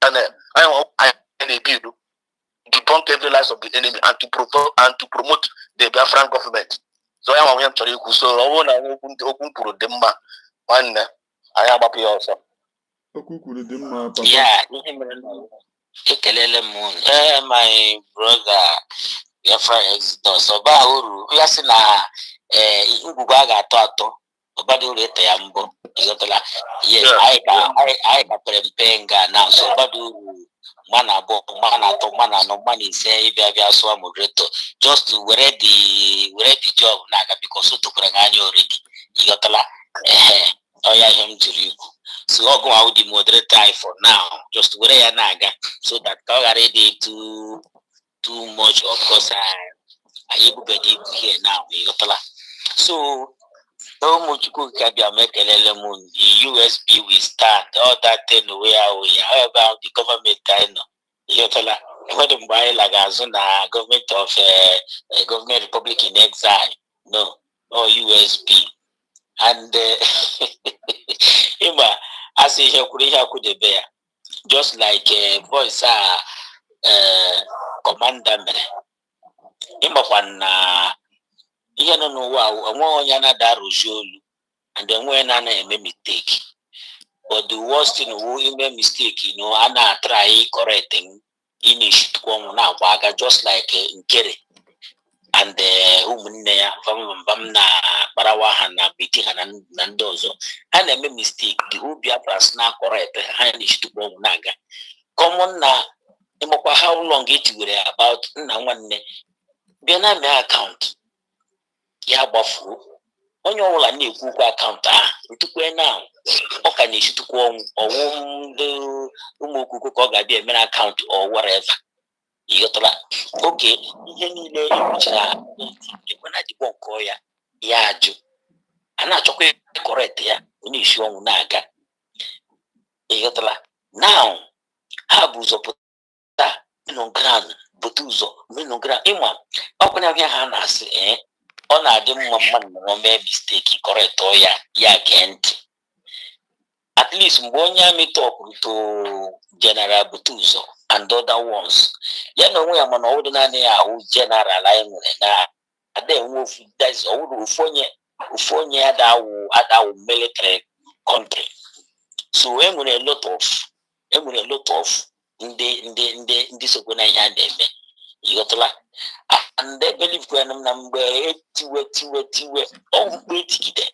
channel I build to debunk every lies of the enemy and to promote the Biafran government. So I am to you. So I want to open to the one. I am happy also. Yeah. My brother, Biafra exodus. So Bahuru, we are saying Uguaga Toto, Obadu Rete Ambo. Yes, I Penga now. So Badu. Mana no money say Bia so moderator just to wear the job naga because to Kurangani already. Yotala him to you. So I'll go out the moderator for now, just to wear naga so that already too much of course I able to here now. Yotala. So No Muchuku Kabia Mekelele Moon, the USB will stand, all that thing where we are about the government I know. Yotola, what do buy like Azuna government of a government republic in exile? No, no USB. And Ima, I say here could bear. Just like voice commander Ima one ihe no n'ụwa onwe onye na-ada rujolu and then when I make mistake. But the worst thing we make mistake, ana try correcting inish to na waga just like in Kere and umunne ya vam na barawa na biti nandozo. And make mistake the whole Biafra na correct inish to naga. Common na imokwa how long it will about na nwanne bịa me account ya gbafu onye ọbụla na-ekwu akaụntụ a ntukwe na ọ ka na-echitukwu ọnwụ ndị ụmụ okuku ka ọ ga-abịa emere akaụntụ or whatever ịghọtara oke ihe niile ekwuchara ekwe na dịbọ nke ya ajụ a na-achọkwa correct ya onye isi ọnwụ na-aga ịghọtara now ha bụ ụzọ pụta minogran bute ụzọ minogran ịma ọkwanye ahịa ha na-asị ọ na-adị mma mmadụ na mee mistake correct ya gee ntị at least mgbe onye amị tọpụrụ to general bute ụzọ and other ones ya na onwe ya mana ọwụdụ naanị ya ahụ general anyị nwere na ada enwe ofu onye adawụ military country so enwere a lot of ndị sokwe na ihe a na-eme ịghọtala and they believe when na mgbe tiwe ọgwụkpe etigide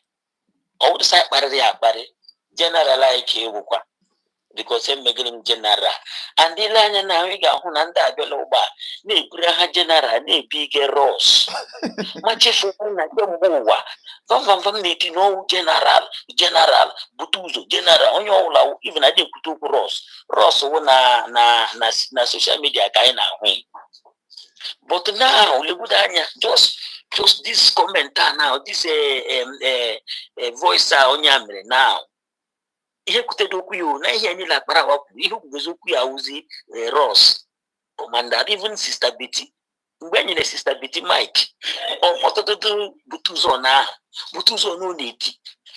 ọwụdụ sa kparịrị ya akparị general ike ewukwa because emegere m general and ile anya na ị ga-ahụ na ndị abịala ụgbọ na-eburu ha general na-ebi ike ros ma chefu na kemgbe ụwa vam na-eti n'ọwụ general bute ụzọ general onye ọbụla even adị ekwute okwu ros wụ na social media ka anyị na-ahụ. But now, just this commenter now, this voice on Yamre now. Here could do you, na here ni la parawa, you was uzi Ross, commander, even Sister Betty. When you Sister Betty Mike, or what to do, Butuzo no need.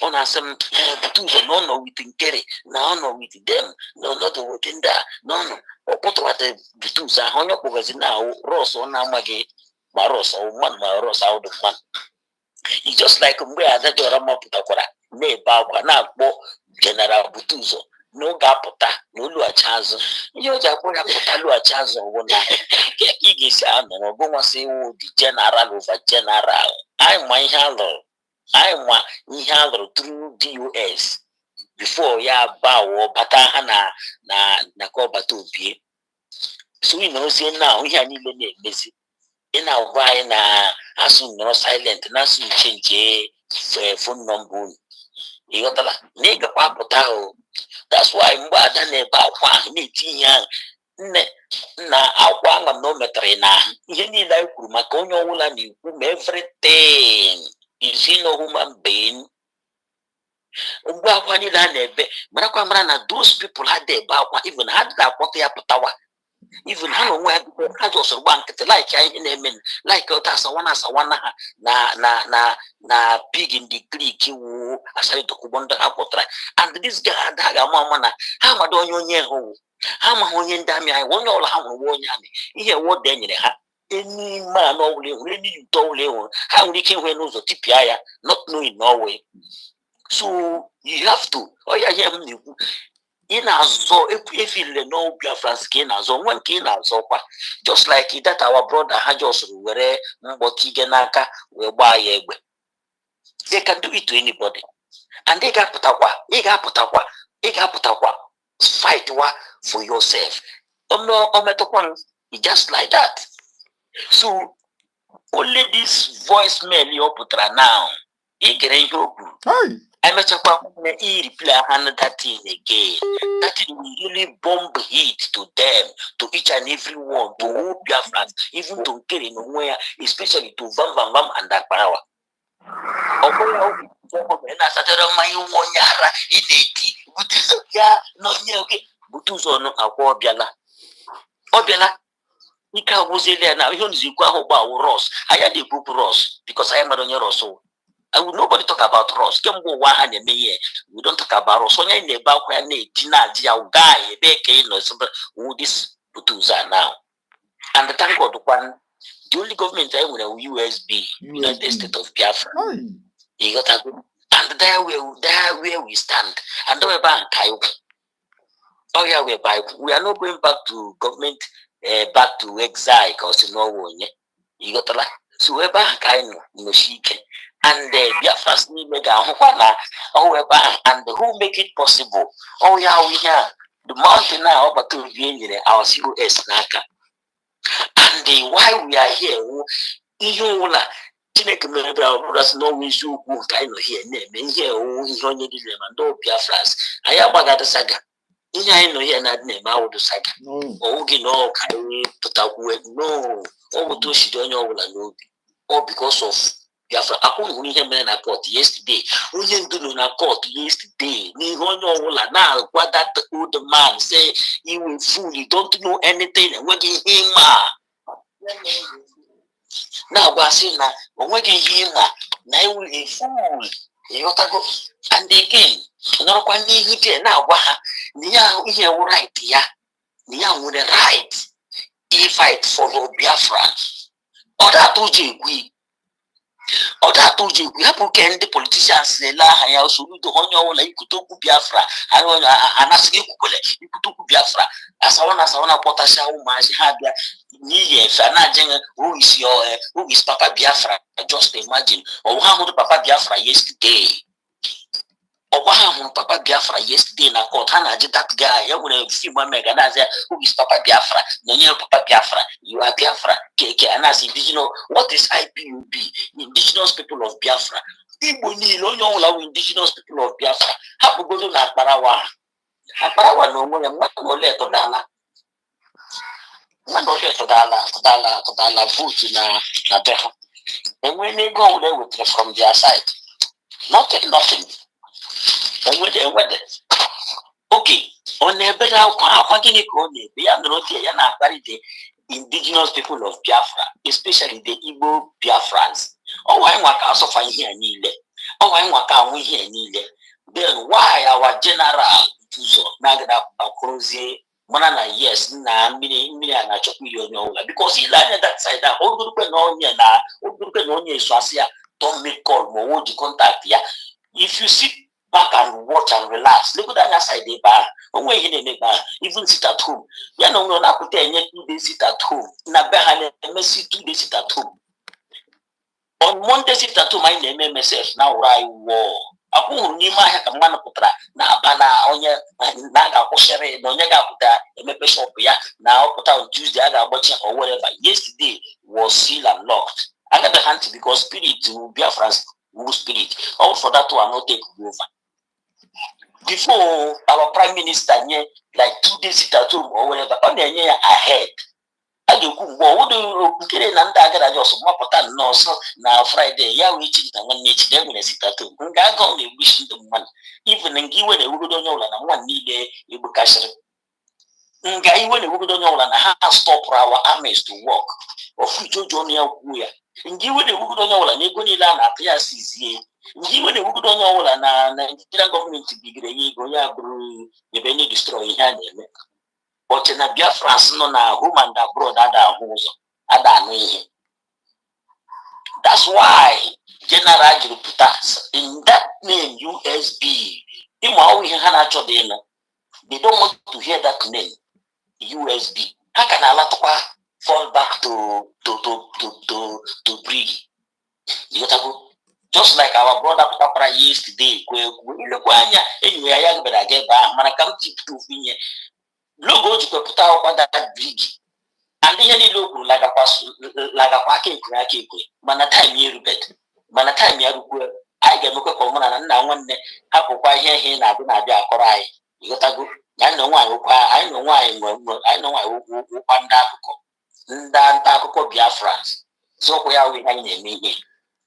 On some Butuzo, no, we think Kerry, no, with them, no, not within that, no. What Butuza, on your was now, Ross on Namagi, Maros, or one Maros out of man. It's just like where that Dorama Putakora, ne Baba, now, General Butuzo. No gapota, no lua chance. You just put a lua chance or one. Igis and no go say the general over general. I my handle through DUS before ya bow batahana na koba to be. So we know say now we are nearly busy. In our why na as soon no silent, na soon change phone number. You got a nigga papotao. That's why mgbada na-ebe akwa na-eti ya na akwa manometre na ihe niile anyị kwuru maka onye ọbụla na-ekwu ma everything is in a human being. Mgbe akwa niile a na-ebe marakwa mara na those people ha dị ebe akwa even ha dị akpọta ya pụtawa even ha na onwe ha jọsụrụ gba nkịtị like ihe na-eme like ụta asawana ha na pig in the creek wu asari dokugbo ndị ha kpọtara and this guy adaghị ama na ha amado onye hụ ha amaghị onye ndị amị anyị onye ọbụla ha nwere onye amị ihe wode enyere ha enyi man ọbụla enwere enyi ụtọ ọbụla enwere ha nwere ike inwe n'ụzọ tipịa ya not knowing Norway. So you have to oya ihe m na-ekwu ị na-azọ efile no Biafra ka ị na-azọ nwe nke ị na-azọkwa just like that our brother ha just were mgbọtị ige n'aka wee gbaa ya egbe. They can do it to anybody and ị ga-apụtakwa fight for yourself. Just like that. So only this voicemail you put now ị gere ihe okwu emechakwa i reply another thing again. That will really bomb hit to them, to each and every one, to all Biafrans, even to Kere nowhere, especially to Vam and that power. na-asatara mmanya nwa onye ara ị na-eti ya na onye oke bute ụzọ ọnụ akwa ọ bịala ike agwụziela ya na ihe nzikọ ahụ gbawo Ross anya na-ebupụ Ross because anya mara onye Ross nobody talk about Ross kemgbe ụwa ha na-eme ihe we don't talk about Ross onye anyị na-ebe akwa ya na-eti na-adị ya gaa ebe ka ị nọ this bute ụzọ now and thank God the only government I will USB, United States of Biafra. You got to go, and there where we stand. And we are not going back to government, back to exile because no one. You got to so we're back. I know she can. And Biafra's need mega and who make it possible? Oh yeah, we have the mountain now over to our COS Naka. And why we are here, Chineke mere our brothers no we should kind of here name here ihe onye dị na ndo Biafras anyị agbagada saga ihe anyị nọ here na name awudu saga oge no kai pụtakwu no o to shidi onye ọbụla n'obi all because of Biafra akwụrụ ihe mere na court yesterday onye ndu na court yesterday n'ihe onye ọbụla na-agwa that old man say you will fool you don't know anything enweghị ihe ịma na-agwa sị na onweghị ihe ịma na iwu a fool ịghọtago and again nọrọkwa n'ihu dị na-agwa ha na ya ihe wụ right ya na ya nwere right fight for Biafra ọ datụ ụjọ egwu hapụ ke ndị politicians na-ele aha ya osoludo onye ọbụla ikwute okwu Biafra anasịghị ekwukwele ikwute okwu Biafra asawana kpọtasịa ụmụazị ha bịa n'ihi efe na-ajenye who is Papa Biafra. Just imagine ọgwa ha hụrụ Papa Biafra yesterday na court ha na-ajị that guy ya nwere film mega na-azị who is Papa Biafra na onye Papa Biafra you are Biafra keke anasị indigenous what is IPOB indigenous people of Biafra Igbo niile onye ọbụla wụ indigenous people of Biafra hapụgodo na akparawa na onwe ya mmadụ ole tụdala vote na be ha enwe n'ego ọbụla ewetara from their side nothing enwede okay ọ na-ebere akwa gịnị ka ọ na-ebe ya nọrọ tie ya na-akparị the indigenous people of Biafra especially the Igbo Biafrans ọwa anyị nwa ka asọfa ihe a niile ọwa anyị nwa ka anwụ ihe a niile then why our general ụzọ na-agada akwụrụzie mana na yes na mmiri a na-achọkwa iri onye ọbụla because ile anya that side a ogurukwe na onye eso asị ya don't make call ma owo ji contact ya if you sit back and watch and relax look at that side ebe ahụ onwe ihe na-eme ebe ahụ even sit at home ya na onwe na-apụta enye 2 days sit at home na be ha na-emesi 2 days sit at home on Monday sit at home anyị na-eme message na ụra anyị wụọ akwụhụrụ n'ime ahịa ka mmanụ pụtara na-aba na onye na-aga-akwụsịrị na onye ga-apụta emepe shop ya na ọpụta on Tuesday a ga-agbachi or whatever. Yesterday was sealed and locked. I got the hand because spirit will be a France spirit. All for that one not take over. Before our prime minister like 2 days sit at home or whatever, on the year ahead. I do nkiri na ndị agara just mapụta nnọọ na Friday ya wee chi na nwanne echi na enwere sit at home nga aga ọ na-egbuchi ndị mmadụ even nga iwe na-ewugodo onye ọbụla na nwa niile egbukasịrị nga iwe na-ewugodo onye ọbụla na ha stop our armies to work ofujojo na ya kwuo ya nga iwe na-ewugodo onye ọbụla na ego niile a na-atụ ya sizie nga iwe na-ewugodo onye ọbụla na Nigerian gọọmenti bigere ya ego onye abụrụ ebe ndị destroy ihe a na-eme but na Biafrans nọ na home and abroad ada anụ ihe. That's why General Judas in that name USB ịmụ ọwụ ihe ha na-achọ dị ịnụ. They don't want to hear that name USB. Ha ka na-alatakwa fall back to brig. Just like our brother pụtakwara yesterday ilekwa anya enyi ya ya gbere aga ebe ahụ mana ka m tipụta ofu ihe logo jikwa pụta akwụkwọ that brig and ihe niile o kwuru lagakwa aka ekwe mana time ya erubed mana time ya rukwe anyị ga-emekwa ka ọmụna na nna nwanne hapụkwa ihe na-abịa akọrọ anyị ịghọtago anyị nọ nwaanyị ụkwa ndị akụkọ Biafrans zọkwa ya wee anyị na-eme ihe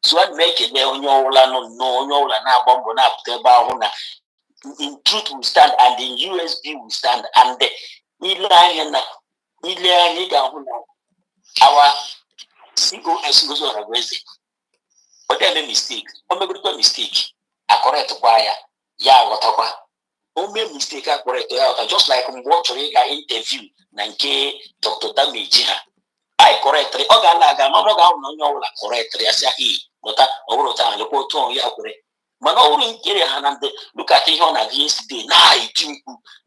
So I make it there on your na in truth we stand and in USB we stand and the our COS goes on a visit. But then a mistake. Or maybe a mistake. I correct wire. Yeah, whatever. Only mistake I correct just like watching an interview. Nanke Dr. Damage. I correctly. Ogalaga, Mama, no, correctly. I say, but over time, the quote on Yakure. Mano in Kirian and look at it on yesterday.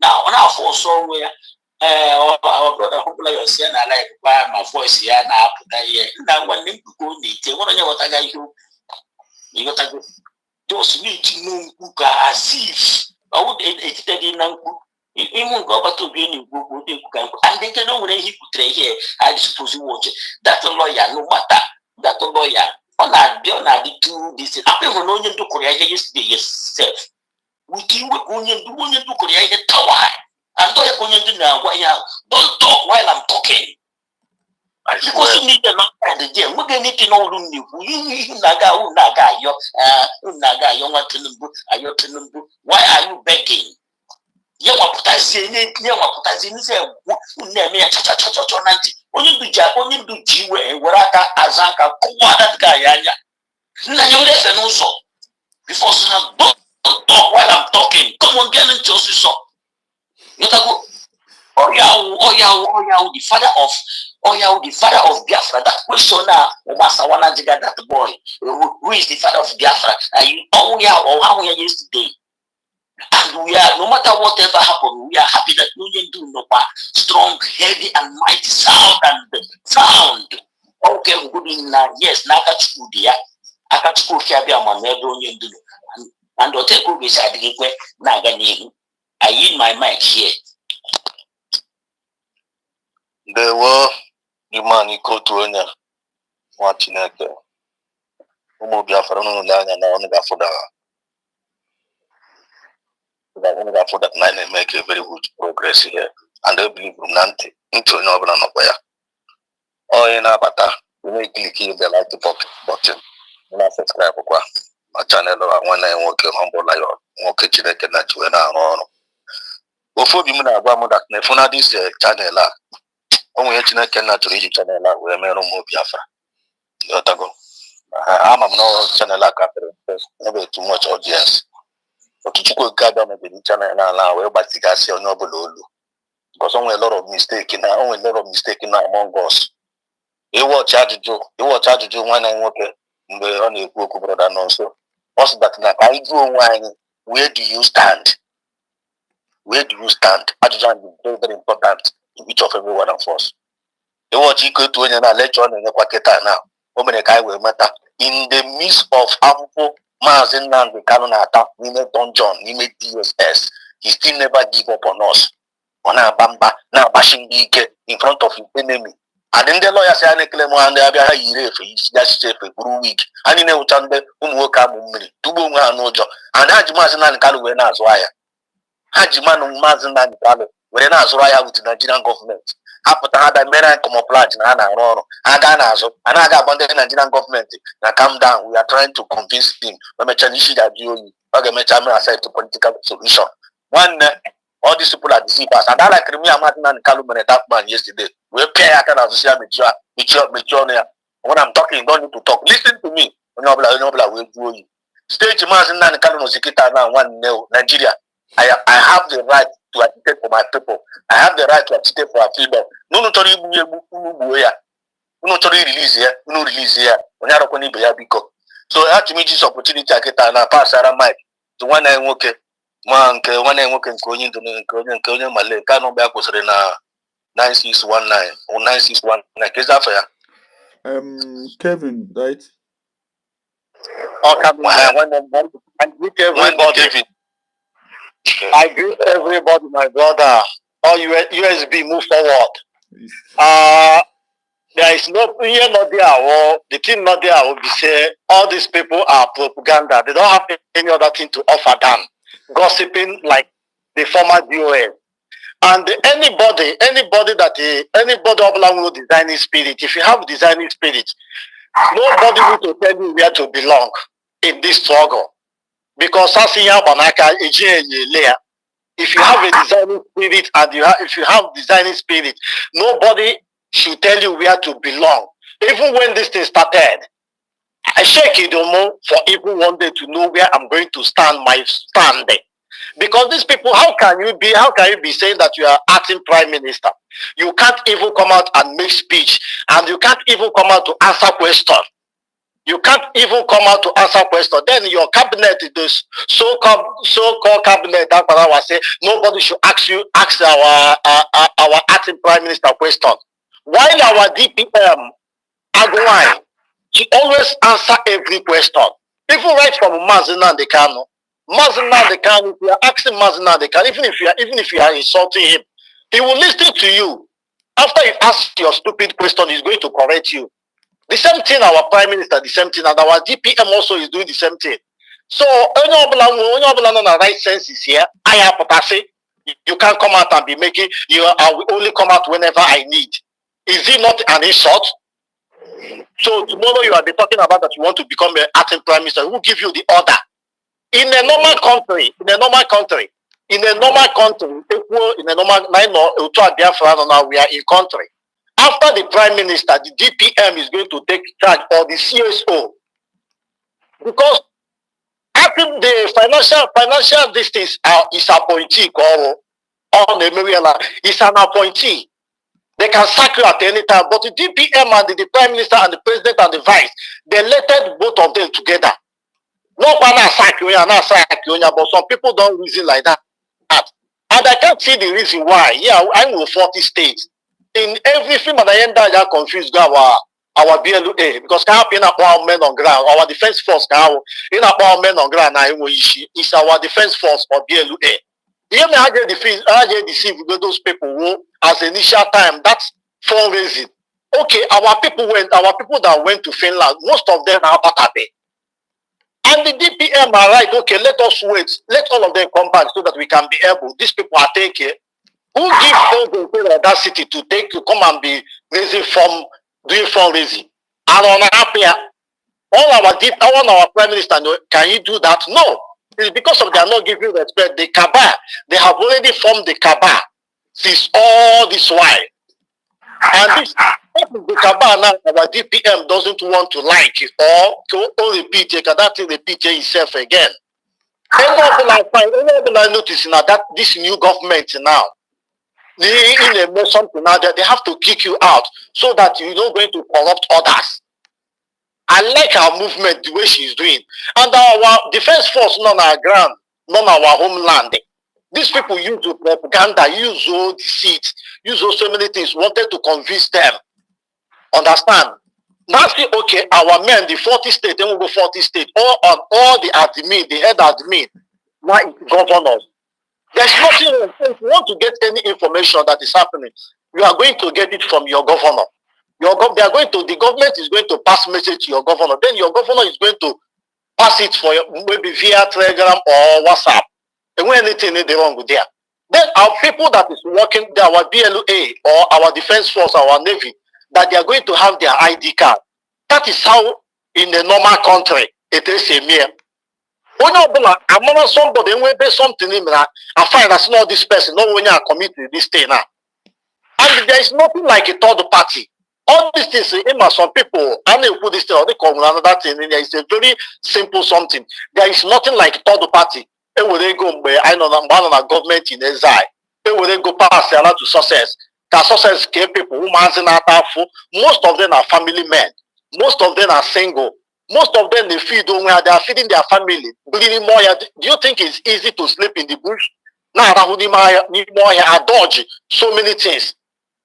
Now for somewhere. Our brother who play your son, I like why my voice here now. Now, when you go, what I know what I got you got to those need to know who as if I would educate in Nanku. Even go back to being in Google, and they can know where he could trade here. I suppose you watch it. That's a lawyer, no matter. That's a lawyer. On that, they are the two. This is happening when only to Korea yesterday yourself. We keep only to Korea tower. And don't don't talk while I'm talking. Because you need to know the gym. We're going to know why are you begging? You want to say, only do Jiwe, Waraka, Azaka, Kuwada Gayanya. Now you listen also. Before don't talk while I'm talking. Come on, get into so. You go. The father of Biafra. That question now, Omasawana Jiga, that boy. Who is the father of Biafra? Are you how we are yesterday? And we are, no matter whatever happened, we are happy that we do no strong, heavy, and mighty sound. Okay, good in yes, Nakachudia. Akachu Kabia Monedo, and Oteko Bisadi Nagani. I use my mic here. There were the man he go to Enya watching it. Biafra no Langa na only for that nine make a very good progress here. And they believe Nante into an over and where. Oh, in Abata, you may click here the like button. And I subscribe to my channel when I work on humble like or kitchen that you and I. Before you know about that, Nefuna this channel. Only internet cannot read channel where me no more Biafra. Yotago. I'm no channel like never too much audience. But to go gather maybe the channel now where but you see on because only a lot of mistake among us. You watch how to do when I work on a book brother no so. What's that like I do wine? Where do you stand? Where do you stand? Adjutant is very, very important to each of every one of us. You watch you go to any lecture on the Quaketa now. In the midst of harmful Mazin and the Canon attack, we made Don John, we made DSS. He still never give up on us. On our bamba, now bashing in front of his enemy. And then the lawyer said, I claim one day I that's safe a week. And in a Uchande, work up with me, to go no job. And Hajimazin and Kalu were not wire. Hajiman Mazin and Kalu were not wire with the Nigerian government. After that, I made a camouflage and I got abandoned the Nigerian government. Now calm down. We are trying to convince him. But me chanishi that you aside to political solution. One, all these people are deceivers. And I like me, Martin and Kaluman that man yesterday. We pay a kind of social media. When I'm talking, don't need to talk. Listen to me. Stage Martin and Kaluman Sikita now one Nigeria. I have the right to agitate for my people. I have the right to agitate for our freedom. No, release here. No release here. So I have to meet this opportunity. I get and I pass around mic to one I work. Man, one I work in Korean Malay. Can't know back was 9619 or 9619. Is that fair? Kevin, right? I greet everybody. I greet everybody, my brother. All USB move forward. There is no here, not there. The thing not there will be say all these people are propaganda. They don't have any other thing to offer than gossiping like the former DOS. And anybody will designing spirit. If you have designing spirit, Nobody will to tell you where to belong in this struggle. Because if you have a designing spirit and if you have designing spirit, nobody should tell you where to belong. Even when this thing started, I shake it for even one day to know where I'm going to stand my stand. Because these people, how can you be saying that you are acting prime minister? You can't even come out and make speech, and you can't even come out to answer questions. You can't even come out to answer questions. Then your cabinet, this so-called cabinet, that was say nobody should ask our acting prime minister question. While our DPM Agwai, she always answer every question. Even right from Mazina the Kano. Mazina the Kano, if you are asking Mazina the Kano, even if you are insulting him, he will listen to you. After you ask your stupid question, he's going to correct you. The same thing, our prime minister, the same thing, and our DPM also is doing the same thing. So, only the right sense is here. I have potassium. You can't come out and be making, I will only come out whenever I need. Is it not an insult? So tomorrow you will be talking about that you want to become an acting prime minister. Who will give you the order? In a normal country, we are in country. After the prime minister, the DPM is going to take charge, or the CSO, because I think the financial distance is appointee is an appointee. They can sack you at any time, but the DPM and the prime minister and the president and the vice, they elected both of them together. No one sack you, but some people don't reason like that. And I can't see the reason why. Yeah, I'm with 40 states. In every film and I end up confused our BLUA, because can happen our men on ground, our defense force can in our men on ground is our defense force or BLUA. You know how they deceive those people who, as initial time, that's fundraising. Okay, our people that went to Finland, most of them are Batabe. And the DPM are right, okay, let us wait. Let all of them come back so that we can be able. These people are taking. Who gives them the audacity to come and be raising doing fundraising? And on all our prime minister, can you do that? No. It's because of they are not giving respect. The cabal, they have already formed the cabal since all this while. And this the cabal now, our DPM doesn't want to like it or to repeat it, because that thing repeat itself again. I notice now that this new government now, something now that they have to kick you out so that you're not going to corrupt others. I like our movement, the way she's doing. And our defense force, not our ground, not our homeland. These people use propaganda, use all deceit, use so many things, wanted to convince them. Understand? Now see, okay, our men, the 40 states, then we'll go 40 states, all the admin, the head admin, now governors. There's nothing, if you want to get any information that is happening, you are going to get it from your governor. The government is going to pass message to your governor. Then your governor is going to pass it for maybe via Telegram or WhatsApp. And when anything is wrong with there, then our people that is working, our BLA or our defense force, our navy, that they are going to have their ID card. That is how in a normal country it is a mere. When I'm somebody when there's something in there, I find that's not this person, not when you are committed this thing now. And there is nothing like a third party. All these things, some people, and they put this thing, or they call another thing in there. It's a very simple something. There is nothing like a third party. They will go where I know that government in exile. They will go pass to success. That success get people who most of them are family men. Most of them are single. Most of them they feed on where they are feeding their family. Do you think it's easy to sleep in the bush? Now I dodge so many things.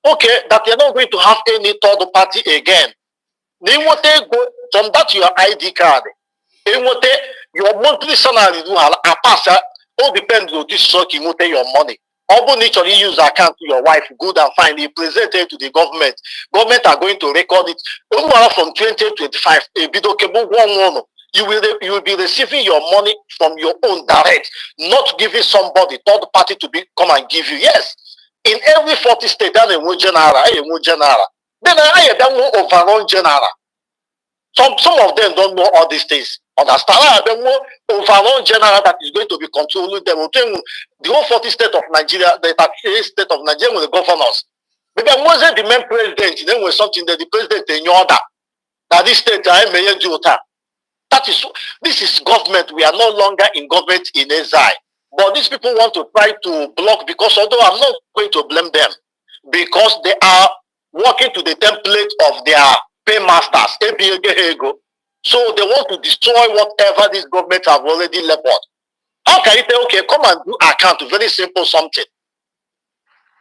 Okay, that you're not going to have any third party again. They want to go from that your ID card. They want your monthly salary all depends on this suck you want your money. Naturally use account to your wife, good and fine. You present it to the government. Government are going to record it. Only from 2025. You will be receiving your money from your own direct, not giving somebody third party to come and give you. Yes. In every 40 states, that is general. Then I don't overrun general. Some of them don't know all these things. Understand? Overall general that is going to be controlling them. The whole 40 state of Nigeria, the 38 state of Nigeria with the governors. Maybe I wasn't the main president, then was something that the president in order. Now this state I may do that. This is government. We are no longer in government in exile. But these people want to try to block, because although I'm not going to blame them, because they are working to the template of their paymasters. So they want to destroy whatever this government have already leveled. How can you say, okay, come and do account, very simple something?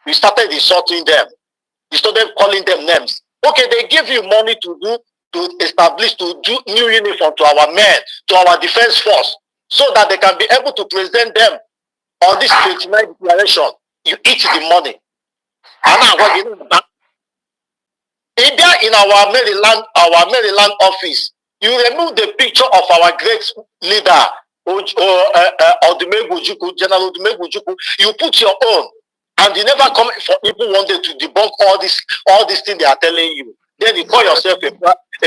We started insulting them. We started calling them names. Okay, they give you money to establish, to do new uniform to our men, to our defense force, so that they can be able to present them on this 29 declaration. You eat the money. In our Maryland office, you remove the picture of our great leader, General Odumegwu. You put your own, and you never come for even one day to debunk all these things they are telling you. Then you call yourself a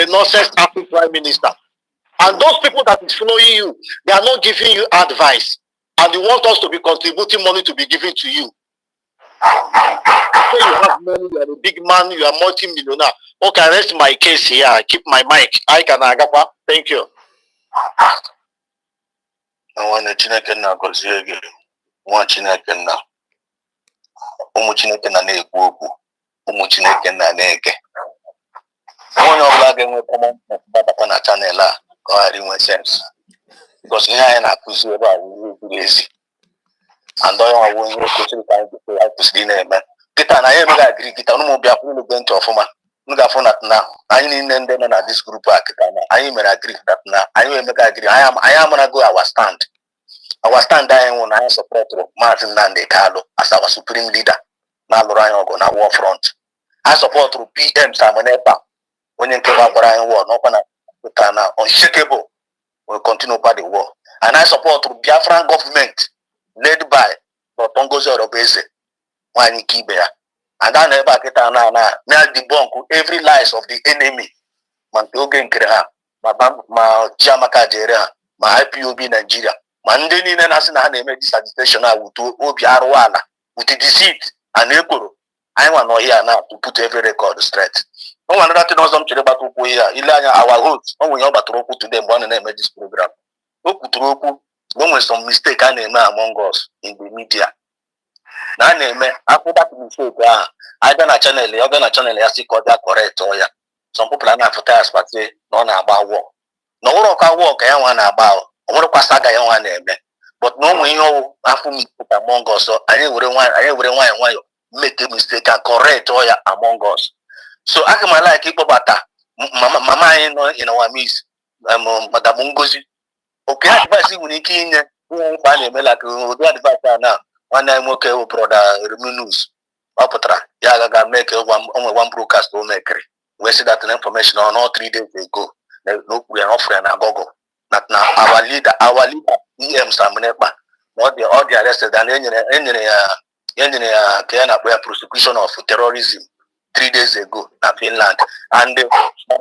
nonsense African prime minister. And those people that is following you, they are not giving you advice. And you want us to be contributing money to be given to you. So you have money, you are a big man, you are multi-millionaire. Okay, rest my case here. I keep my mic. I can agapa. Thank you. I want to Chineke na gozie gị. Nwa Chineke na. Ụmụ Chineke na na-ekwu okwu. Ụmụ Chineke na na-ege. Onye ọbụla ga-enweta mgbabata na channel a ka ọ ghara inwe sense. Because ihe anyị na-akụzi ebe a bụ ihe ezi. And onye ọbụla onye kwesịrị ka anyị kwesịrị na-eme. Kịta na ya emeghị agiri kịta ụmụ bịa kwụ n'ugbe ntị ọfụma. M ga-afụ na anyị niile ndị nọ na this group a kịta na anyị mere agiri that na anyị emeghị agiri. Anyị amarago our stand. Our stand anyị nwụ na anyị sọpọtụrụ Maazị Nnamdi Kalu as our supreme leader na-alụrụ anyị ọgụ na war front. Anyị sọpọtụrụ PM Simon Ekpa, onye nke gbakwara anyị war n'ọkwa na pụtara na unshakable will continue over the war. And I support the Biafran government led by Dr. Ngozi Orobeze, Nwanyị Kibe ya. And I never get now debunk every lies of the enemy. Mantoge nkere ha, ma Chiamaka jere ha, ma IPOB Nigeria. Ma ndị niile na-asị na ha na-eme disagitation a wutu obi arụ ala, wutu deceit and ekworo. I want to hear now to put every record straight. No one that knows them to the battle here. Our host, no one battle to them one and make this program. No one some mistake I name among us in the media. Now name after that mistake, I done a channel, you're gonna channel, I see correct or ya. Some people are not advertised, but say no about war. No one can walk, I want about. I want to pass I want name. But no one know after me among us, so I wouldn't want make a mistake and correct or among us. So I can like keep about mama in our miss Madam Ngozi. Okay, advice when you can like advice now. One time okay brother Remunus Opatra Yaga make one broadcast to make it. We see that information on all 3 days ago. Look, we are offering a gogo. Not now our leader EM Samanepa, not the all the arrested and engineer prosecution of terrorism 3 days ago in Finland. And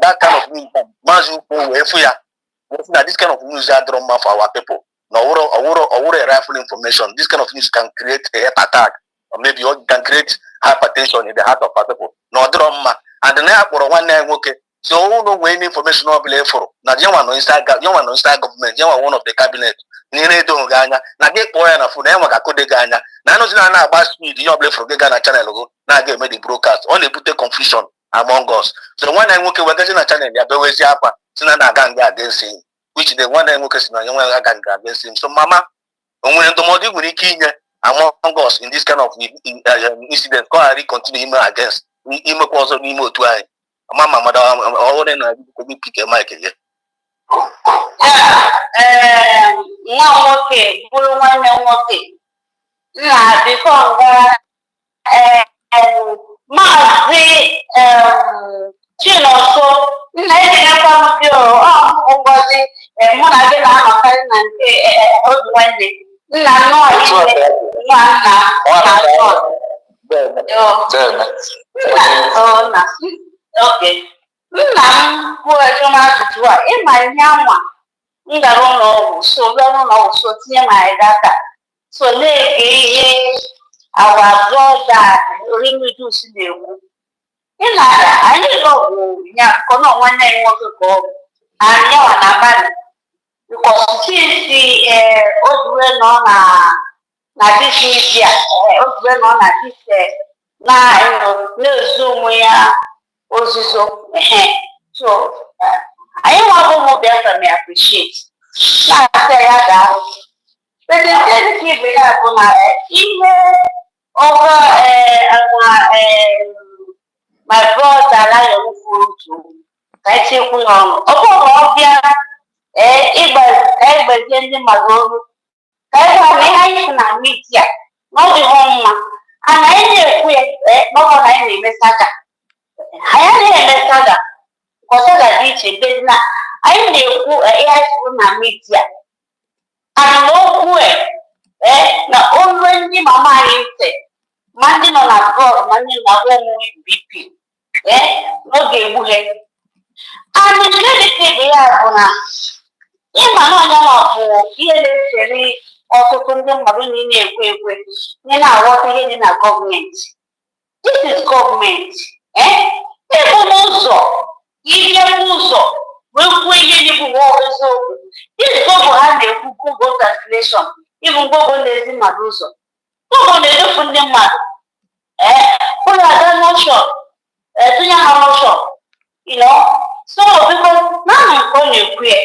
that kind of news, this kind of news are drama for our people. Now, our rifle information, this kind of news can create a heart attack, or maybe you can create hypertension in the heart of our people. No drama. And the next one name, okay. So, no way information will be for. Now, you want to inside government, you are one of the cabinet. Nene don't Ganya. Now, get boy and a food, never got the Ganya. Now, no, about speed, you are for the Ghana channel. Now, get made the broadcast. Only put the confusion among us. So, when I work with a channel, they are always Japa, Sinana Ganga against him, which the one I work is not Ganga against him. So, Mama, when the Modi will king among us in this kind of incident, go and continue him against him, also Nemo to I. Mama, madam, I want to pick a mic again. One okay, before Mazi Chinoso, letting come to Ogozi, and one again, I'm okay. Nna m bụ ejumajụjụ a ịma ihe anwa m gara ụlọ ọgwụ so bịa n'ụlọ ọgwụ so tinye ma data so na-ege ihe our brother Remedios na-ekwu ịnara anyị lọgwụ ya nkọ na nwanne anyị nwoke ka ọ bụ anyị yawa na mmadụ bikọsitisi oduwe nọ na dis media oduwe nọ na dis na-ezu onwe ya ozuzo so anyị nwabụ ụmụ Biafra may appreciate na-asị ya ga-ahụ pedentedika ibe ya bụ na ihe ọba my brother Lion kwuru otu ka anyị chekwu ya ọnụ ọ bụrụ na ọ bịa ka ịgbazie ndị mmadụ olu ka anyị gwa na ihe anyị si na midia na ọ dịghọ mma ana anyị na-ekwu ya n'ọbụ na anyị na-eme saga anyị anaghị eme saga ka saga dị iche bezi na anyị na-ekwu ihe anyị kwuru na midia ana na okwu na olu ndị mama anyị ntị ma ndị nọ na abroad ma ndị na-agwa onwe BP n'oge egbughe anyị nke dịka ibe ya bụ na ịma na onye nwa bụ ihe na-esere ọtụtụ ndị mmadụ niile ekwe ekwe nye na-aghọta ihe dị na gọọmenti. This is gọọmenti ịbụ n'ụzọ ihe ụzọ wee kwuo ihe dị bụ eziokwu iji gọgụ ha na-ekwu Google translation ịbụ Google na-ezi mmadụ ụzọ Google na-edofu ndị mmadụ ụlọ ada n'ụshọ tụnye ha n'ụshọ so biko naanị nke ọ na-ekwu ya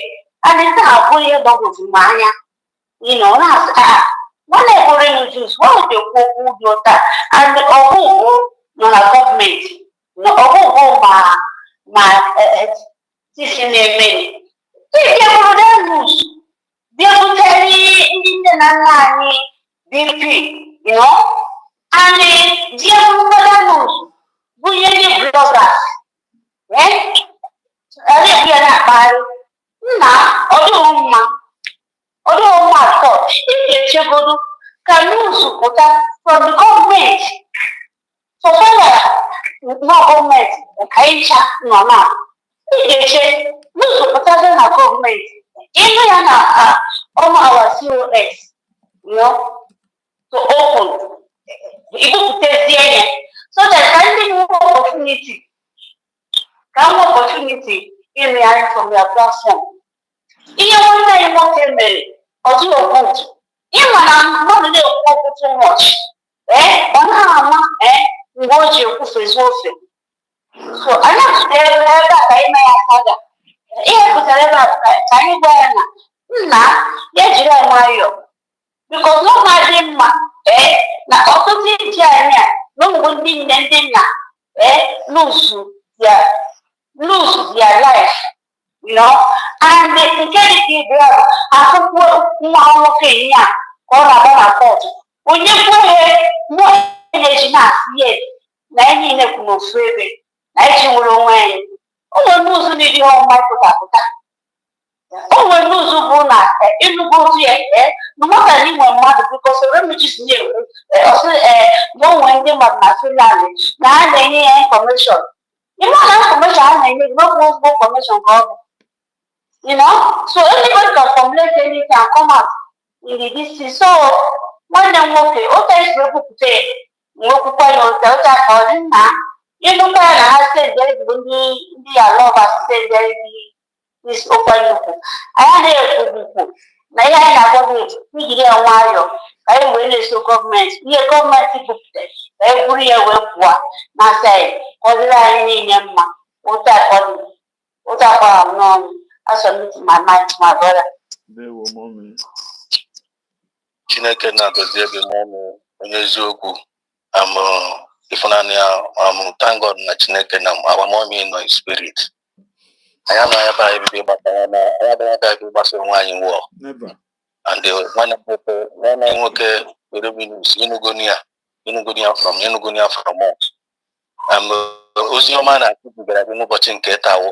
adịta abụ ihe gbagwoju m anya na-asị nwanne ekwere m jus nwanne ekwu okwu dị ụta and ọgwụgwụ nọ na gọọmenti na ọgwụgwụ ma tisi na-eme ike bụrụ denus bịa butere ndị nne na nna anyị BP anyị bịa bụrụ denus bunye ndị bloggers adịghị ya na-akpagharị nna ọdụghị mma atọ ị ga-echegodo ka news pụta from the gọọmenti sọfara na gọọmenti ka ịcha nọ na ị ga-eche news pụtazi na gọọmenti ịhụ ya na ọma our COS to open ibupụtezie ya so that ka ndị nwere opportunity ịnụ ya from your platform. Ihe nwanne anyị nwoke mere ọdịghị okwutu ịma na mmadụ na-ekwu okwu too much ọ na-ama mgbe o ji ekwufezi ofe so anyị pụtara ebe a ka anyị mee ya saga ihe pụtara ebe a ka anyị gwa ya na nna ya jiri nwayọọ bikos n'oge adị mma na ọtụtụ iji anyị a n'ogbo ndị nne ndị nna lose their life and nke dịka ibe ya akwụkwọ nwa nwoke ya ka ọ na-agba na kọtụ onye kweghị mụọ na-eji na-asị ya na anyị niile kwụ n'ofu ebe na iji nwere onwe anyị onwe n'ụzọ na-edi ha ọma pụtapụta onwe n'ụzọ bụ na ịnụgo otu ya na nwata na inwe mmadụ bikos remejis na-ekwu ọsị na onwe ndị mmadụ na finland na ha na-enye ya infọmeshọn ịma na infọmeshọn ha na-enye gị n'okwu ozugbo infọmeshọn ka ọ bụ so anybody can formulate anything and come out in the DC. So nwanne m nwoke otu esi ekwupụta nwekwukwa ya ụta ka ọ dị nna ịnụkwa ya na ha sendere ndị ya lọba sendere isi okwanye ukwu anyị anaghị ekwubukwu na ihe anyị na-agwa gị ijiri ya nwayọọ ka anyị wee na-eso gọọmenti ihe gọọmenti bupụtara ka anyị buru ya wee pụọ na saịd ka ọ dịrị anyị niile mma ụta kwara m n'ọnụ. I submit my mind to my brother. Chineke na-agọzie gị n'ọnụ onye eziokwu ịfụnanya thank God na Chineke na agbamomi nọ in spirit. Anyị anaghị ebe anyị bido gbasara na anyị anaghị ebe gbasara nwaanyị nwụọ and nwanne nwoke were minus Inugonia from us. Ozi ọma na-akụzibara gị n'ụbọchị nke tawo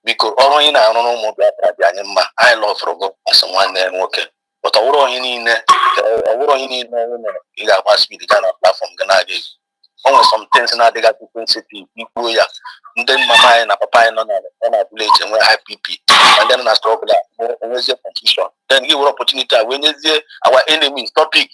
biko ọrụ onye na-arụ n'ụmụ Biafra dị anyị mma anyị lọfụrụ gị asị nwanne nwoke pụta ọwụrụ onye niile onye mere ị ga-agba spid gaa na platfọm gị na-adịghị o nwere somethings na-adịghị sensitive ikwuo ya ndị mama anyị na papa anyị nọ na village enwe high PP and then na struggle enwezie confusion then give opportunity a wee nyezie our enemies topic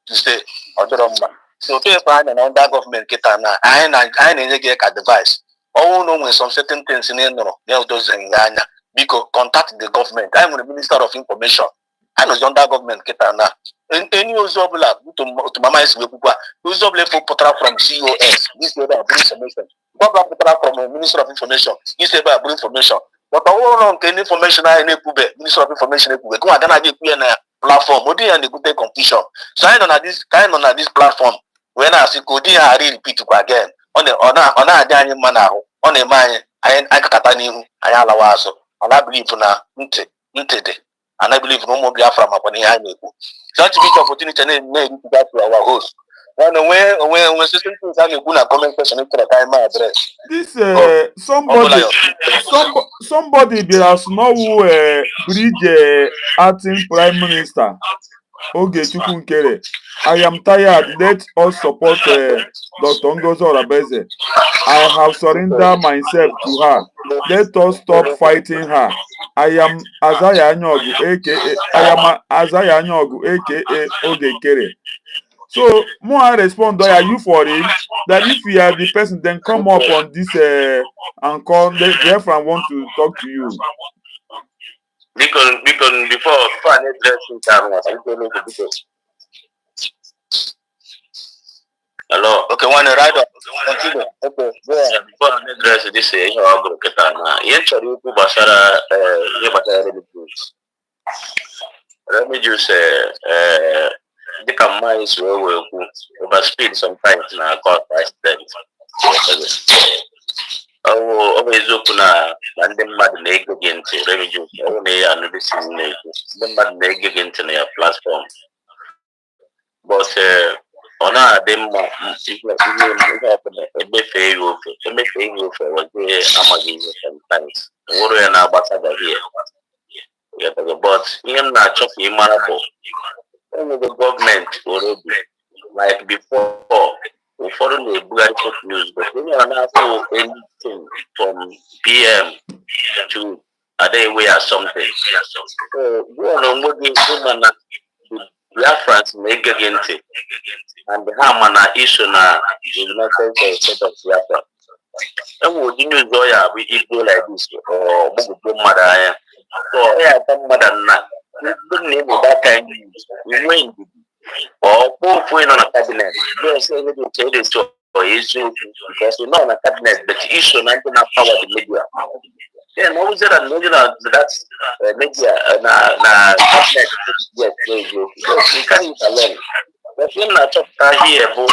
to say ọdịrọ mma so to efe anya na under government kịta na anyị na-enye gị ka device ọnwụ na onwe some certain things na ịnụrụ na edozighị anya biko contact the government. anyị nwere minister of information anyị nọzi under government kịta na any ozi ọbụla otu mama esi wekwukwa ozi ọbụla pụtara from COS this ebe a bụrụ information ọbụla pụtara from minister of information this ebe a bụrụ information but ọwụrụ nke information anyị na-ekwube minister of information ekwube kụnwa aga na-aga ekwu ya na platform ụdị ya na-ebute confusion so anyị nọ na this platform wee na-asị ka ụdị ya ghara repeat kwa again ọ na-adị anyị mma n'ahụ ọ na-eme anyị kakata n'ihu anyị alawa azụ ọ na-abilivu na ntị dị anabilivu na ụmụ Biafra makwa n'ihe anyị na-ekwu such big opportunity na-erupụga to our host onwe certain things a na-ekwu na comment section ịkọrọ time address this somebody bịara snowu bridge acting prime minister Ogechukwu Nkere. I am tired. Let us support Dr. Ngozi Orabeze. I have surrendered myself to her. Let us stop fighting her. I am Azaya Anyogu, aka Ogekere. So more respond, are you for it? That if you are the person, then come up on this and call the Biafra want to talk to you. Because before I address hello. Okay, one right up. Continue. Okay, yeah. Before I address this, let me just say, the commands will overspeed sometimes in our court president. Always open and then mad leg against revenue only and the mad leg against their platform. But on our them sometimes. What are an ambassador here? But him not chopping marable. Only the government already, like before the Bulgarian news, but when you are not for anything from PM to a day way or something. So you are not moving the Biafrans make against it, and the Hamana issue na the United States of Biafra. And would you know Zoya we equal like this or Mother? So yeah, mother not. The name of that kind we win or both win on a cabinet. Yes, say this to issue because we know on a cabinet, but issue not enough power the media. Then what was it that that's media na cabinet? Yes, we can't use alone. But when I talk here about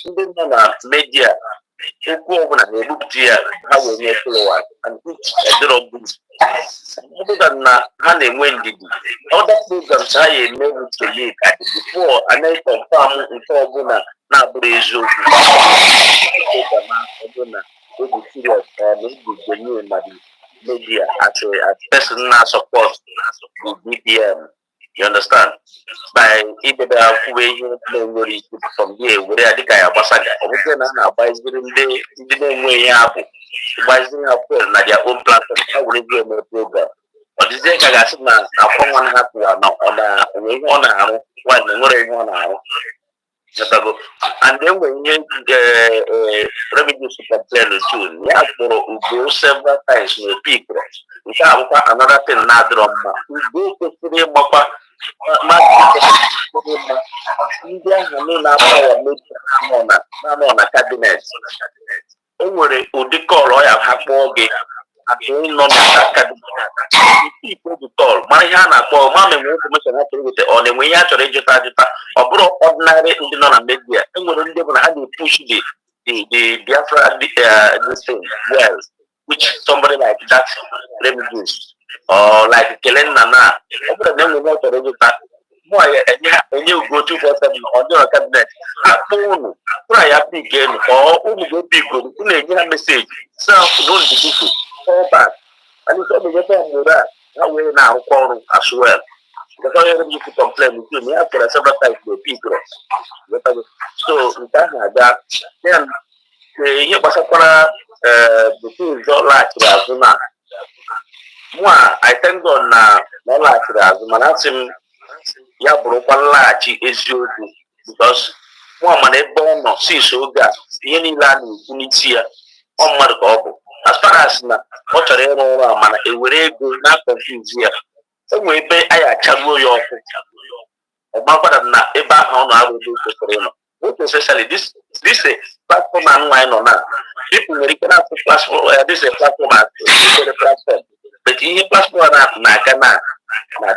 even on media, who go over and look here how we make follow and which a little bit. Other than Honey Wendy, other programs I never to leave before and I confirm in Foguna now Brezo. Serious the new media as personal support to BPM. You understand? By either way from here, where I think I have a saga, and by the way, by their own platform, I will do a program. But this day, I got a one happy on a one. And then when you revenue complain too, yeah, go several times in the people. We have another thing, another we go to the India, no cabinet. Only would call or have more game. People to call my hand for mammy information with the only way to register or brought ordinary in media. And when they had to push the Biafra this thing, well, which somebody like that refugees or like Kellen Nana, over the name of the register. Why, and you go 247 on your cabinet. Try a big game or go people who may get a message. So, don't be people. Fall back. And it's only that. That way now, call as well. Because I already used to complain with me after several times with people. So, we can't have that. Then, ihe gbasakwara bekee ụzọ laghachiri azụ na mụa I thank God na ọ laghachiri azụ mana asị m ya bụrụkwa nlaghachi eziokwu because mụa mana ebe ọ nọ since oge a ihe niile a na-ekwu n'isi ya ọ mmadụ ka ọ bụ as far as na ọ chọrọ ịrụ ọrụ a mana ewere ego na-akọnfiuzi ya enwe ebe anyị achagbuo ya ọkụ ọgbakwara na ebe ahụ ọ na-arụ ebe o kwesịrị ịnọ. Especially this platform and now. People will recognize this platform. This is a platform as a platform. But in a platform na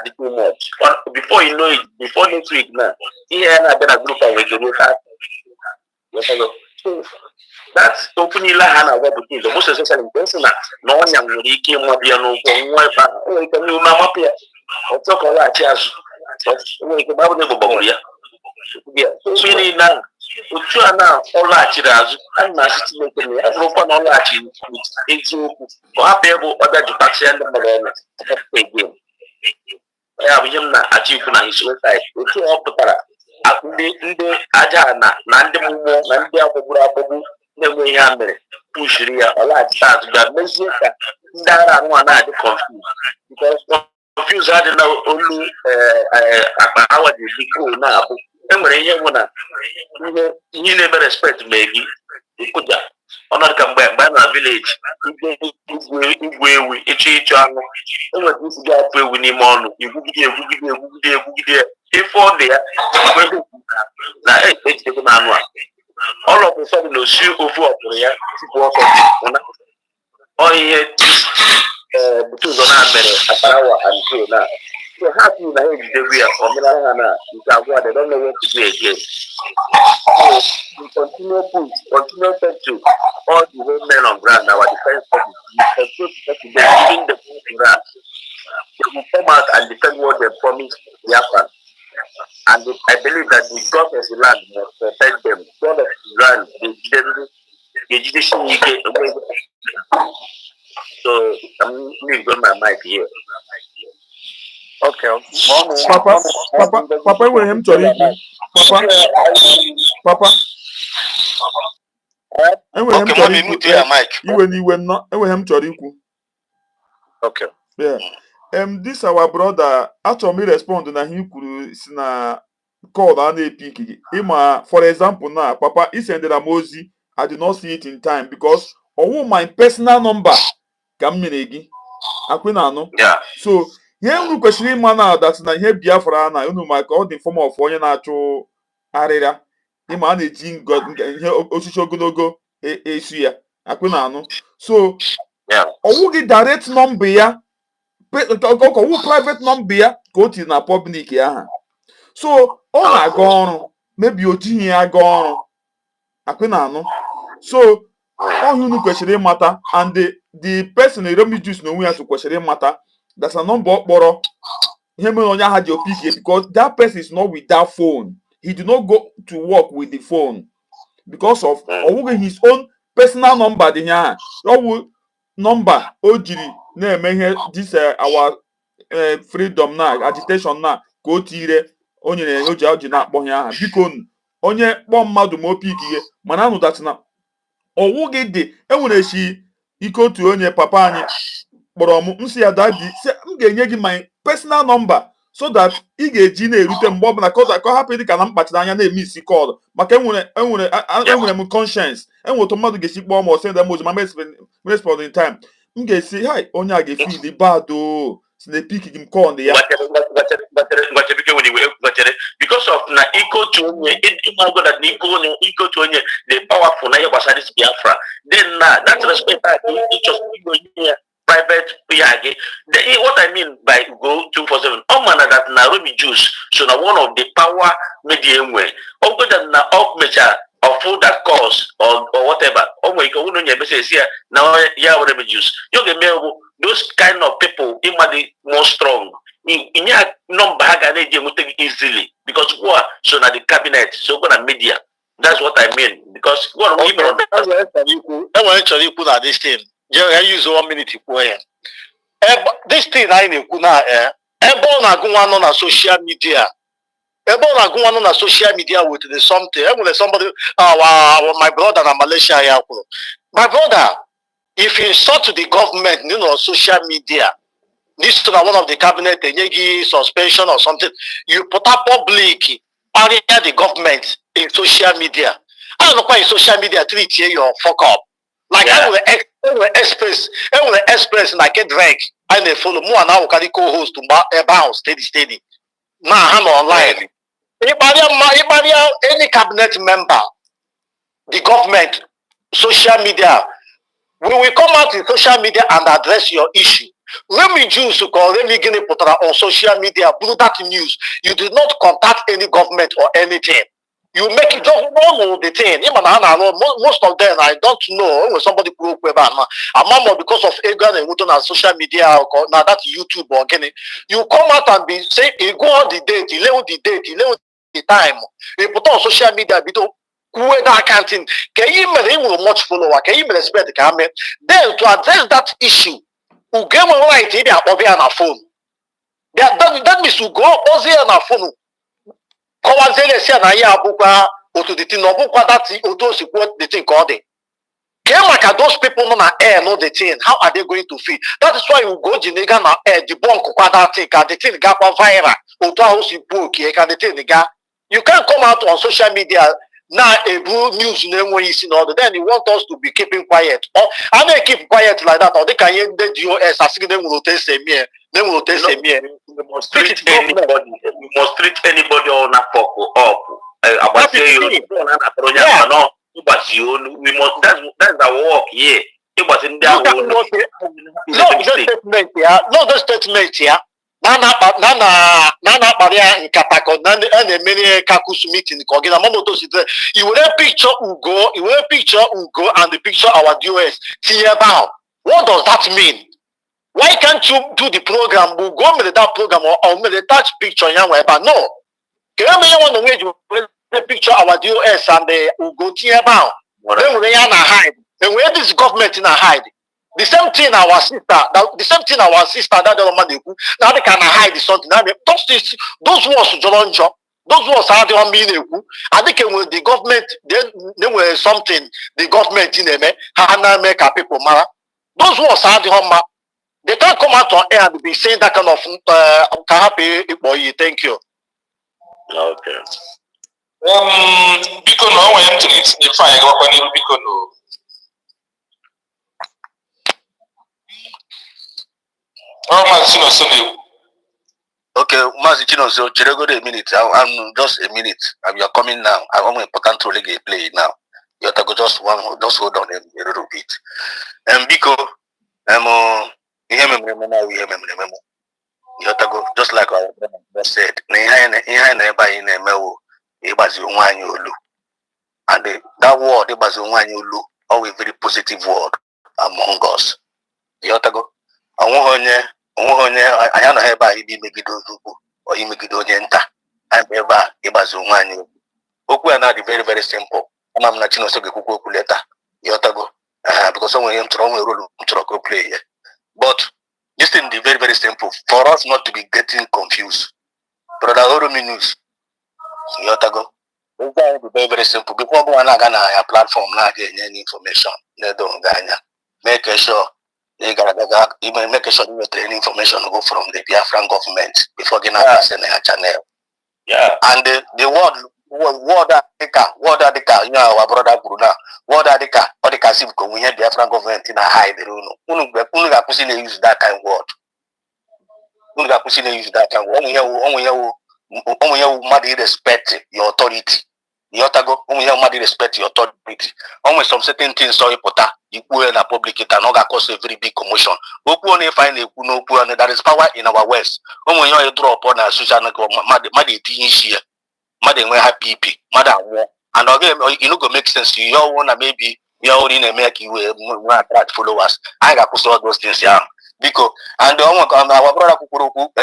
too much. Before you know it, before next week now, here I got a group of so that's opening la hana what it is. Most especially in person no one young really came up here no one can you mama pia. Or talk about chairs. We can have never bubble here. Yeah, so meaning now, uchu ana ọrụ achịrị azụ a na-asị Chineke na ya bụrụkwa na ọrụ achị eziokwu ka ọ hapụ ebe ọ bịajụkasịa ndị mmadụ ọnụ again. Ya bụ ihe m na-achọ ikwu na his website otu ọ pụtara ndị aja na ndị mmụọ na ndị agbagburu agbagbu na-enwe ihe ha mere pushiri ya ọ laghachita azụ bịa mezie ka ndị ara anụ a na-adị confuse adị na olu akpa awa dị dịkwuo na-abụ enwere ihe bụ na ihe na-eme respect ma gị ịkụja ọnọdụ ka mgbe a na village igwe ewu ịchọ anụ enwere isi gị afọ ewu n'ime ọnụ igwugide ife ọ dị ya na ejidego na anụ a ọlọpụ ụfọdụ na osi ofu ọpụrụ ya tupu ọsọ ọ ihe butu ụzọ na mere akparawa and na so ha feel na ejidego ya omenala ha na nke agwa they don't know what to do again. So we continue to all the women on ground, our defense forces, giving the ground. They will come out and defend what they promised Biafra. And I believe that the God of the land must protect them. God of the land, they didn't. So I'm leaving my mic here. Okay. Papa, enwere m chọrọ ikwu. Papa. Enwere m chọrọ ikwu. Iwe n'iwe nnọọ. Enwere m chọrọ ikwu. Okay. Yeah. This our brother achọrọ m respond na ihe kwuru si na call a na-epik gị. Ịma for example na papa isendera m ozi I did not see it in time because ọwụ my personal number ka m mere gị. Akwe na anụ. So ihe unu kwesịrị ịma na dat na ihe Biafra na unu maka ọ dị form of onye na-achụ arịra ịma a na-eji ihe osisi ogologo esu ya akpụ na anụ so ọwụ gị direct number ya ọwụ private number ya ka o tiri na public ya ha so ọ na-aga ọrụ mebi ojighị ya aga ọrụ akpụ na anụ so ọhịa unu kwesịrị ịmata and the person Eromi Juice na onwe ya so kwesịrị ịmata that's a number okporo ihe mere onye aha ji opiki because that person is not with that phone. He did not go to work with the phone because of his own personal number dị ya ọwụ number o jiri na-eme ihe this our freedom na agitation na ka o tire o nyere o ji na-akpọ ya aha biko onye kpọọ mmadụ ma opiki ihe mana anụ datina ọwụ gị dị enwere chi ike otu onye papa anyị kpọrọ m si ya dadi m ga-enye gị my personal number so that ị ga-eji na-erute mgbe ọbụla ka ọ hapụ dị ka na mkpachiri anya na-eme isi kọl maka enwere m conscience enwere otu mmadụ ga-esi kpọọ m ọsọ ndị mozi ma respond in time m ga-esi hi onye a ga-efi bado si na epik gị m kọl ya because of na ikotu onye ịmago that na ikotu onye the powerful na ihe gbasara this Biafra then na that respect ya private PIG. What I mean by go 247, that Nairobi Jews, so now one of the power medium way. Over that na up measure or for that cause or whatever. Oh my God, here now Nairobi Jews. You get me those kind of people the more strong. In your number easily because who are so now the cabinet, so gonna media. That's what I mean. Because what I actually put at this thing. I use 1 minute for this thing I know now. Ebe na go on social media. Ebola go on social media with the something. Somebody, my brother in Malaysia, my brother, if you insult the government, social media, this to one of the cabinet, suspension or something, you put up public area the government in social media. I don't know why in social media treat you fuck up. Like I will express like a drag. I may follow more now can co-host to bounce steady. Now I'm online. Any cabinet member, the government, social media, we will come out in social media and address your issue. Let me choose to call let me get on social media, do that news. You did not contact any government or anything. You make it just normal the thing. Even most of them I don't know when somebody broke I'm because of ego and on social media or now that YouTube or getting you come out and be say you go on the date, you level the time. You put on social media that accounting, can you much follower, can you respect the comment? Then to address that issue, who gave a right in a phone. That means to go on a phone. To the thing that the thing called it. Those people on air know the thing. How are they going to feel? That is why you go to the na air debunk that thing, and the thing got viral. You can't come out on social media now a news name when you see all the then you want us to be keeping quiet. Or I may keep quiet like that, or they can hear the GOS asking them will test me. They will test me. You must treat anybody. You must treat anybody on a fuck up. I say you no, but you we must that's our work here. But in their own no statement here. No the statement here. Nana Maria in Katako, and many Kakus meeting. You will picture Ugo, and the picture our US. What does that mean? Why can't you do the program? We'll go with that program or with the touch picture. No. Can you want to wait the picture our US and the Ugo Tiabao? Then we are hide. And where this government in a hide? The same thing our sister, that the woman now they can hide something. Now those ones those ones are the one meaning. I think with the government, they were something the government in them, Hana make people mara. Those ones are the one. They can't come out on air and be saying that kind of thank you. Okay. Because no one to eat the fire because no. Okay, Mazicino, so Chirego a minute. I'm just a minute. You're coming now. I want important to play now. You have to go just hold on a little bit. And Biko, you have to go just like I said. And that word, always very positive word among us. You have to go. I know ebe a ibi megide ozugbo or imegide onye nta ebe a ịgbazi onwe anyị okwu a na-adị very very simple ama m na Chinonso ga-ekwukwu okwu leta ịghọtago because onwe ihe m chọrọ onwe rolu m chọrọ ka o play ya but this thing is very very simple for us not to be getting confused. Brother Oromi News ịghọtago okwu anyị bụ very very simple before ọbụla na-aga na ya platform na-aga enye information na-edo nga anya make sure even make sure you get any information go from the Biafran government before getting access in their channel. Yeah. And the word adika, you know, our brother Bruna, word adika, or the Kasim, we have Biafran government in a hide. Unuga Pusine use that kind of word. Unuga Pusine use that kind of word. Only you respect your authority. You respect your authority. Almost some certain things so you put in a public it and cause a very big commotion. There is power in our West. When you draw upon a social network, happy and again, you know, make sense. You wanna maybe you're only in America, you attract followers. I got put all those things here because and our brother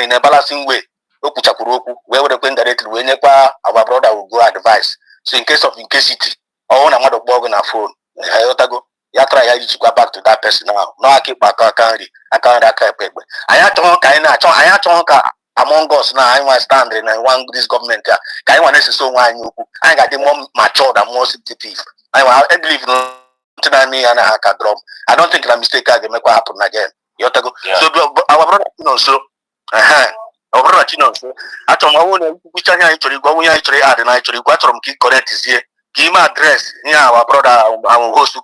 in a balancing way. Where would have directly whenever our brother will go advice. So in case of incasity, I want another bug on our phone. I try to go back to that person now. No, I keep back. I can't. I have to among us now, I want standing and one this government. I want to so one you. I got the more mature and more sensitive. I believe me and I can drum. I don't think that mistake can make what happen again. You have to go. So our brother, so our brother, so I told my own which I actually go. We actually add and actually got from key correct is here. Give my address. Yeah, our brother, our host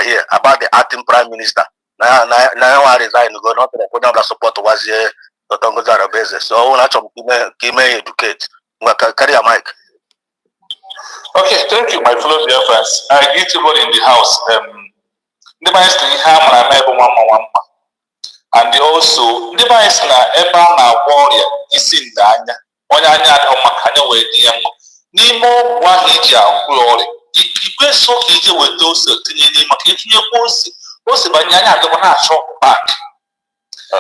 here about the acting prime minister. Now I resign to go not to the support was here. So I want to educate. Carry a mic. Okay, thank you, my fellow dear friends. I greet everybody in the house. The best thing and also the best na eba na warrior isi ndanya onye anya adọ maka anya wee dị ya mma n'ime ọgwụ ahụ iji agwụ ọrịa ikwe so ka ije weta ose tinye n'ime maka itinyekwa ose banye anya adọba na-achọ back.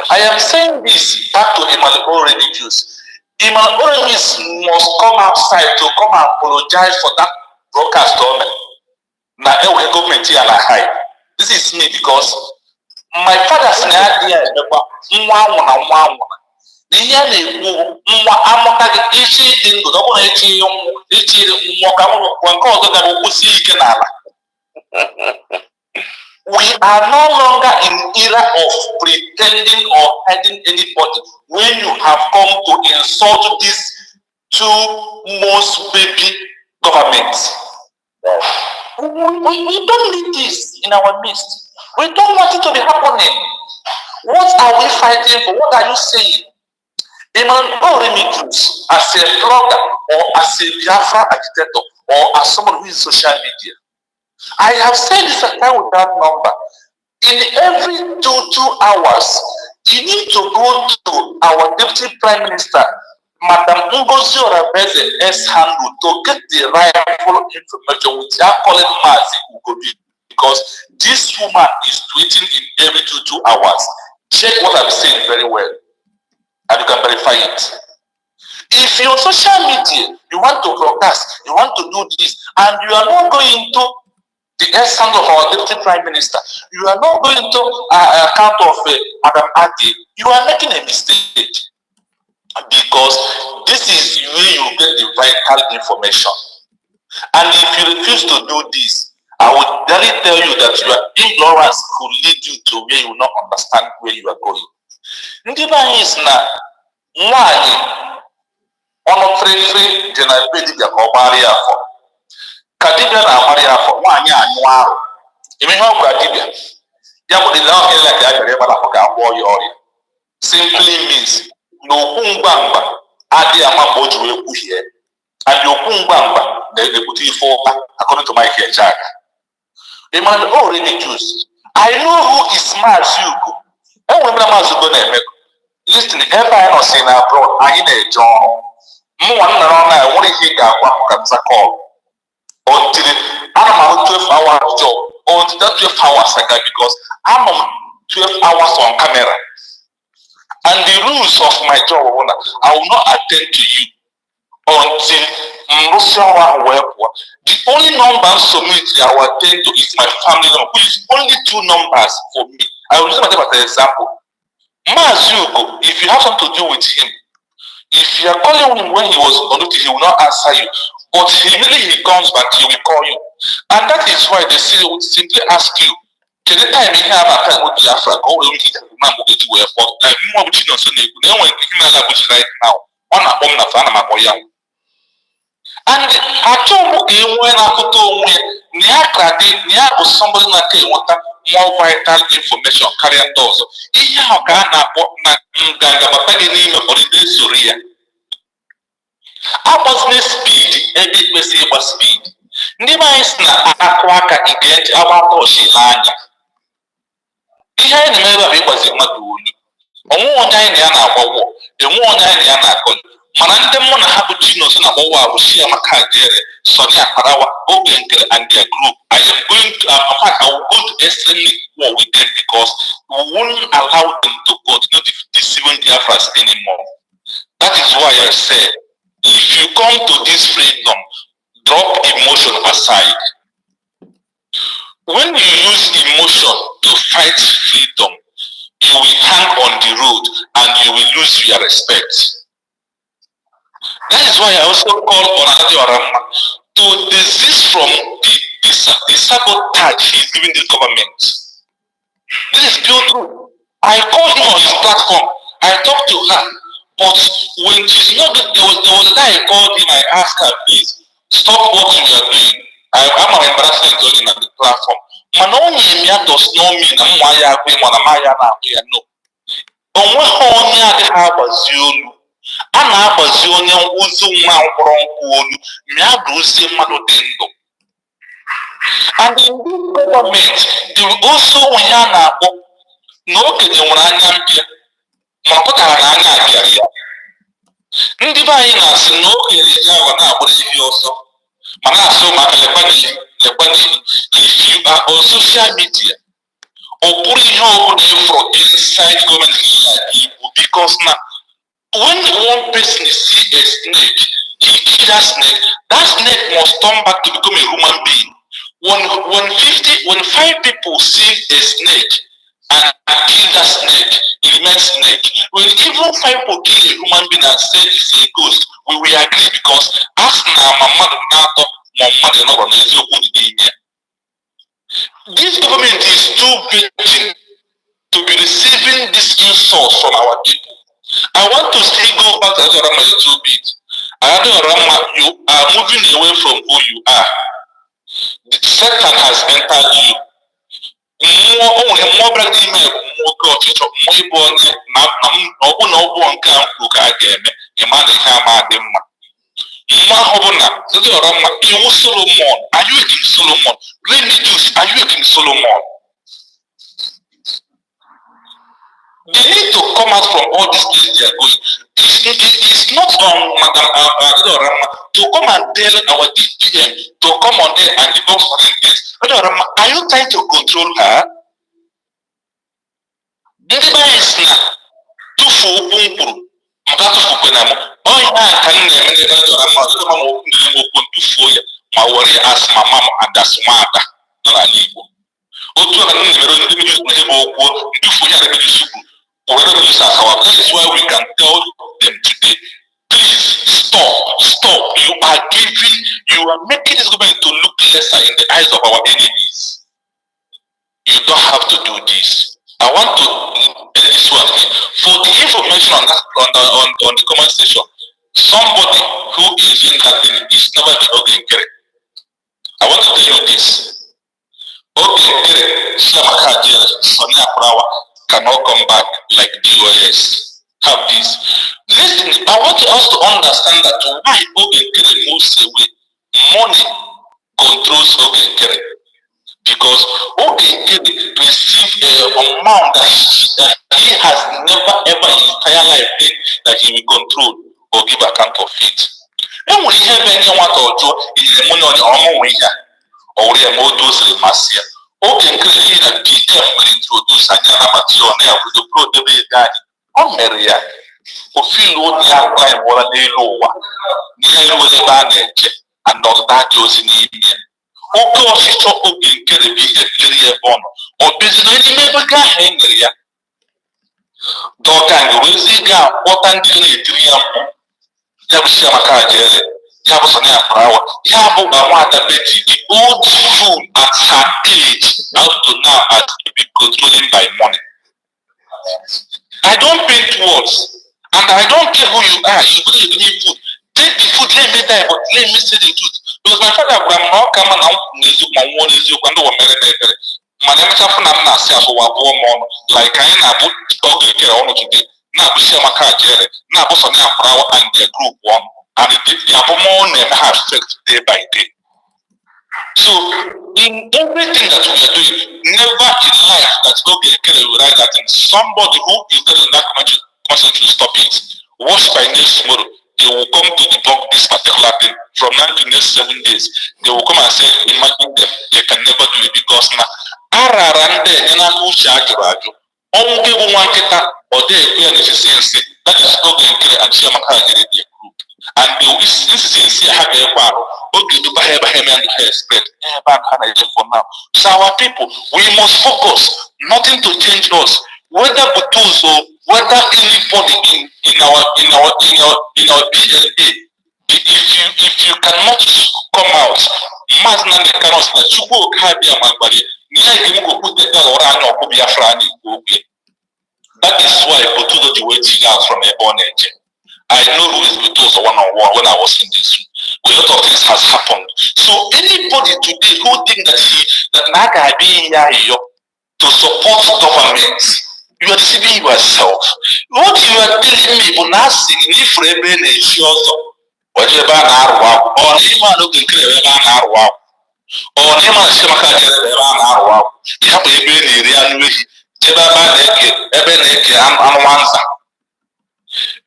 I am saying this back to Imalo religious. Imalo religious must come outside to come and apologize for that broadcast government. Now, every government here na high. This is me because my father's idea is ihe na-ekwu nwa amụtaghị ichi dị ndụ ọ bụrụ ichi nwa ka nke ọzọ gara kwụsị ike n'ala. We are no longer in era of pretending or hiding anybody when you have come to insult these two most baby governments. We don't need this in our midst. We don't want it to be happening. What are we fighting for? What are you saying? As a blogger or as a Biafra agitator or as someone who is social media, I have said this account with that number. In every 2 hours, you need to go to our Deputy Prime Minister, Madam Ngozi Orabeze S-Handle, to get the rightful information with her calling Mazi Ugobi, because this woman is tweeting in every 2 hours. Check what I'm saying very well, and you can verify it. If you're on social media, you want to broadcast, you want to do this, and you are not going to the essence of our Deputy Prime Minister, you are not going to account of Madam Adi, you are making a mistake. Because this is where you get the vital information. And if you refuse to do this, I would really tell you that your ignorance could lead you to where you will not understand where you are going. Ndiba is na mwani ono free general Pedibia Kobaria for Kadibia na Maria for one year annual. You may have Kadibia. Yabu the law like that, simply means no kumbamba adi amaboju weku here. And no kumbamba they put you for according to my Jack. The man already choose. I know who is smart you. And when I'm listen, ever I not seen abroad, I need a job. More around I want to hear a call. Until I'm 12 hours job, until that 12 hours again, because I'm on 12 hours on camera. And the rules of my job, I will not attend to you until the only number I will attend to is my family number, which is only 2 numbers for me. I will use myself as an example. Mazuko, if you have something to do with him, if you are calling him when he was on duty, he will not answer you. But immediately he comes back, he will call you. And that is why they simply ask you, can the time you have a time with Biafra, go to man who get to airport, like more which you know, so they right now. On a bomb of Anamakoya. And I told you when I could go near somebody like more vital information carrying those. Iya kana ganga mapagini holiday Syria. Abosne speed, every message speed. Niba isna akwaka igent abato shilanya. Ihe ni meba be kwazi maduni. Omu onya ni ana agbawo, emu onya ni ana akon. Mana ndị mụ na ha bụ Chinos na agbawo abushia maka jere. Sonia Parawa, Ogenkel and their group. I am going to, in fact, I will go to extremely war with them because we won't allow them to continue deceiving Biafras anymore. That is why I said, if you come to this freedom, drop emotion aside. When you use emotion to fight freedom, you will hang on the road and you will lose your respect. That is why I also call on Adioramma to desist from the sabotage he's giving the government. This is pure truth. I called him on his platform. I talked to her. But when she's not good, there was a day I called him, I asked her, please, stop what you are doing. I'm an embarrassment on him at the platform. Manonia does not mean Maya Maya no. Onwe onye adịghị agbazi olu a na-agbazi onye ozu nwa mkpọrọ nkwụ olu ma a bụrụzie mmadụ dị ndụ. And in this government, there will also onye a na-akpọ na okenye nwere anya mpịa ma ọ pụtara na anya abịara ya. Ndị be anyị na-asị na okenye ji agwa na-agbara ehi ọsọ ma na-asị ụmụaka lekwa if you are on social media or put ihe ọbụla from inside government because now when one person see a snake, he kill that snake must turn back to become a human being. When 5 people see a snake and kill that snake, it remains snake. When even 5 people kill a human being and say it's a ghost, we will agree because as this government is too big to be receiving this insult from our people. I want to still go back to Adorama a little bit. Adorama, you are moving away from who you are. Satan has entered you. More black email, more coach, more born, no one can look again. A man is a man. Mahobona, Adorama, you Solomon. Are you a King Solomon? Really, Jews, are you a King Solomon? They need to come out from all these places they are going. It's not on Madam Adorama to come and tell our DPM to come on there and debunk certain things. Adorama, are you trying to control her? Anybody is now too full pumpuru. Makato fupenamo. Oh yeah, can you Adorama? Adorama open too full. My worry as my mom and that's mother. Not a legal. Otu a new numero ndị use na ebe okwu ndị funya na ebe isuku. Whatever is our that is why we can tell them today, please stop. You are making this government to look lesser in the eyes of our enemies. You don't have to do this. I want to tell this one for the information on the comment section. Somebody who is in that thing is never been okay. I want to tell you this. Okay, Sonia Prawa cannot come back like DOS. Have this. Listen, I want us to understand that why Ogenkere moves away. Money controls Ogenkere. Because Ogenkere received an amount that he has never ever in his entire life that he will control or give account of it. And when you have anyone to do is the money on your own or we are more those Masia. Ogenkere is a PM will introduce a material with the pro the guy. On Maria, who feel what they are going to do lower. Near with the bandage and all that goes in India. Oko official Ogenkere be a clear bond or business never got angry. Dog and Roziga, what and delay 3 Yabushamaka. Yabusonia Power, Yabu Awada Betty, the old fool at her age, up to now has to be controlled by money. I don't paint words, and I don't care who you are, you will give me food. Take the food, let me die, but let me say the truth. Because my father will not come and out, my one is you can do a many. My name is Afana Nasia for a woman, like I am okay, on today. Now, Bushamaka, now Bosonia Power and the group one. And the Abomon has effect day by day. So, in everything that we are doing, never in life that Ogenkere will write that somebody who is telling that consent to stop it. Watch by next tomorrow, they will come to debunk this particular thing. From now to next 7 days, they will come and say, imagine them, they can never do it because now, Ararande, Enanu only one kita, or they are efficiency. That is Ogenkere and Chiamaka group. And they will see how they are. Okay, to buy and expect. For now. So our people, we must focus. Nothing to change us. Whether Butuzo, whether anybody in our DNA, if you cannot come out, mass na the kind of chukwu kabi amagbari, niye go put the ora no ko Biafra ni go. That is why Botudo the way out from a born age. I know who is with us one-on-one when I was in this room. A lot of things has happened. So anybody today who think that Naga being here to support government, you are deceiving yourself. What you are telling me, but not seeing if Rebbe is yours, whatever Narwa, or Nima looking clear Narwa, or Nima Shemaka, you have a very real Ebeneke, and Wanza.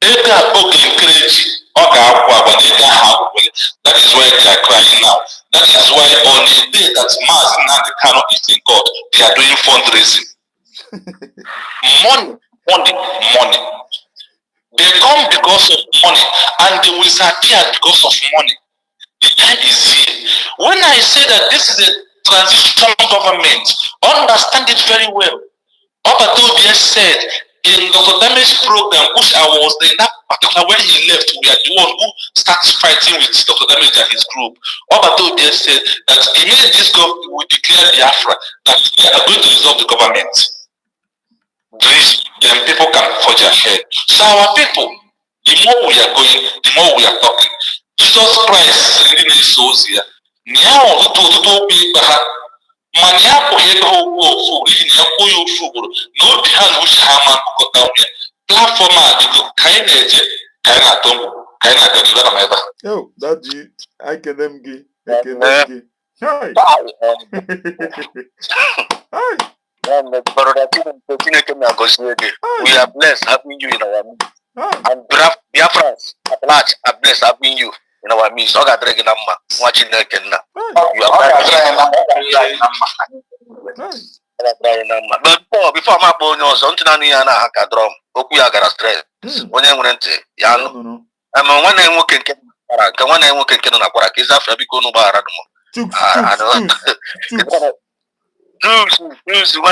Ega oge encourage oga agwa that is why they are crying now. That is why on the day that Mars and the cannot is in God, they are doing fundraising. Money. They come because of money and they will disappear because of money. The time is here. When I say that this is a transition government, understand it very well. Sabotage said in Dr. Dame's program, which I was there, that particular when he left, we are the one who starts fighting with Dr. Damage and his group. Sabotage said that immediately this government will declare Biafra, that we are going to dissolve the government. Then people can forge ahead. So our people, the more we are going, the more we are talking. Jesus Christ really needs souls here. Now, mani apụghị ego ụgwọ ofu n'ihi na akwụ ya ofu ugboro na obi ha na uche ha ma nkụkọta nwunye platfọm a dịgo ka anyị na-eje ka anyị na-atọ mgbu ka anyị na-aga n'ibe na ebe a ekele m gị We are blessed having you in our midst. And Biafrans at large are blessed having you in our midst. You are watching the but before I'm up on your son to Nana drum, Okuya got a stress. When I went to Yano, I'm one name working. Can one name working on a quarter is after Bikono Baradmo. When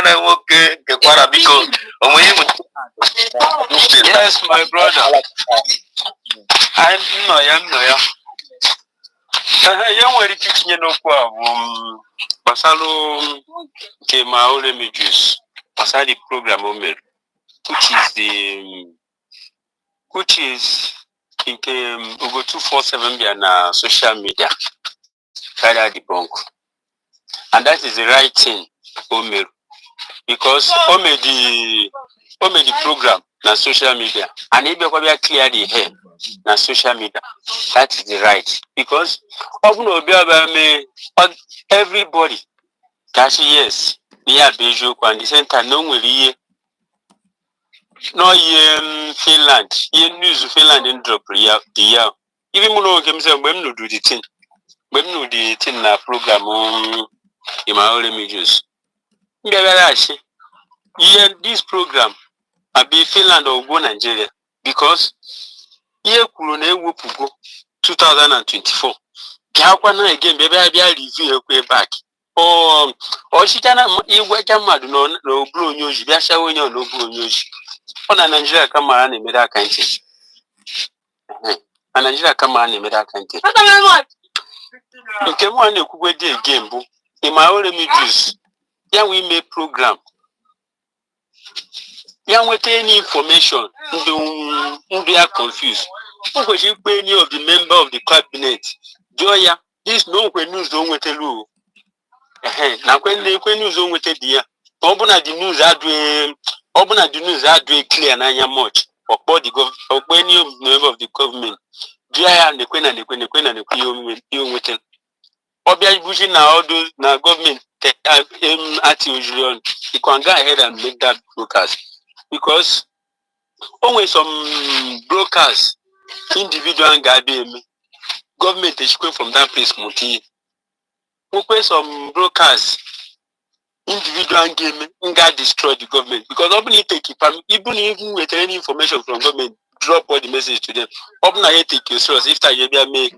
I work, the quarter because yes, my brother. I know. Young way teaching you no Basalo came out images. Pasali program which is it came over 247 na social media. Kada debunk. And that is the right thing, Omer. Because Omer the program na social media. And if you clear the hair na social media, that is the right. Because everybody cash yes, they are Bejo and the center no way no Finland. News Finland in drop the year. Even when we say when no do the thing. When no the thing na program in my own images. This program I be Finland or go Nigeria because here Kurone Wupugo 2024. Kakwana again, baby, I review a back. Or she cannot work a mad no blue news, Biasha when you no blue news. On a Nigeria come on and made that kind of and Nigeria come on and made that kind of you can want to go game in my own images. Yeah, we make program. Yeah, with any information, we are confused. Because you pay any of the member of the cabinet, Joya, this no news don't with a loo. Now when news don't with a dear, open at the news are doing clear and much. Or body or any member of the government. Joya and the queen and the queen and the queen with it. Obia pushing now all those now government at usual. You can go ahead and make that broadcast. Because always some brokers, individual and government is going from that place, Muti. Always some brokers, individual and gaming, got destroy the government. Because open it take even with any information from government, drop all the message to them. Open I take your source if I make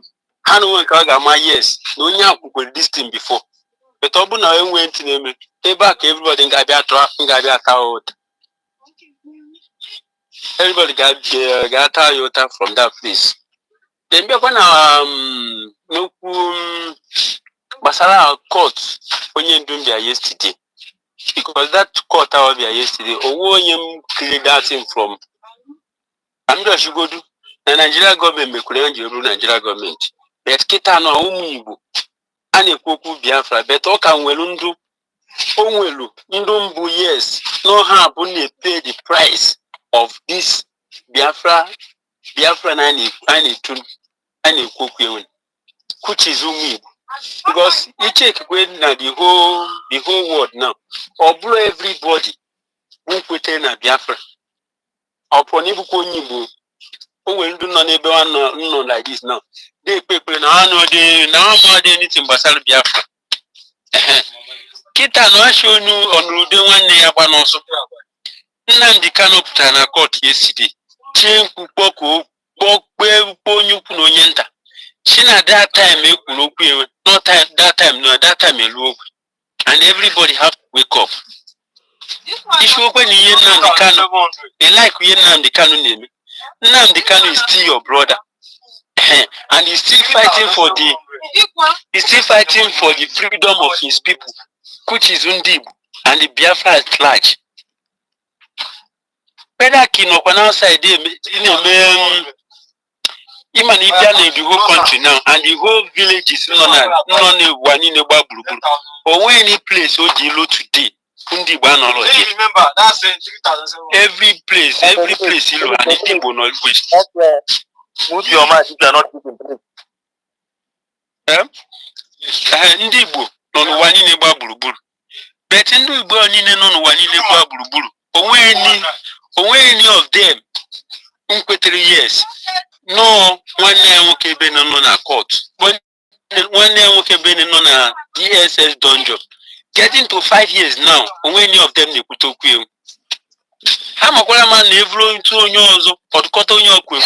Hanu Kagama, yes, no one could this thing before. But open I went to name it. Back everybody got out. Everybody got Toyota from that place. Then be na no Basara court onye ndum there yesterday. Because that court out there yesterday, Owonyem cleared that thing from I'm just you go do the Nigeria government make Nigeria government. But kita no umuibu. Ane kwoku Biafra but o kan welu ndu onwelu ndu mbu yes no have only pay the price of this Biafra nani tun ane kwoku ewen which is umuibu because you check when na the whole world now or blow everybody who put in a Biafra upon ibu konyibu onwelu ndu no n'ebe one no like this now they people na no dey na more dey anything basal Biafra Kita no ashonu onrude nwanne ya gba n'ọsọ Nnamdi Kanu pụtara na court yesterday chenku kpoko gbogbe onye ukwu na onye nta si na that time ekwuru okwu ewe no time that time elu okwu and everybody have to wake up issue okwe ni ihe Nnamdi Kanu like ihe Nnamdi Kanu na-eme Nnamdi Kanu is still your brother and he's still fighting for the freedom of his people which is Undibu and the Biafra at large. Whether Kino on outside even if the whole country now and the whole village is one in a or any place Ojilo today, Undibu remember that's 3,000 every place Ilo and Indibu not waste. Move your mind if you are not keeping Ndibu no one in a baburu. But in the burning no one in a baburu. Any of them 3 years. No one name okay been on a court. One name okay been on a DSS dungeon. Getting to 5 years now, any of them they put okay. I'm a man never into yours or cut on your quick.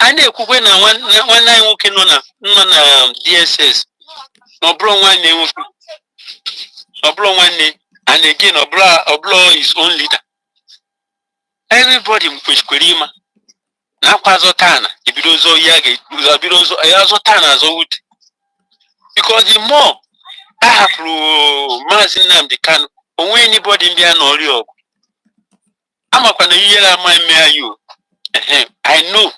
I know when one night working on a DSS. No bro one name. No bro one name. And again, Oblo is own leader. Everybody push Kurima. Now, Pazotana, if you don't yagi, Azotana as old. Because the more I have to Mazinam the can, or anybody in the Anorio. I'm a Panayela, my mayor, you. I know.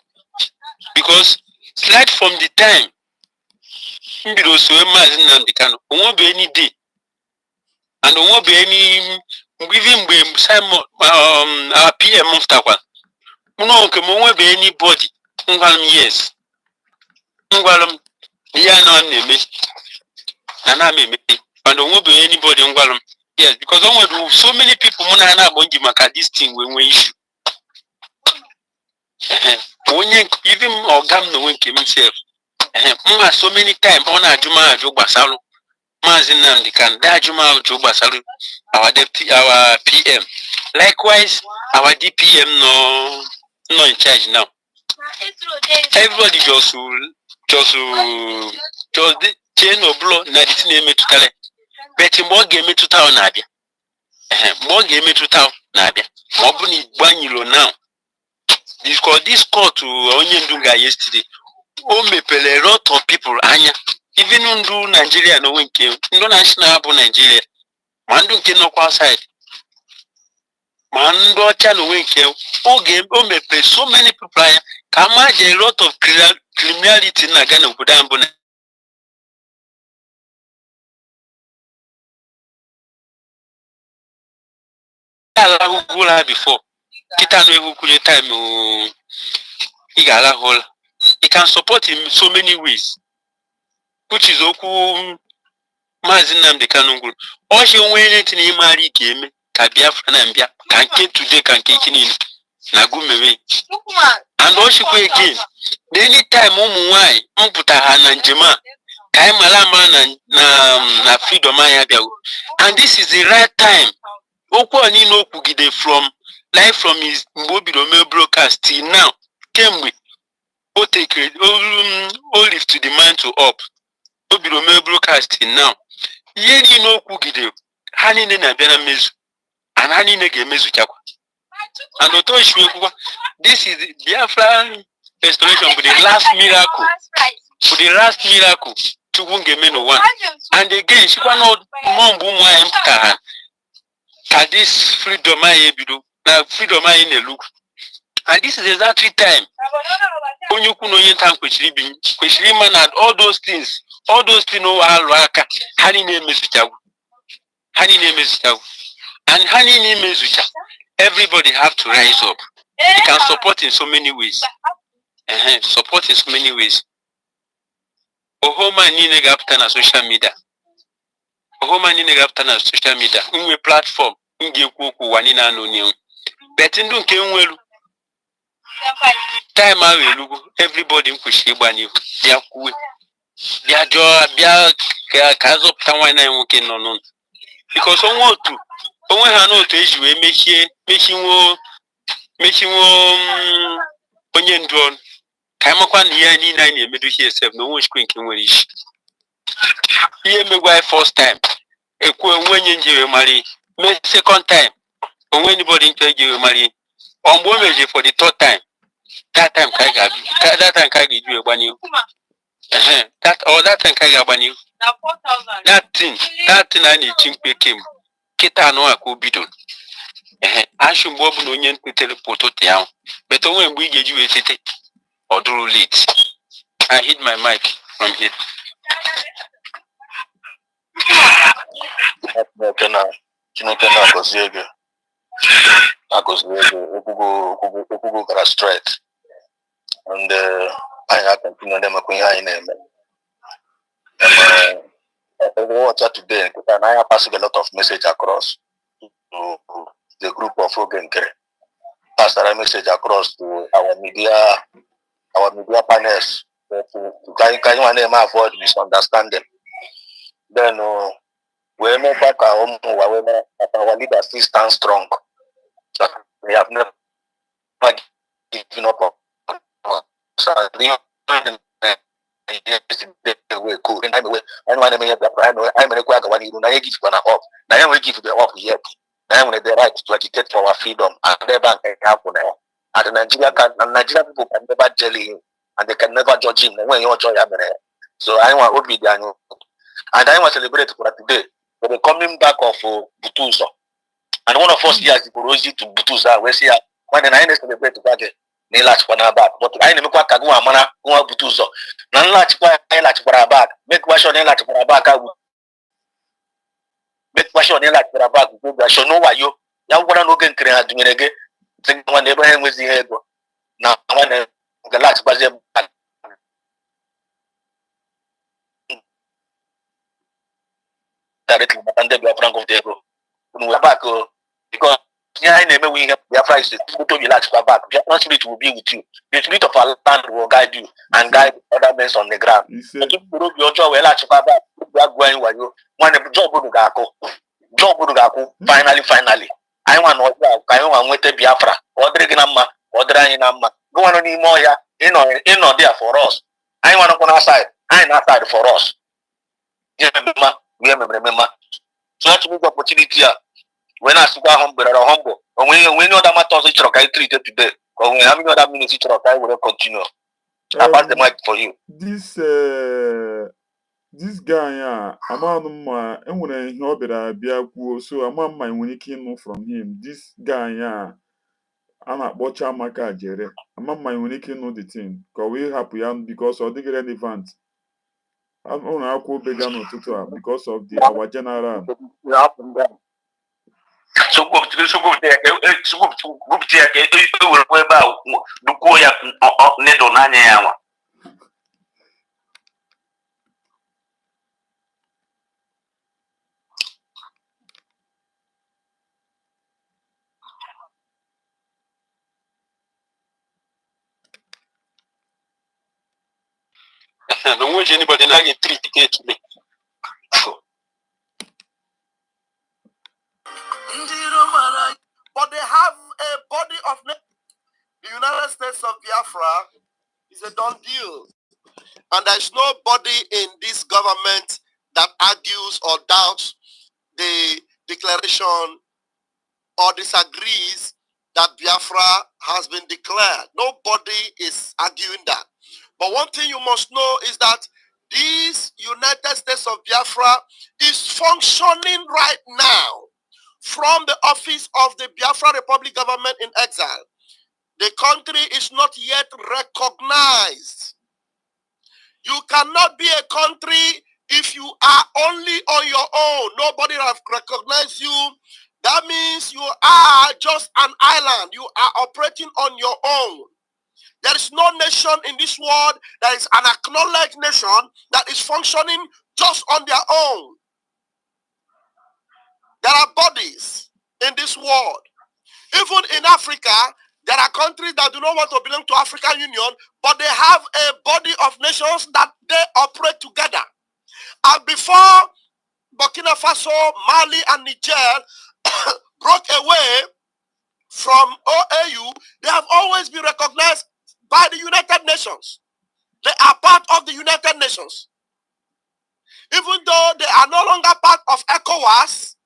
Because right from the time, you so Mazinam the can, won't be any day. And there won't be any giving with Simon, our PM of Tawa. No, won't be anybody. Yes. Yeah, no, name and I may and there won't be anybody in Gualam. Yes, because so many people Maka this thing when we issue. Even Ogam no one came himself. So many times on our Juma Jobasalo, Mazinam the can Dajuma Jobasalu, our deputy, our PM. Likewise, our DPM no in charge now. Everybody just chain or blow, Nadit name to tell it. Betty more game to town, Nabia. More game to town, Nabia. Mobuni Banilo now. Because this call to Onyendunga yesterday, me pele a lot of people, Anya. Even in Nigeria, no one came. No national Nigeria. Mandun came no outside. Mando channel win came. Game, me play so many people. Come a lot of criminality in Nagana Budambuna. Before Kitano time Igala hole. He can support him so many ways. Which is Oku Mazinam the Kanungu. Or she went in Imari game, Kabiafra Nambia, can get today, can kick in Nagume. And all she go again. The anytime why Umputa Hananjema, Kaimalama na freedom Maya. And this is the right time. Oku Anino Kugide from live from his Mobile broadcast till now. Came with O take it, O lift to the man to up. Mobile broadcasting now. Yeni no Kugide, Hanine na Bena Mezu, and Hanine Gemezu Chakwa. And Oto this is Biafra restoration with the last miracle. For the last miracle, to no one. And again, she was not more that this freedom I do. Now freedom I in a look. And this is exactly time. When you could know time which man and all those things no alwaka. Honey name is Honey name is and honey name is everybody have to rise up. You can support in so many ways. Support in so many ways. Ohoma ni negapta na social media. Ohoma ni negapta na social media. Unwe platform nge kuku wanina anonium. Betindu nke nwelu. Time awe lugu everybody mkushi bani ya kuwe. Bia jo bia kazo ptawa na nwoke nonon. Because onwe ha no to ejiwe mechinwo onye ndron. Kaimakwa ni ya ni na emedu here self no one squink nwere ishi. Iye megwa first time. Ekwu onwenye njewe mari. Me second time. Onwe anybody njewe mari. Ombo meje for the third time. That time kaiga do ebani. That time kaiga bani. That thing I need chimpe came. Kita no akobidon. Ashum bobu no nyen petele poto tiao. But onwe mbu igeju etete. Oduru late. I hit my mic from here. Chineke goziege. Okugo gara straight. And I continue them in water today, and I passing a lot of message across to the group of Ogenkere. Pass that message across to our media partners. Can you avoid misunderstanding? Then we make back our leaders still stand strong. We have never given up. Way cool. And I'm give the up yet. I'm the right to agitate for our freedom and never happen. And Nigeria people can never jelly him and they can never judge him when you enjoy him. So I want to be there. And I want to celebrate for today for the coming back of Butuzo. And one of us here is the Buruzi to Butuza. We see when I celebrate together. But I never quite go amana Butuzo. None like back. Make sure they like back. Make sure they like back. I should know why you want to get created again. Think when Abraham was the head. Now, when the last was directly and the Biafra of Debo. Back because I never we have Biafra is to be large back. Biafra spirit will be with you. The spirit of our land will guide you and guide other men on the ground. Your job will large back. We are going where you want a job would go. Finally. I want to wait a Biafra or Dragonama or Drainama. Go on any more in or there for us. I want to go outside. I'm outside for us. We remember. So that's the opportunity. When I speak humble or humble, when we know that matters which I treated today, or when having other minutes I will continue. I pass the mic for you. This guy, Amama, and when I know that I be a cool, so I'm my when he came from him. This guy, I'm not watching my car, Jerry. I'm my when he came know the thing. Because we happy because of the relevant. I'm on our cool began because of our general. So go there. So go there. You will go about the Koya Nedo Nanya. Don't wish anybody like a 3 tickets to me. But they have a body of the United States of Biafra is a done deal. And there's nobody in this government that argues or doubts the declaration or disagrees that Biafra has been declared. Nobody is arguing that. But one thing you must know is that this United States of Biafra is functioning right now from the office of the Biafra Republic government in exile. The country is not yet recognized. You cannot be a country if you are only on your own. Nobody have recognized you. That means you are just an island. You are operating on your own. There is no nation in this world that is an acknowledged nation that is functioning just on their own. There are bodies in this world. Even in Africa, there are countries that do not want to belong to African Union, but they have a body of nations that they operate together. And before Burkina Faso, Mali, and Niger broke away from OAU, they have always been recognized by the United Nations. They are part of the United Nations. Even though they are no longer part of ECOWAS,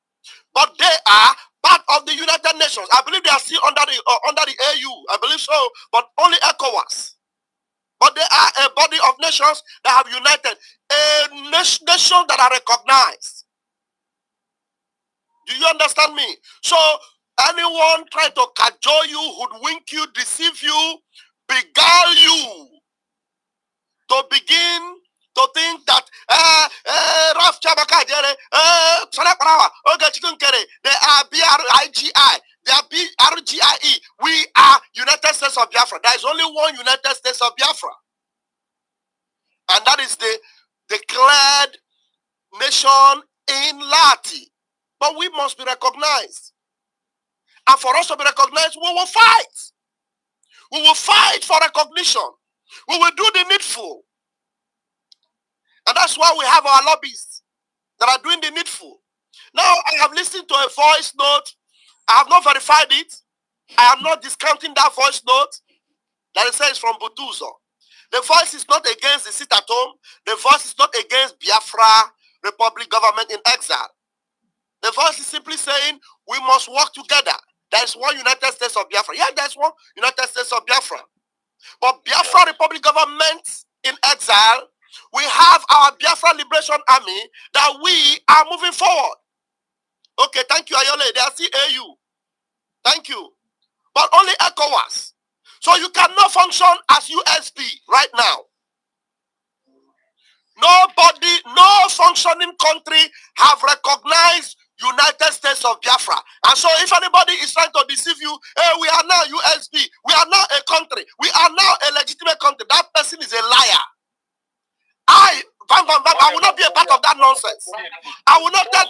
but they are part of the United Nations. I believe they are still under the AU. I believe so, but only ECOWAS. But they are a body of nations that have united. A nation that are recognized. Do you understand me? So anyone trying to cajole you, hoodwink you, deceive you, beguile you to begin to think that Raf Chabakajere, they are BRIGI, they are BRGIE. We are United States of Biafra. There is only one United States of Biafra. And that is the declared nation in Lati. But we must be recognized. And for us to be recognized, we will fight. We will fight for recognition. We will do the needful. And that's why we have our lobbyists that are doing the needful. Now, I have listened to a voice note. I have not verified it. I am not discounting that voice note that it says from Butuzo. The voice is not against the sit at home. The voice is not against Biafra Republic government in exile. The voice is simply saying we must work together. There is one United States of Biafra. Yeah, there's one United States of Biafra. But Biafra Republic government in exile, we have our Biafra Liberation Army that we are moving forward. Okay, thank you, Ayole. They are CAU. Thank you. But only ECOWAS. So you cannot function as USP right now. Nobody, no functioning country have recognized United States of Biafra. And so if anybody is trying to deceive you, hey, we are now USB, we are now a country, we are now a legitimate country, that person is a liar. I will not be a part of that nonsense. I will not take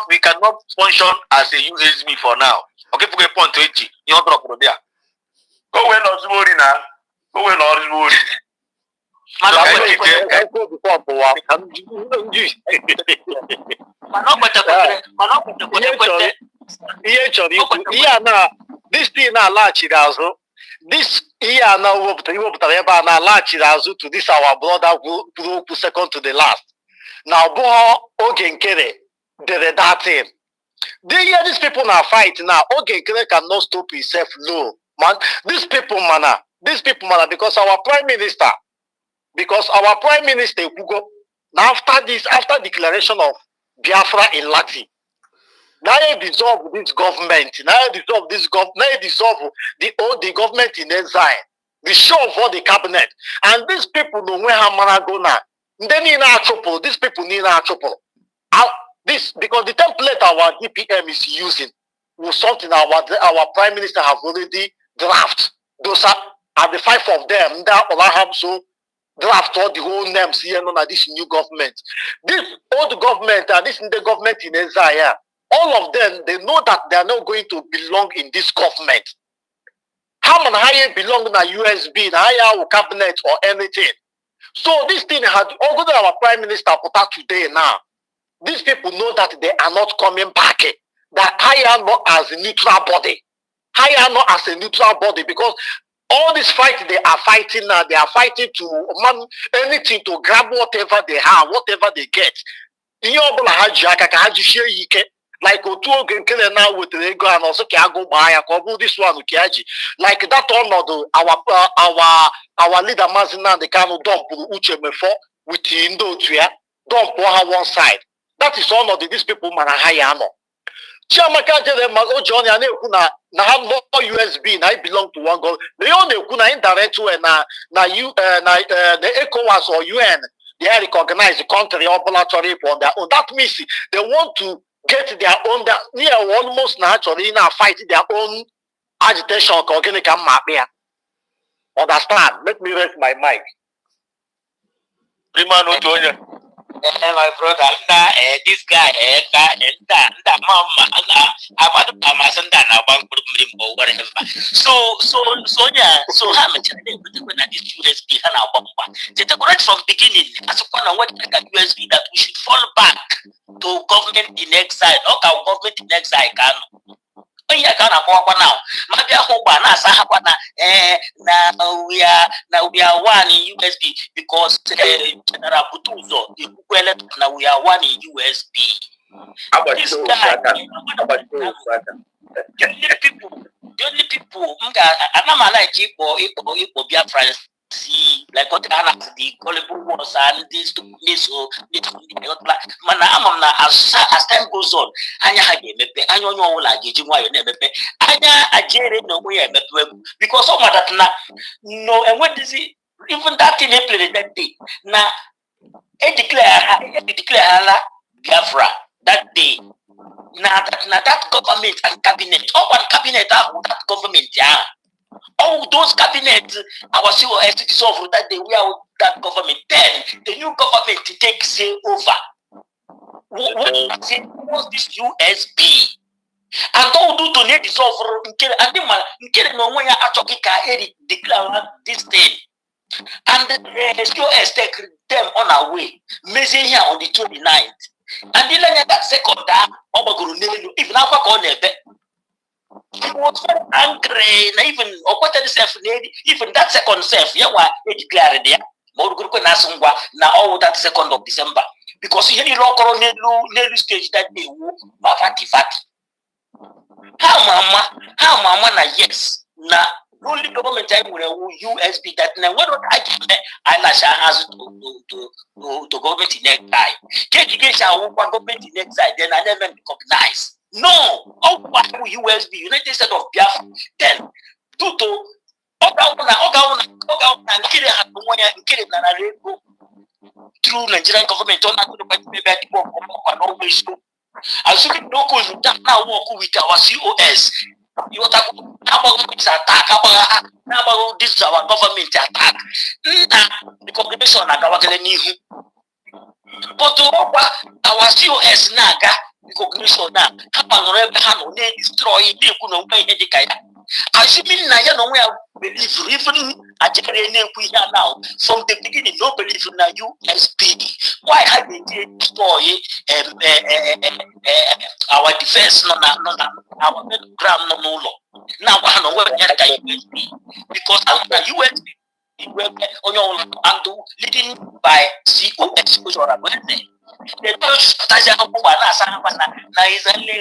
we cannot function as a USB for now. Okay, put a point to it. You don't drop there. Go when not worry now. Go when not worry. This thing now latch it out. This year now latch it out to this our brother who second to the last. Now boy okay did that thing. These people now fight now. Okay, cannot stop himself. No, man. These people, because our prime minister, now after declaration of Biafra in Lati, now he dissolve this government. Now he dissolve the government in exile. The show of all the cabinet, and these people know where Hamana go now. They need trouble. These people need trouble. This because the template our DPM is using was something our prime minister have already drafted. Those are the 5 of them that all have so draft all the whole names here on this new government. This old government and this new government in exile, all of them they know that they are not going to belong in this government. How many higher belong in a USB, higher cabinet or anything? So this thing had although our prime minister put out today now. These people know that they are not coming back. That I am not as a neutral body. I am not as a neutral body because All this fight they are fighting now, they are fighting to anything to grab whatever they have, whatever they get. Like Otu Genkele now with the ego and also Kiago Maya, Kobu this one Kiaji. Like that honor our leader Mazina the Kano dump Uche Mefo with Indo Tria, dump one side. That is honor these people manahayano. Chiamaka Jere Mago Johnny and Ekuna na have no USB and I belong to one God. They only Kuna indirect to the ECOWAS or UN. They recognize the country operatory on their own. That means they want to get their own, almost naturally now fight their own agitation. Understand? Let me raise my mic. My brother, this guy, that mama, I'm at whatever. So yeah, so how much this USB and our bomb? They correct from beginning as one what USB that we should fall back to government in exile. Okay, government in exile can. Yeah, can I now? Maybe I hope now we are one in USB because General Butuzo now we are one in USB. This guy, the only people, I'm not like Igbo Biafra. See, like what the gullible was and this to miss or man, as time goes on, I don't know like you why you never pay. I generate no way because of that no, and what is it? Even that in April that day. Now, I declare Biafra that day. Now that government and cabinet, one cabinet that government, yeah. All those cabinets, our COS dissolved that they were that government. Then the new government takes over. What this USB? And all do to need dissolve and the no way I declare this thing. And the COS take them on our way, measuring here on the 29th. And then that second time, even now on he was very angry, even that second self, he declared there. Now all that 2nd of December. Because he had a local stage that day, How mama, yes. Now, only government time will USB that now what I has to government in next time. Government in next time, then I never recognize. No, why USB United States of Biafra then Tuto through Nigerian government always assuming no that now work with our COS. You attack this is our government attack. The congregation but our COS naga recognition now. They destroy it. Assuming Naya no believe even now from the beginning, no believe in USB. Why have they destroy our defense? No, our ground no law. Now I know where USB because the USB leading by COS or the first Taja na is only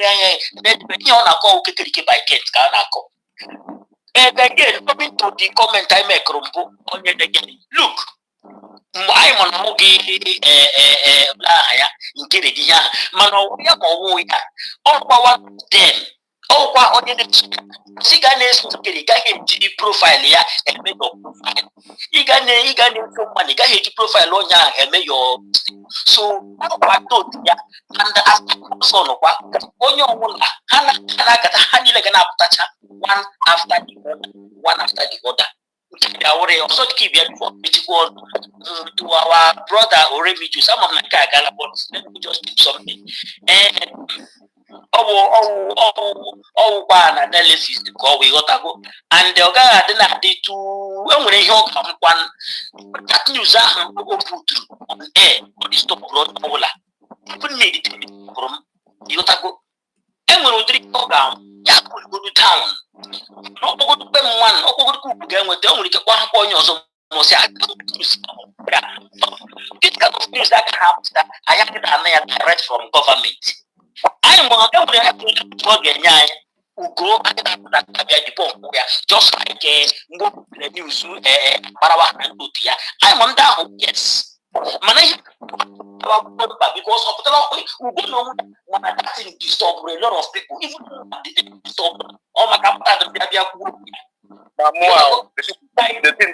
by Kent Kanako. And again, coming to the comment I make, look, I'm on Hogi in Kiridia, Mano, all power then. Oh, what on the Siganes to get profile here and make your profile. You can some money, get profile on ya and make your so what don't ya and the son of what on your own Hannah got a honey like an aptacha one after the other. I also keep it for to our brother or to some of my Galabons. Let me just do something. And one analysis go we got to go and the guy didn't do to when one that news go put on air on the stop road even made it from you got to go and when we drink down, yeah, go to town. No go to one, or go This kind of news that can happen, I have to direct from government. I'm go just like the news I'm on that yes. Because of the that thing disturb a lot of people, even disturb all my capital. The thing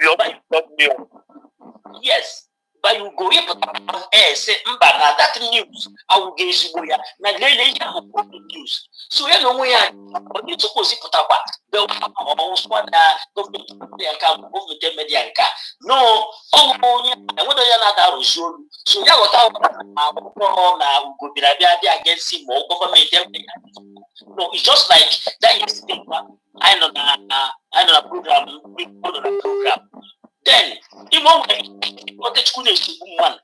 yes. But you go here, say, that news, I will get you now, news. So, you know, we are supposed to put up the almost one government media. No, oh, what are you not so yeah, what now go be against him or government. No, it's just like that yesterday. I know a program, then even when the school is one,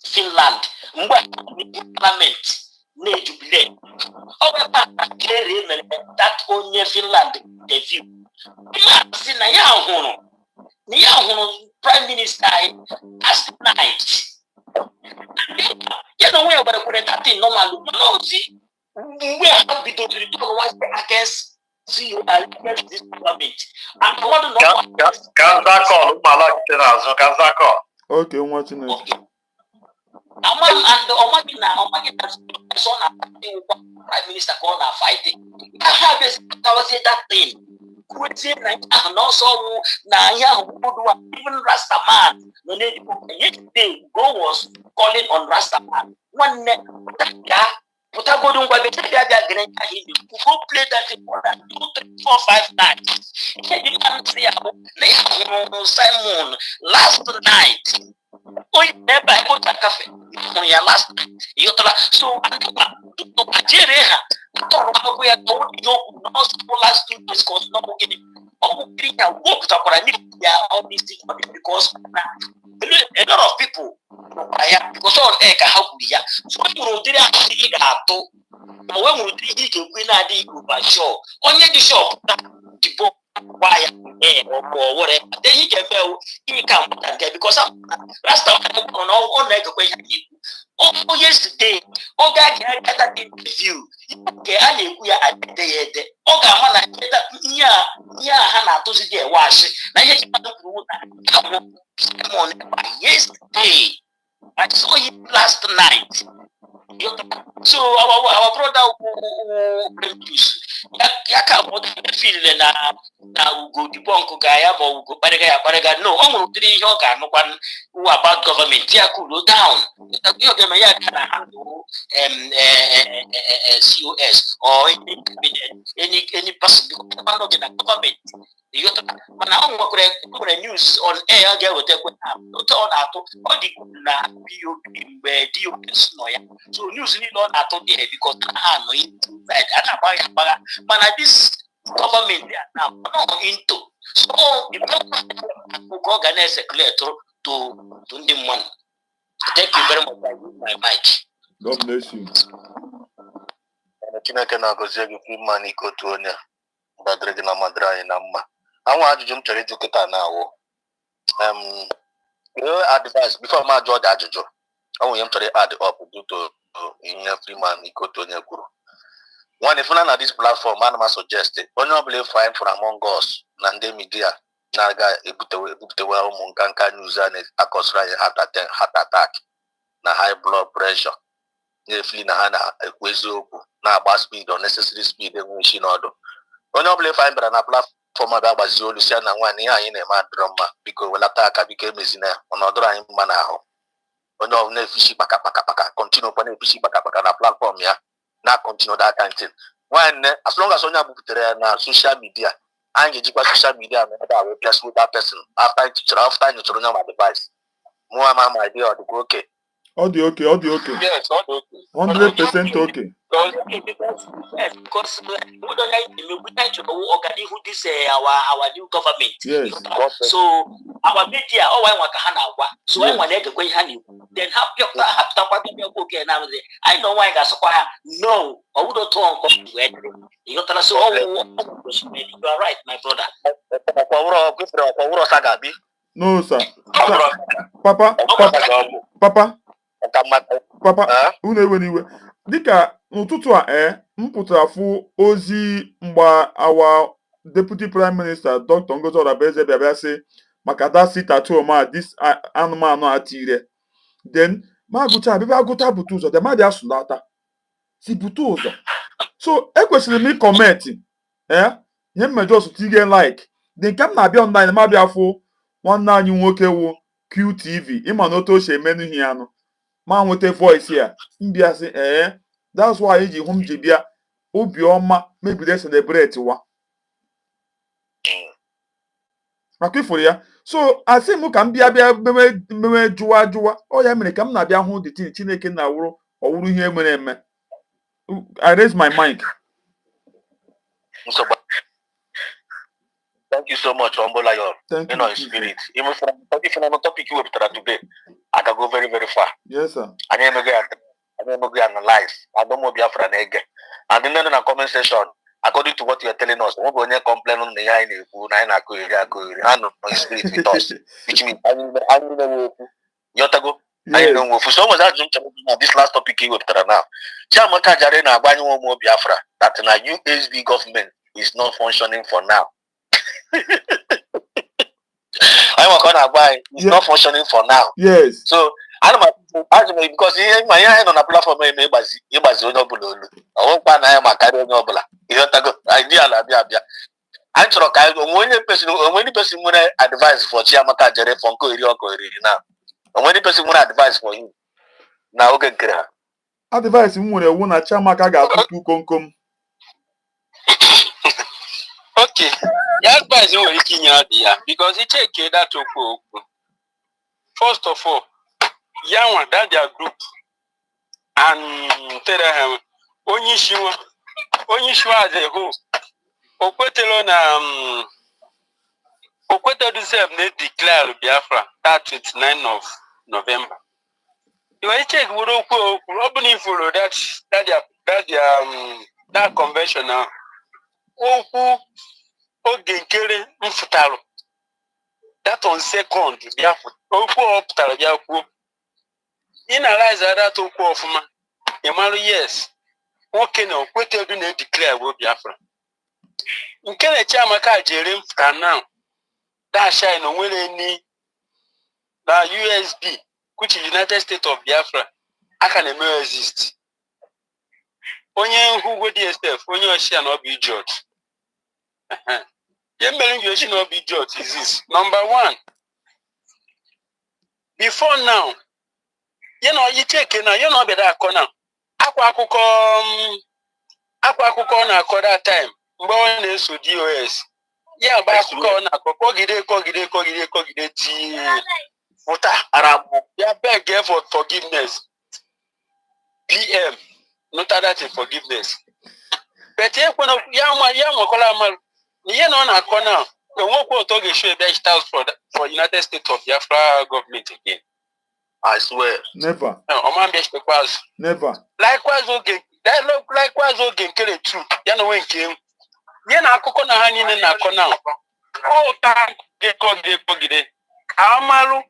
Finland, parliament, need to be that only Finland, the view. Prime Minister last night. You know where about that thing normal. No, see, we have to be against. See you against this government. I want to know. Okay, I'm watching it. Okay. And the son Prime Minister called fighting. I have that thing. And also even Rastaman. Yesterday, Go was calling on Rastaman. One but I go to go play that for 2, 3, 4, 5 nights. Simon last night. Oh, never I got a cafe on your last night. So we are told you last 2 days because no getting walked up all these things because a lot of people because all how so you did actually when we did show only the shop why or whatever then he can get because last time on question oh yesterday God had that interview okay I Hana to the wash yesterday I saw him last night. So our brother feel now go debunk Gaya or go Parega. No, almost 3 young who about government. Cool down. You COS or any person government. You news on air get what they put up. Not on so news need not at all there because I know inside. But this government they are now not into. So the people organize a clear to the one. Thank you very much. I use my mic. God bless you. Advice before my judge ajuju. I want to add up due to in every man equal to Guru. One if none of this platform, man must suggest it. Only believe fine for among us, Nande media, Naga, Ebutewa, Munkanka news and Akosra heart attack, na high blood pressure. Nefli na hana ekwezo na agba speed unnecessary speed enweshi n'ọdụ. Onye ọbụla ife anyị bịara na platform abịa gbazie olu si na nwaanyị ihe anyị na-eme adịrọ mma biko welata aka biko emezina ọnọdụrụ anyị mma n'ahụ. Onye ọbụla na-efishi kpaka continue kwa na-efishi kpaka na platform ya na continue that kind thing. Nwaanyị as long as onye abụpụtere ya na social media anyị ga-ejikwa social media na ebe a wee pịa with that person after anyị chọrọ onye ma device. Mụwa ma my idea ọ dịkwa okay. Audio okay. Yes, audio okay. 100% okay. Because we don't like to organize this our new government. Yes. So our media, I want to so I want to go then I know why that's why no, I would not talk you got to say, oh, you are right, my brother. No, sir. Papa, unu ewe n'iwe. Dịka n'ụtụtụ a m pụtara fụ ozi mgba awa Deputy Prime Minister Dr. Ngozi Orabeeze bịa sị maka that sit at home this anụmanụ a tire. Then ma agụcha abịa agụta bute ụzọ dị mmadụ asụlata si bute ụzọ. So ekwesịrị m ịkọmenti ihe mmejọ sụta ige like dị nke m na-abịa online ma bịa fụ nwanne anyị nwoke wụ QTV ịma na otu o si eme n'ihi anụ ma nweta voice ya mbịa sị that's why iji hụ m ji bịa obiọma mebiri celebrate wa maka ifuru ya. So asị m ka m bịa mewe jụwa ọ ya mere ka m na-abịa hụ dị Chineke na ọwụrụ ihe mere eme. I raise my mic. Thank you so much, Humble Lion. Thank you. Spirit. Even from the topic you were today, I can go very, very far. Yes, sir. I never analyze. I don't know Biafra again. And then in the comment section, according to what you are telling us, we're going to complain on the spirit with us. Which means I know Yotago. I know for so much this last topic you were now. Chamaka Jarena Banyo Biafra that the USB government is not functioning for now. I'm gonna buy. It's not functioning for now. Yes. So I don't know because my hand on a platform you must know below. I won't buy my carrier nobler. You don't go idea. I'm sure when the person would advise for Chiamaka Jere Fonko now. And when the person would advise for you now, okay, advice nwere ewu na Chiamaka ga-atụtụ komkom. Okay, the advice you were looking at here because it take that to first of all, young that their group and tell them Onyishua as a whole. Okwetelo na Okwetelo themselves they declare Biafra that 29th of November. You will check opening follow that convention now. Ogenkere mfutalo that on second Biafra okwu oputara Biafra analyze that okwu ofuma emalu yes okay no Okwetelo na declare we Biafra nke na Chiamaka jere mfuta now that shine no nwere ni na USB which is United States of Biafra aka na eme exist onye who go DSF onye Oshia na obi George you should not be judged is this. Number one, before now, you take now, you know better corner. Aqua na that time. Born is to DOS. Yeah, but Kogide yeah, beg for forgiveness. PM, not that in forgiveness. But na corner. The work will talk a show for United States of Biafra government again. I swear. Never. Never. Likewise, okay. Likewise, okay. Kill it too. You know when came. You know, Kokona Hanin and Nakona. Oh, time. Get Amaru.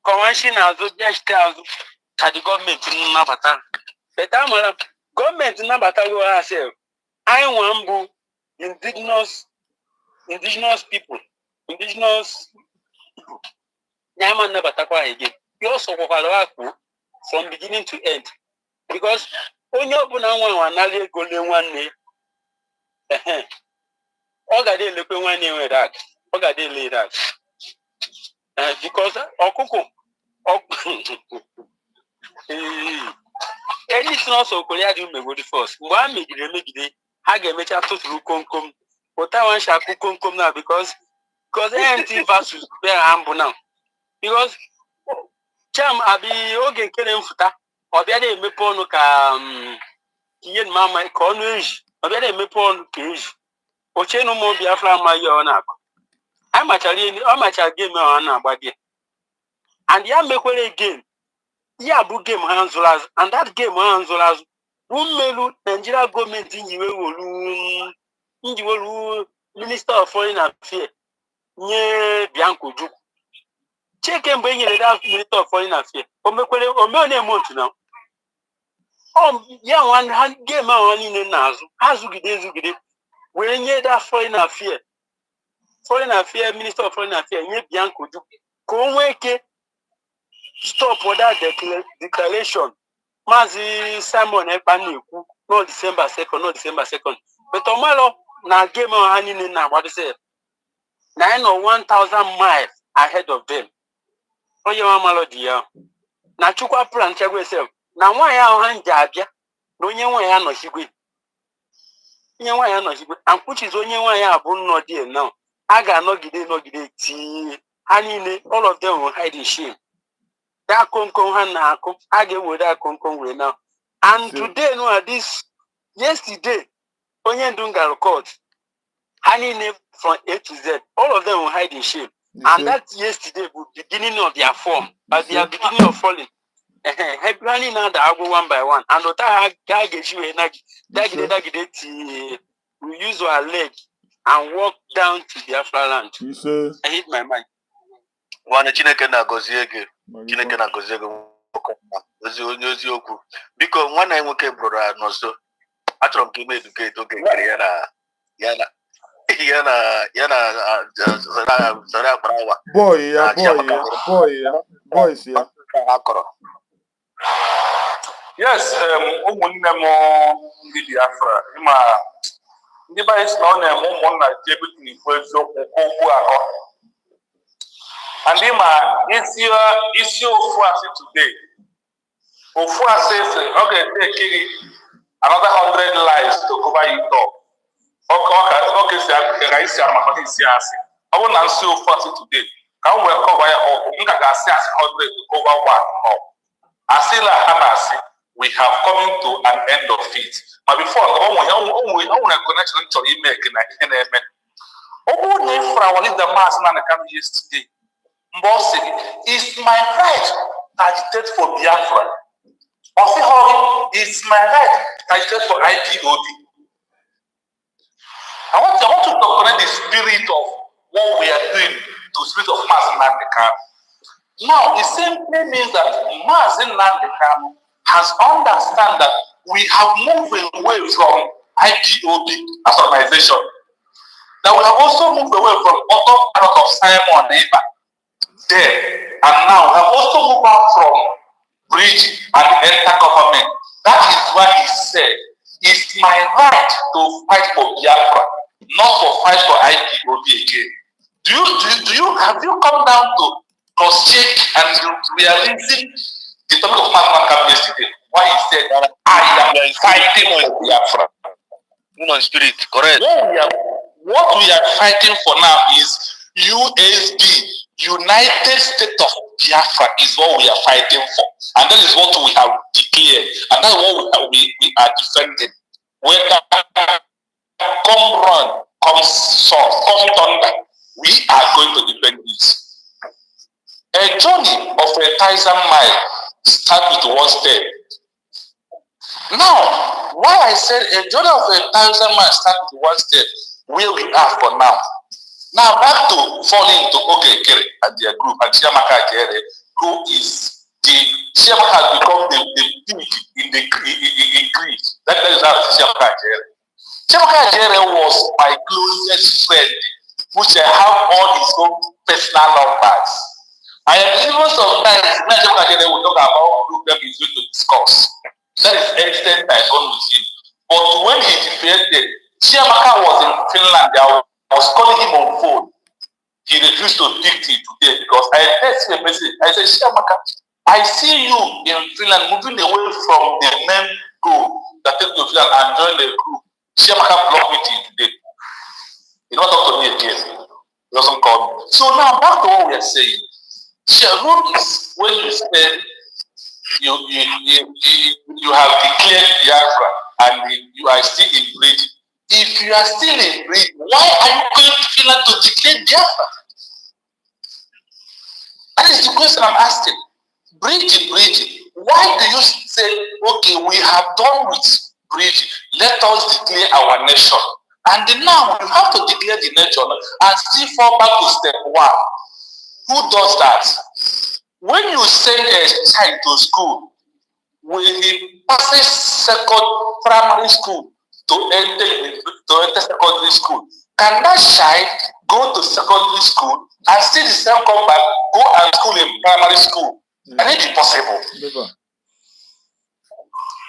Convention as the just tells the government in Nabata. But Amara government in Nabata will ourselves. I want indigenous people, Nyaman never takwa again. You also from beginning to end. Because when you put on one another golden one day, Ogade look one name with that. Ogade lay that. Because Okuko anything also Korea do me good first. One make the Hage make a total come. But I want to come now because anything versus bear ambu now. Because Cham abi oge kere mfuta obia dey mepe onu ka kiyen mama ka onu eji obia dey mepe onu ka eji oche no mo Biafra ma ye ona akọ amachari game ona agbade and ya mekwere again Yeah, book game hands and that game hands Umelu Nigeria government in you Minister of Foreign Affairs. Nye Bianco Juku. Check and bring that Minister of Foreign Affairs. Omene month now. Yeah, one hand game on in the Nazu. Azugide. When you that Foreign Affairs. Foreign Affairs, Minister of Foreign Affairs, Nye Bianco Juku. Konweke stop for that declaration. Mazi Simon Epaniku, no December 2nd. But tomorrow, na game on hand in now, what is it? 9 or 1,000 miles ahead of them. Oh, you are Malodia. Na chukwa plan chagwe self. Na why ya hanja abia? No nyewa ya no shigwe. Nyewa ya no shigwe. And which is onye wa ya abun no there now. Aga no gide ti. Hanine, all of them will hide in shame. That konkon hana ako. Age wo that konkon we now. And today no this yesterday onye ndunga record. Hanine from A to Z. All of them will hide in shame. And that yesterday was the beginning of their form, but they are beginning of falling. Running now the go one by one. And that guy gets you energy. We use our leg and walk down to Biafra land. I hit my mind. One Chineke na goziege. Chineke na goziege. Because one I woke brother no so. I try to educate yana. Boys, yeah. Yes, ụmụnne m ndị Biafra, ịma ndị be anyị si na ọ na-eme ụmụnna ji ebute n'ikwu eziokwu okwu ahụ. And isi ofu asị today, ofu asị sị ọ ga-etake another 100 lives to cover it up. Okay, si aga isi amaka isi asị. Ọ bụrụ na nsi ofu asị today, ka m wee cover ya up, m ga-asị asị 100 to cover one up. Asị la ha na-asị, we have come to an end of it. But before, I want to connection to email and amen. Oh, the mass man came yesterday. Bossy, it's my right to agitate for Biafra. It's my right to agitate for IPOD. I want to connect the spirit of what we are doing to the spirit of mass man. Now, it simply means that mass in Nandekam has understand that we have moved away from IPOB as an organization. That we have also moved away from other part of Simon Neighbor there, and now we have also moved out from bridge and enter government. That is why he said, it's my right to fight for Biafra, not to fight for IPOB again. Have you come down to cross-check and realizing the topic of Mahatma Gandhi yesterday? Why he said, I am fighting for Biafra. Human spirit, correct. What we are fighting for now is USB, United States of Biafra, is what we are fighting for. And that is what we have declared. And that is what we are defending. Whether come run, come sun, come thunder, we are going to defend this. A journey of 1,000 miles starts with one step. Now, why I said a journey of 1,000 miles starts with one step, where we are for now. Now, back to falling into Ogekere and their group, and Chiamaka Ajere, who is Chiamaka has become the pig in Greek. That is how Chiamaka Ajere. Chiamaka Ajere was my closest friend, which I have all his own personal numbers. I am even sometimes when Chiamaka Ajere will talk about problem he's going to discuss. That is extent I gone with him. But when he defended, Chiamaka was in Finland. I was calling him on phone. He refused to pick it today because I texted him a message. I said, Chiamaka, I see you in Finland moving away from the main goal that takes to Finland and join the group. Chiamaka blocked me today. He don't talk to me again. He doesn't call me. So now back to what we are saying. Notice when you said you have declared Biafra and you are still in bridge. If you are still in bridge, why are you going to Finland to declare Biafra? That is the question I'm asking. Bridge. Why do you say, okay, we have done with bridge, let us declare our nation? And then now we have to declare the nation and still fall back to step one. Who does that? When you send a child to school, when he passes second primary school to enter secondary school, can that child go to secondary school and still the same come back, go and school in primary school? Can it be possible? Never.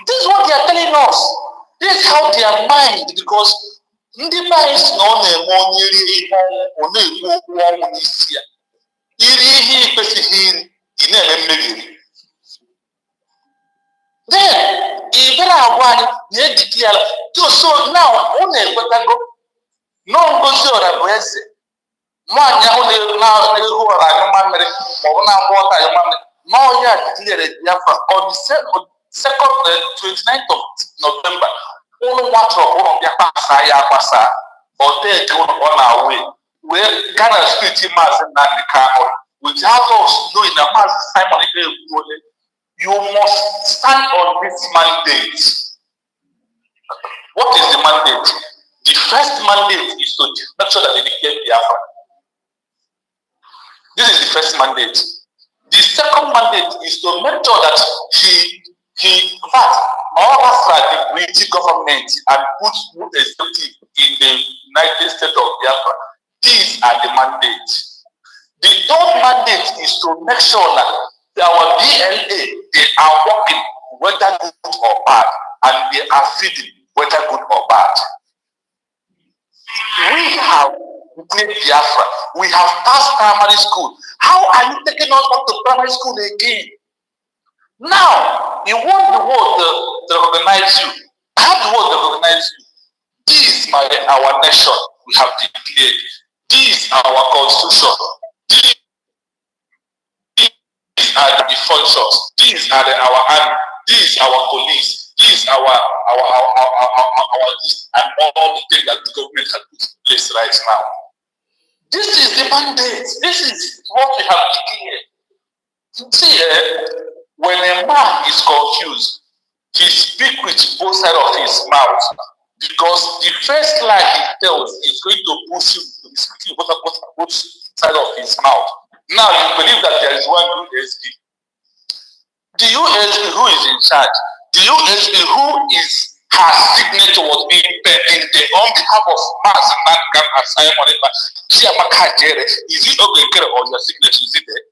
This is what they are telling us. This is how their mind, because ndị minds na ọ na-eme onye iri ihe ọ na-ekwu okwu ọnwụ n'isi ya. Iri ihe ikwesịghị iri, ị na-eme mmehie. Then, ị bịara agwa anyị na-edike ya. So now, ọ na-ekwetago na Ngozi Ọra bụ eze. Nwaanyị ahụ na-ehu ọra anyụma mmiri maọbụ na-agba ọta anyụma mmiri. Na onye a declared Biafra on the second 29th of November. Ụlọ nwatụrụ ụlọ bịa kpasa ya akwasa oteke ụlọ na-awe wee gaa na steeti Maazị Nnamdi Kanu without us knowing na Maazị Simon Ekwekwuole, you must stand on this mandate. What is the mandate? The first mandate is to make sure that they declare Biafra. This is the first mandate. The second mandate is to make sure that he in fact, overthrow the British government and put executive in the United States of Biafra. These are the mandates. The third mandate is to make sure that our BLA, they are working whether good or bad, and they are feeding whether good or bad. We have declared Biafra. We have passed primary school. How are you taking us up to primary school again? Now, you want the world to recognize you. Have the world to recognize you. This is our nation we have declared. This is our constitution. These are the functions. These are our army. This is our police. This is our this and all the things that the government has put in place right now. This is the mandate. This is what we have declared. See, when a man is confused, he speaks with both sides of his mouth, because the first lie he tells is going to push him to be speaking both sides of his mouth. Now you believe that there is one USB. The USB who is in charge, the USB who is her signature was being painted on behalf of Master Nankam and Simon Chiamaka Jere. Is it okay on your signature? Is it there?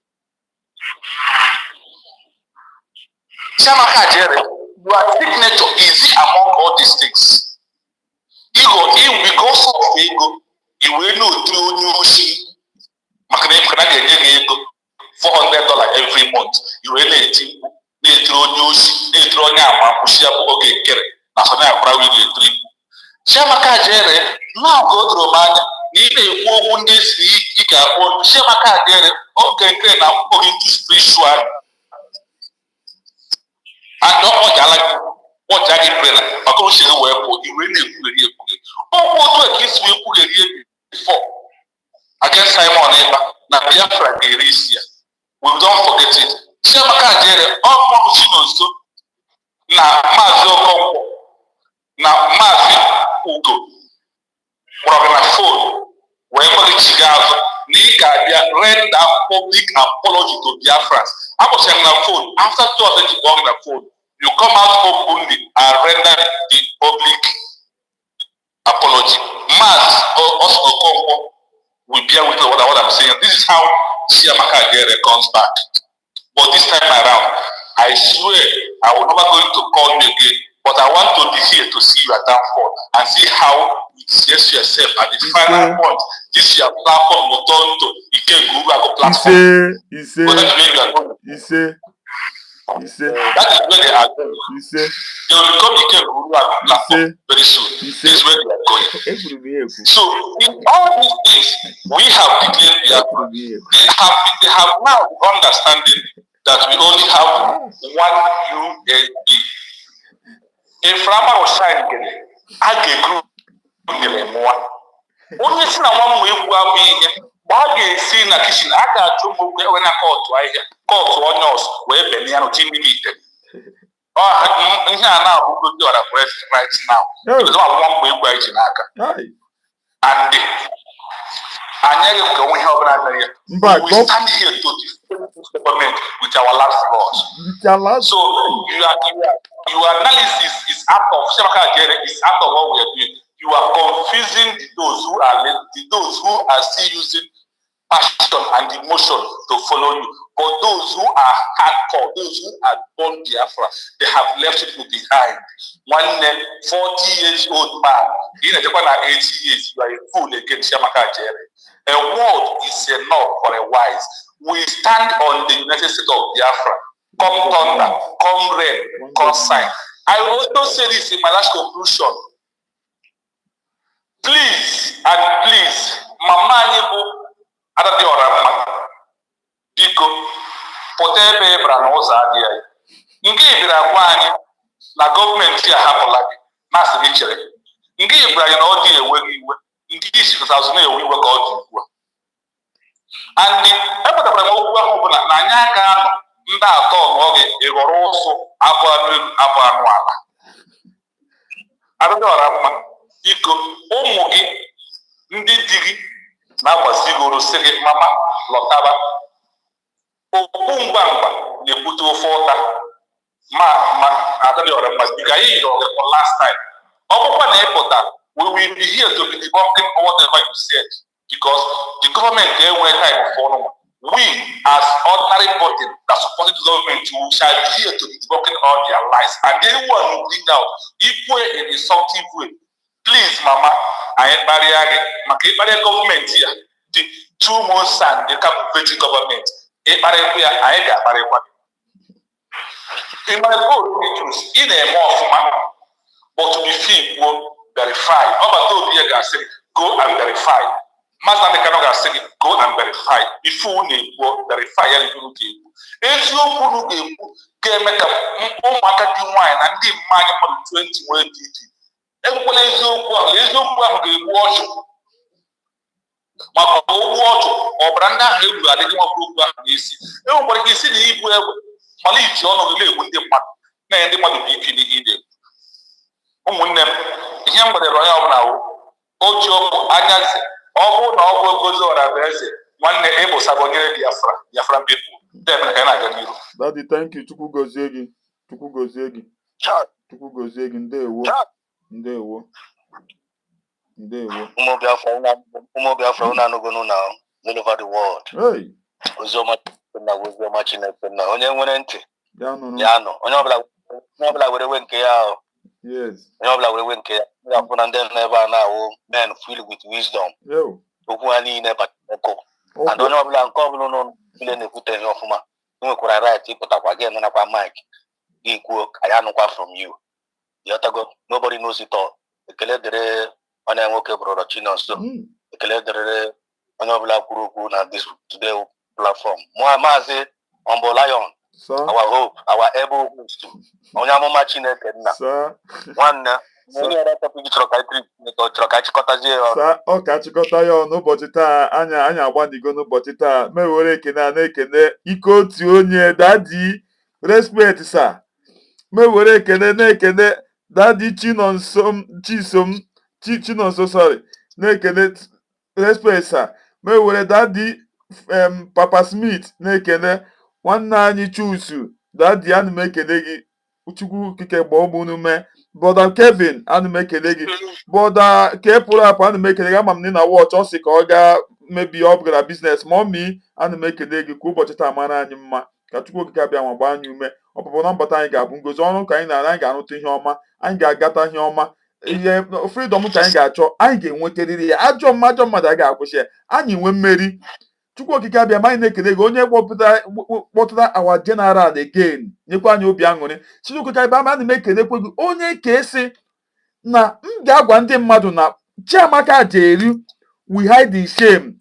Chiamaka Jere, your signature is it among all these things? Because of ego, you will know through new machine. $400 every month. You will need to throw news, they throw now, okay, get it. That's what I'm probably doing. Chiamaka Jere, now go to Romania. Need a woman this week, Chiamaka Jere, okay, now going to spiritual. And not what I like, what I get better. I can't say the word, you really good. Oh, what is we put a year before? Against Simon Eba, na Biafra Erisia. We don't forget it. Chiamaka Jere, all Mochinos, na Mazo Kompo, na Mazi Ugo, Morgan phone, wherever the Chigazo, Nika render public apology to Biafrans. I was saying on phone, after 2 hours on the phone, you come out openly and render the public apology. Maz or also Kompo will bear with what I'm saying. This is how Chiamaka Jere comes back. But this time around, I swear I will never going to call you again. But I want to be here to see your downfall and see how you assess yourself at the final point. This your platform will turn to platform. You say. That is where they are going. They will become Guru platform very soon. This is where they are going. So in all these things, we have declared they have now understanding that we only have one USB. If Rama was shining, I get group more. Only see na one way we are being. Bagi see na kitchen. I got to move when I call to I call to one nurse where Beniano team meeting. Ihe a na-abụgo ndị ọra right now. Because I want to go eji n'aka. And anyị ga onwe ihe ọbụla mere ya. We stand here to defend this government with our last laws. So your analysis is out of is out of what we are doing. You are confusing those who are still using passion and emotion to follow you. But those who are hardcore, those who are born Biafra, they have left people behind. One 40 years old man, in a Japan 80 years, you are a fool against Yamaka Jerry. A word is enough for a wise. We stand on the United States of Biafra. Come thunder, come rain, come sign. I also say this in my last conclusion. Please and please, Mama Adadi Orama, Biko, Potebe Branosa, Ingi Biragwani, la government here Hapolaki, Master Victory. Ingi Brian Odi, Ingi 2000 we work out. And the Epidemic Nanyaka, Nda Toge, Egoroso, Abuanuala. Adadi Orama, Biko, Omogi, Ndi Digi. Na wasigoro sege mama lotaba obumbamba ne buto fota ma atali ora must be guy for last time okwa na epota we will be here to be debunking whatever you said because the government they were time for no we as ordinary body that support the government we shall be here to be debunking all their lies and anyone who bring out equal in a something way. Please, Mama, I am barrier. My government here. The 2 months and the captive government. In my own in a more but to be free will verify. Over to go and verify. Master Mechanic say go and verify. Before you go verify anything. If you can make a market wine and give money for 20 words. Ekwela eziokwu ahụ ga-egbu ọchụ maka ogbu ọchụ ọbara ndị ahụ egburu adịghị nwapụrụ okwu ahụ n'isi enwekwara ike isi na ibu egbe mana iji ọnọdụ na-egbu ndị mmadụ na-enye ndị mmadụ bụ ike n'ide ụmụnne m ihe m gwadere onye ọbụla oji ọkụ anyazi ọ bụrụ na ọ bụ ogozi ọra bụ eze nwanne ịbụ sabonyere Biafra people ndị emere ka anyị na-aga n'iru. Daddy, thank you. Chukwu gozie gị. Chukwu gozie gị. Ndewo. Ụmụ Biafra unu anụgonu na all over the world. Oziọma Chineke na onye nwere ntị ya nọ. Onye ọbụla were we nke ya. Onye ọbụla were we nke ya. Ya bụ na ndị nọ ebe a na-awụ men filled with wisdom. Okwu ha niile ọkụ. And onye ọbụla nke ọbụla ụnụ niile na-ekwute ihe ọfụma. I nwekwara right ịpụtakwa gị nọnakwa mic gị kwuo ka ya nụkwa from you. Nobody knows it all. Ekele dere onye nwoke brother Chinonso. Ekele dere onye ọbụla kwuru okwu na this today platform. Maazị Ombo Lion. Our hope, our able host. Onye amụma Chineke nna. Nwanne onye ọrụ topic chọrọ ka chịkọtazie ya ọnụ. Ọ ka chịkọta ya ọnụ ụbọchị taa anyị agbanigo n'ụbọchị taa mewere ekene a na-ekene ike otu onye dadi respect sir. Mewere ekene na-ekene Daddy Chinonso sorry na-ekene respect sir. Mewere Daddy Papa Smith na-ekene nwanne anyị Chusu. Daddy ana m ekene gị Chukwu kike gba ọgbụ ume. Brother Kevin ana m ekene gị. Brother Kepụrụ apụ ana m ekene gị. Ama m na watch ọ sị ka ọ gaa mebi ọ bụgara business mommy ana m ekene gị ka ụbọchị taa mara anyị mma ka Chukwu okike abịa nwa gbaa anyị ume. Ọpụpụ na mbata anyị ga-abụ ngozi ọrụ ka anyị na-ara anyị ga-arụta ihe ọma anyị ga-agata ihe ọma ihe freedom ka anyị ga-achọ anyị ga-enwetarịrị ya ajọ mmadụ a ga-akwụsị anyị nwee mmeri. Chukwu okike abịa ma anyị na-ekele gị onye kpọtara our general again nyekwa anyị obi aṅụrị. Chukwu okike abịa ma ana m ekelekwe gị onye ka esi na m ga-agwa ndị mmadụ na Chiamaka Jeru we hide the shame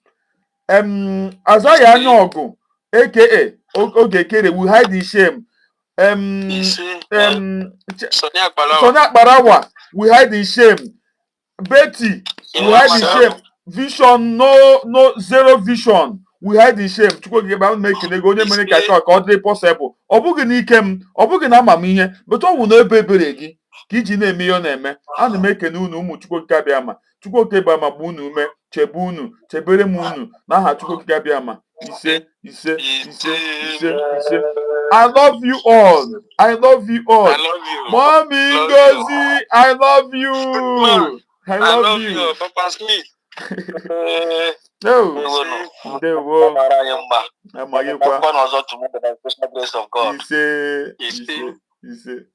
Azaya anya ọgụ aka oge kere we hide the shame Sonia Akparawa we hide the shame Betty we hide the shame Vision no zero vision we hide in shame. Chukwu okike ba make nego onye mere ka ọ dị possible. Ọ bụghị n'ike m, ọ bụghị na amamihe, but ọ wụ na ebe ebere gị ka iji na-eme ihe ọ na-eme. Ana m ekene unu ụmụ Chukwu okike abịa ma. Chukwu okike ba ma gba unu ume, chebe unu, chebere m unu n'aha Chukwu okike abịa ma. Ise. I love you all. I love you all. I love you. Mommy Ngozi, I love you. I love you. Papa Smith. No. Ndewo. Amanyekwa. Grace of God. Ise.